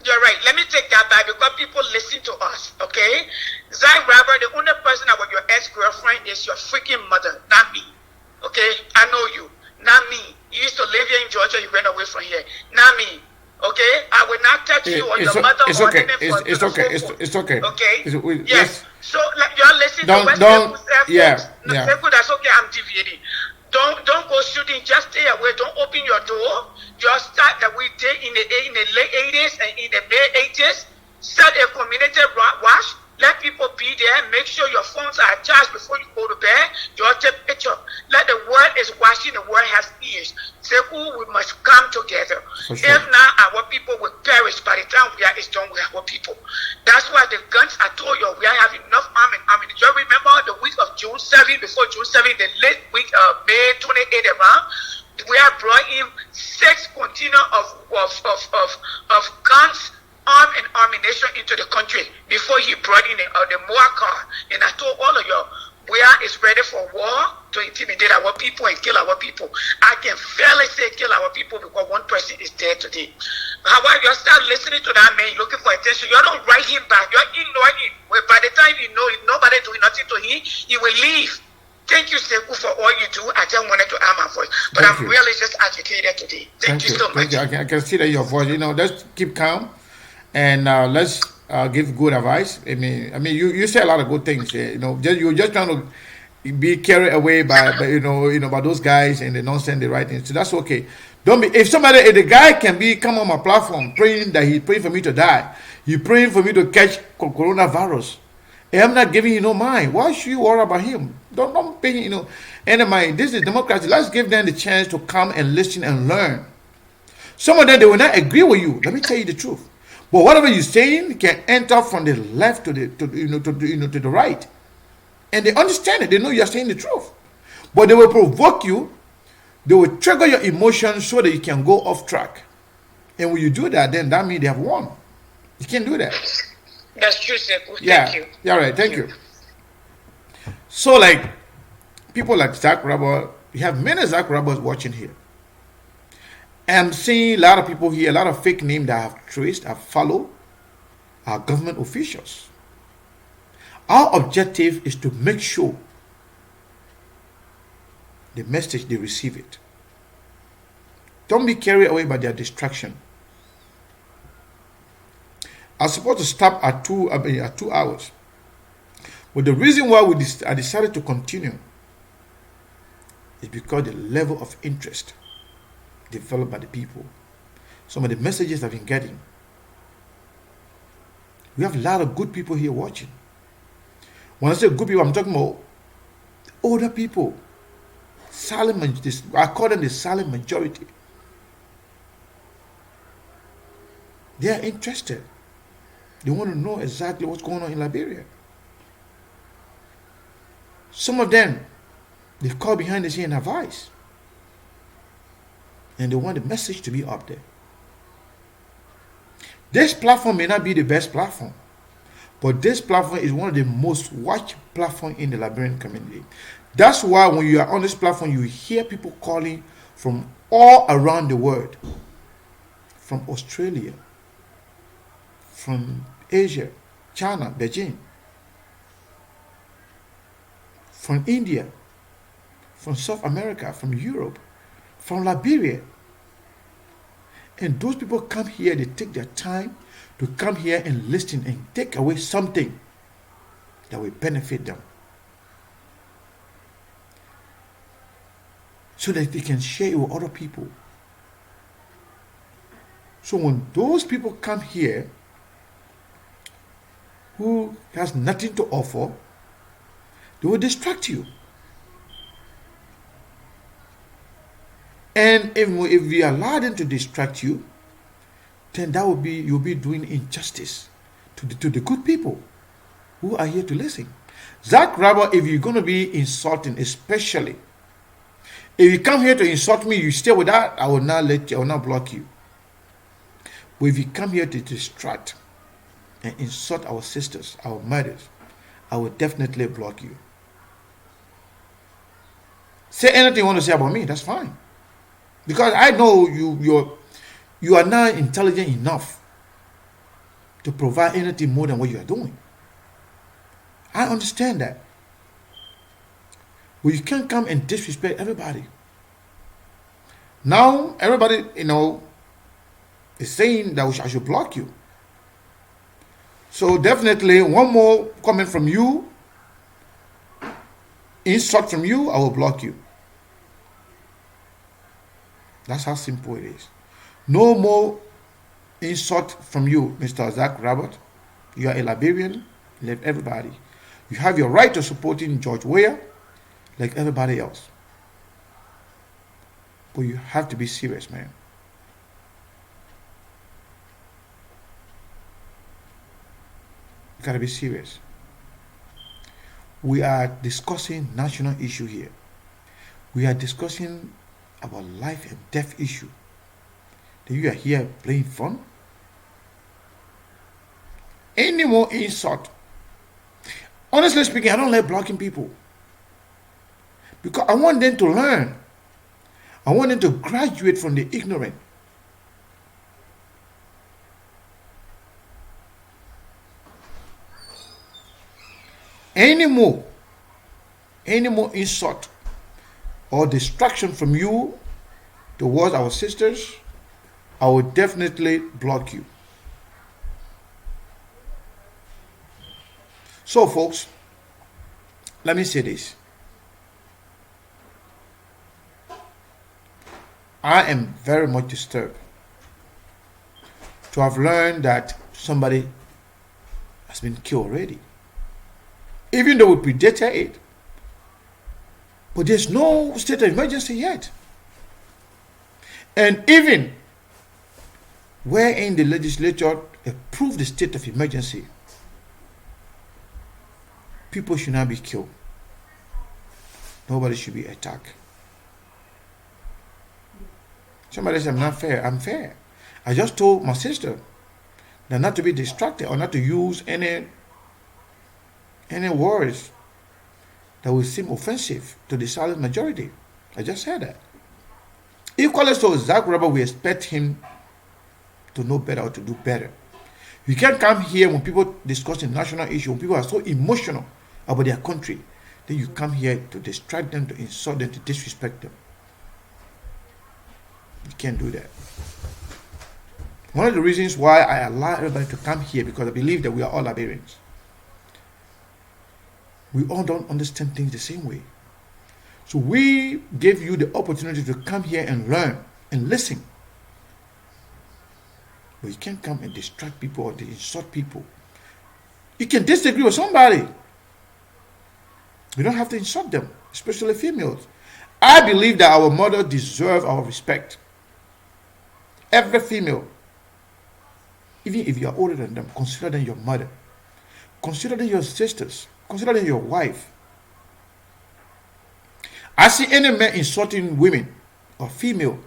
You're right. Let me take that back because people listen to us, okay? Zach Robert, the only person about your ex-girlfriend is your freaking mother, not me. Okay? I know you. Not me. You used to live here in Georgia, you ran away from here. Not me. Okay? I will not touch you or your mother. It's okay. It's okay. It's okay. Okay? Yes. So you're listening to what Sekou said. Yeah. Sekou, that's okay. I'm deviating. Don't go shooting. Just stay away. Don't open your door. Just start that we did in the late 80s and in the mid 80s. Start a community watch. Let people be there. Make sure your phones are charged before you go to bed. Just take a picture. Let the world is watching. The world has ears. Sekou, we must come together. Sure. If not, our people will perish by the time we are done with our people. That's why the guns, I told you, we have enough army. Do you remember the week of June 7, before June 7, the late week of May 28 around? We have brought in 6 containers of guns, arm and ammunition into the country before he brought in the Moa car. And I told all of you, we are ready for war to intimidate our people and kill our people. I can fairly say kill our people because one person is dead today. However, you start listening to that man, looking for attention. You don't write him back. You're ignoring him. Well, by the time you know if nobody doing nothing to him, he will leave. Thank you, Sekou, for all you do. I just wanted to add my voice. But I'm really just agitated today. Thank you so much. Thank you. I can see that your voice. Let's keep calm and let's give good advice. I mean, you say a lot of good things. You're just trying to be carried away by by those guys and the nonsense they writing. So that's okay. Don't be. If the guy can come on my platform praying that he praying for me to die, he praying for me to catch coronavirus. I'm not giving you no mind. Why should you worry about him? Don't pay, Anyway, this is democracy. Let's give them the chance to come and listen and learn. Some of them, they will not agree with you. Let me tell you the truth. But whatever you're saying can enter from the left to the right. And they understand it. They know you're saying the truth. But they will provoke you. They will trigger your emotions so that you can go off track. And when you do that, then that means they have won. You can't do that. That's true, Sekou. Thank you. Yeah, right. Thank you. So, like, people like Zach Robert, we have many Zach Roberts watching here. And I'm seeing a lot of people here, a lot of fake names that I have traced, have followed, are government officials. Our objective is to make sure the message, they receive it. Don't be carried away by their distraction. I was supposed to stop at 2 hours. But the reason why I decided to continue is because the level of interest developed by the people. Some of the messages I've been getting. We have a lot of good people here watching. When I say good people, I'm talking about older people. I call them the silent majority. They are interested. They want to know exactly what's going on in Liberia. Some of them, they call behind the scene and advise. And they want the message to be up there. This platform may not be the best platform, but this platform is one of the most watched platforms in the Liberian community. That's why when you are on this platform, you hear people calling from all around the world. From Australia, from Asia, China, Beijing, from India, from South America, from Europe, from Liberia. And those people come here, they take their time to come here and listen and take away something that will benefit them, so that they can share it with other people. So when those people come here who has nothing to offer, they will distract you. And if we allow them to distract you, then that will be, you'll be doing injustice to the good people who are here to listen. Zach Rabot, if you're going to be insulting, especially if you come here to insult me, you stay with that, I will not let you, I will not block you. But if you come here to distract and insult our sisters, our mothers, I will definitely block you. Say anything you want to say about me, that's fine. Because I know you are not intelligent enough to provide anything more than what you are doing. I understand that. But you can't come and disrespect everybody. Now, everybody, is saying that I should block you. So definitely, one more comment from you, insult from you, I will block you. That's how simple it is. No more insult from you, Mr. Zach Rabot. You are a Liberian, like everybody. You have your right to supporting George Weah, like everybody else. But you have to be serious, man. You gotta be serious. We are discussing national issue here. We are discussing about life and death issue. Then you are here playing fun? Any more insult? Honestly speaking, I don't like blocking people. Because I want them to learn. I want them to graduate from the ignorant. Any more insult or distraction from you towards our sisters, I will definitely block you. So folks, let me say this. I am very much disturbed to have learned that somebody has been killed already. Even though we predated it. But there's no state of emergency yet. And even wherein the legislature approved the state of emergency, people should not be killed. Nobody should be attacked. Somebody said, I'm not fair. I'm fair. I just told my sister that not to be distracted or not to use any words that will seem offensive to the silent majority. I just said that. Equally so, Zach Rabot, we expect him to know better or to do better. You can't come here when people discuss a national issue, when people are so emotional about their country, then you come here to distract them, to insult them, to disrespect them. You can't do that. One of the reasons why I allow everybody to come here, because I believe that we are all Liberians. We all don't understand things the same way. So we gave you the opportunity to come here and learn and listen. But you can't come and distract people or insult people. You can disagree with somebody. You don't have to insult them, especially females. I believe that our mothers deserve our respect. Every female, even if you are older than them, consider them your mother. Consider them your sisters. Consider them your wife. I see any man insulting women or female,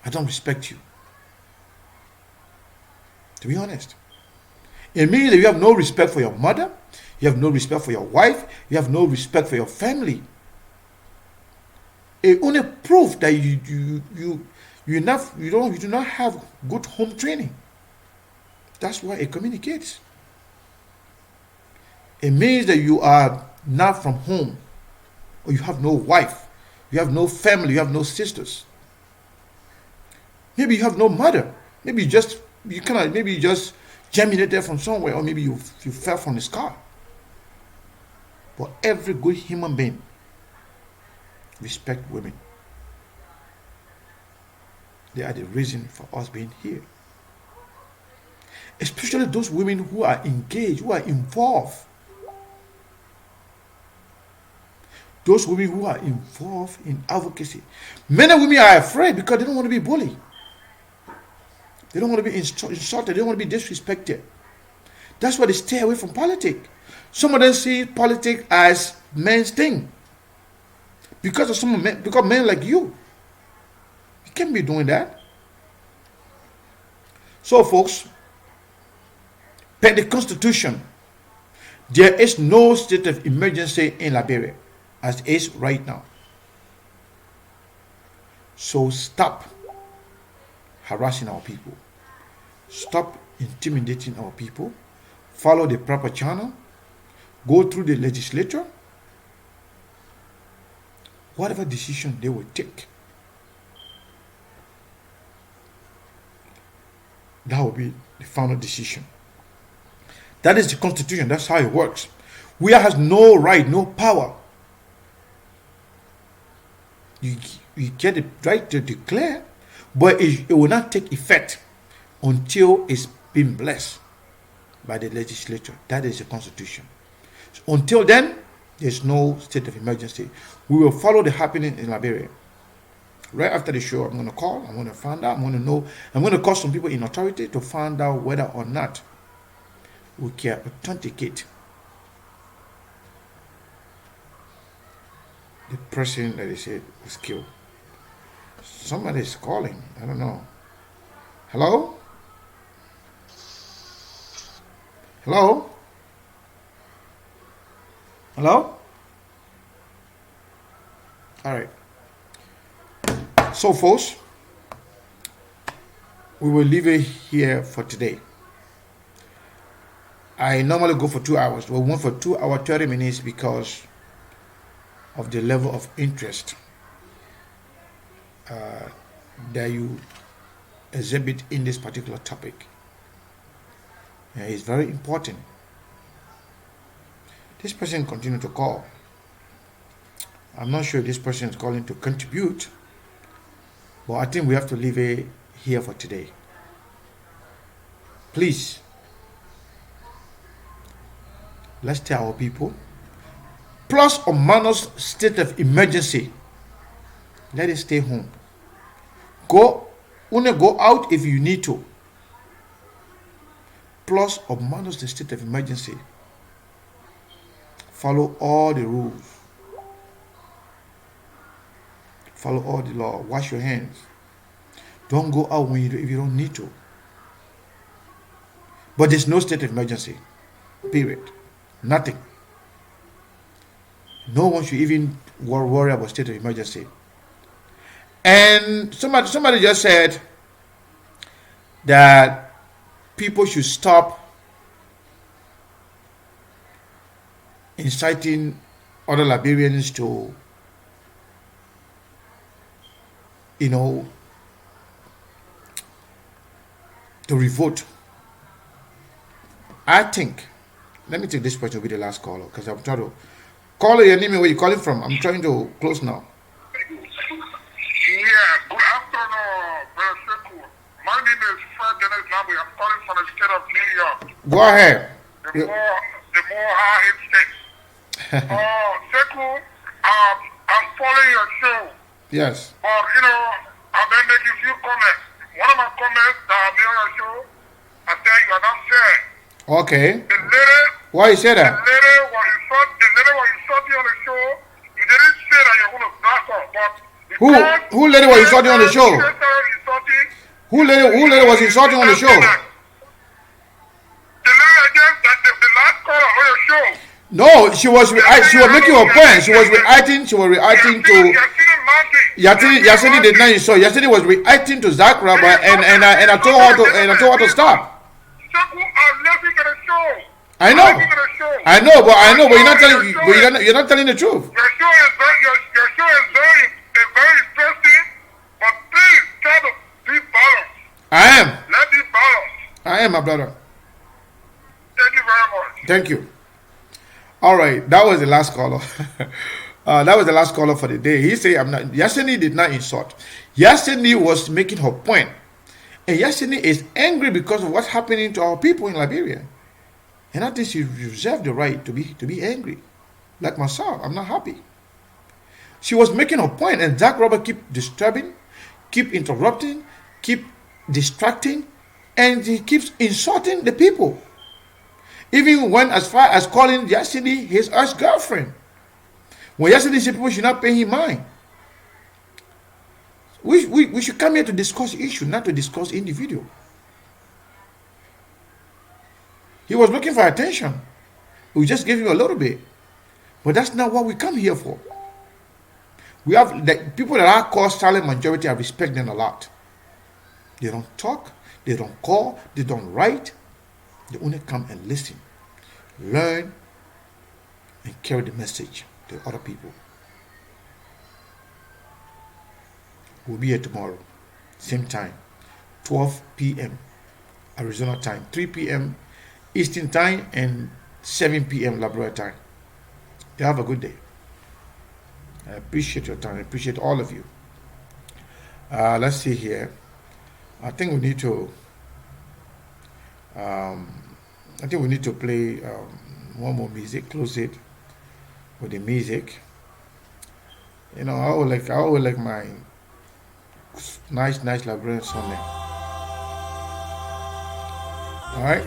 I don't respect you. To be honest. It means that you have no respect for your mother, you have no respect for your wife, you have no respect for your family. It only proves that you do not have good home training. That's why it communicates. It means that you are not from home, or you have no wife, you have no family, you have no sisters. Maybe you have no mother. Maybe you just germinated from somewhere, or maybe you fell from the sky. But every good human being respect women. They are the reason for us being here. Especially those women who are engaged, who are involved. Those women who are involved in advocacy. Many women are afraid because they don't want to be bullied. They don't want to be insulted. They don't want to be disrespected. That's why they stay away from politics. Some of them see politics as men's thing. Because of some men, because men like you. You can't be doing that. So folks, per the Constitution, there is no state of emergency in Liberia as is right now. So stop harassing our people. Stop intimidating our people. Follow the proper channel. Go through the legislature. Whatever decision they will take, that will be the final decision. That is the Constitution. That's how it works. We has no right, no power. You get the right to declare, but it will not take effect until it's been blessed by the legislature. That is the Constitution. So until then, there's no state of emergency. We will follow the happening in Liberia. Right after the show, I'm going to call. I'm going to find out. I'm going to know. I'm going to call some people in authority to find out whether or not we can authenticate the person that they said was killed. Somebody is calling. I don't know. Hello? Hello? Hello? All right. So, folks, we will leave it here for today. I normally go for 2 hours. We went for 2 hours, 30 minutes because of the level of interest that you exhibit in this particular topic. It's very important. This person continued to call. I'm not sure this person is calling to contribute, but I think we have to leave it here for today. Please, let's tell our people, plus or minus state of emergency, let it stay home. Only go out if you need to. Plus or minus the state of emergency. Follow all the rules. Follow all the law. Wash your hands. Don't go out if you don't need to. But there's no state of emergency. Period. Nothing. No one should even worry about state of emergency. And somebody just said that people should stop inciting other Liberians to, to revolt. I think, let me take this question with the last caller, because I'm trying to call your name, where you calling from. I'm trying to close now. Yeah, good afternoon, Brother Sekou. My name is Fred Dennis Lambe. I'm calling from the state of New York. Go ahead. The more high state. Sekou, I'm following your show. Yes. But, I've been making a few comments. One of my comments that I made on your show, I said you are not fair. Okay. The lady, why you say that? The lady was insulting on the show. You didn't say that you're going to back up, but who lady was insulting on the show? Who lady was insulting on the show? The lady again, the last caller on your show. No, she was making her point. She was reacting to Yasini did not insult. Yasini was reacting to Zach Rabba, and I told her to stop. I know, but you're not telling the truth. Your show is very interesting, but please try to be balanced. I am. Let's be balanced. I am, my brother. Thank you very much. Thank you. All right, that was the last caller. That was the last caller for the day. He said, Yasini did not insult. Yasini was making her point. And Yasini is angry because of what's happening to our people in Liberia. And I think she reserved the right to be angry. Like myself, I'm not happy. She was making her point, and Zach Robert keep disturbing, keep interrupting, keep distracting, and he keeps insulting the people. Even went as far as calling Yasidi his ex-girlfriend. When Yasidi said people should not pay him mind. We should come here to discuss issue, not to discuss individual. He was looking for attention. We just gave him a little bit. But that's not what we come here for. We have the people that are called silent majority, I respect them a lot. They don't talk, they don't call, they don't write. They only come and listen, learn, and carry the message to other people. We'll be here tomorrow, same time, 12 p.m. Arizona time, 3 p.m. Eastern time, and 7 p.m. Labrador time. You have a good day. I appreciate your time. I appreciate all of you. Let's see here. I think we need to. Play one more music. Close it with the music. You know, I would like my nice Liberian song there. All right.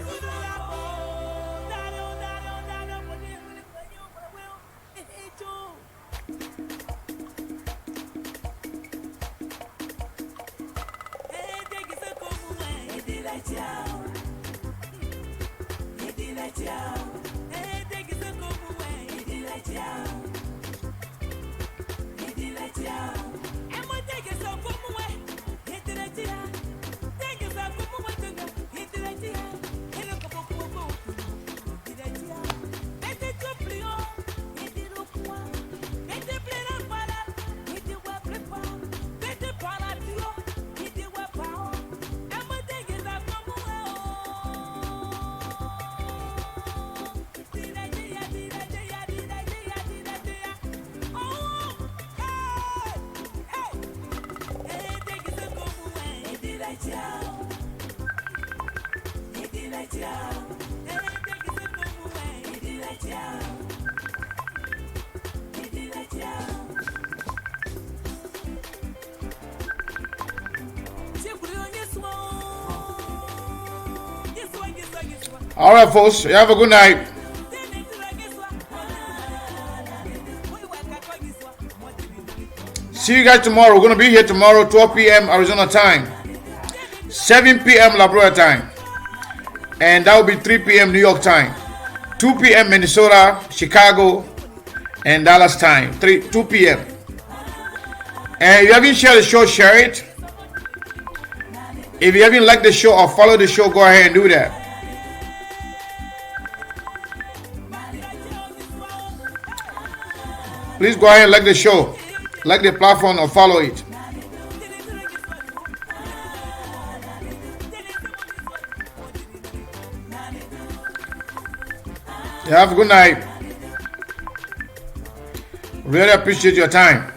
All right, folks. You have a good night. See you guys tomorrow. We're going to be here tomorrow, 12 p.m. Arizona time, 7 p.m. Labrador time, and that will be 3 p.m. New York time, 2 p.m. Minnesota, Chicago, and Dallas time, 2 p.m. And if you haven't shared the show, share it. If you haven't liked the show or followed the show, go ahead and do that. Please go ahead and like the show, like the platform, or follow it. Yeah, have a good night. Really appreciate your time.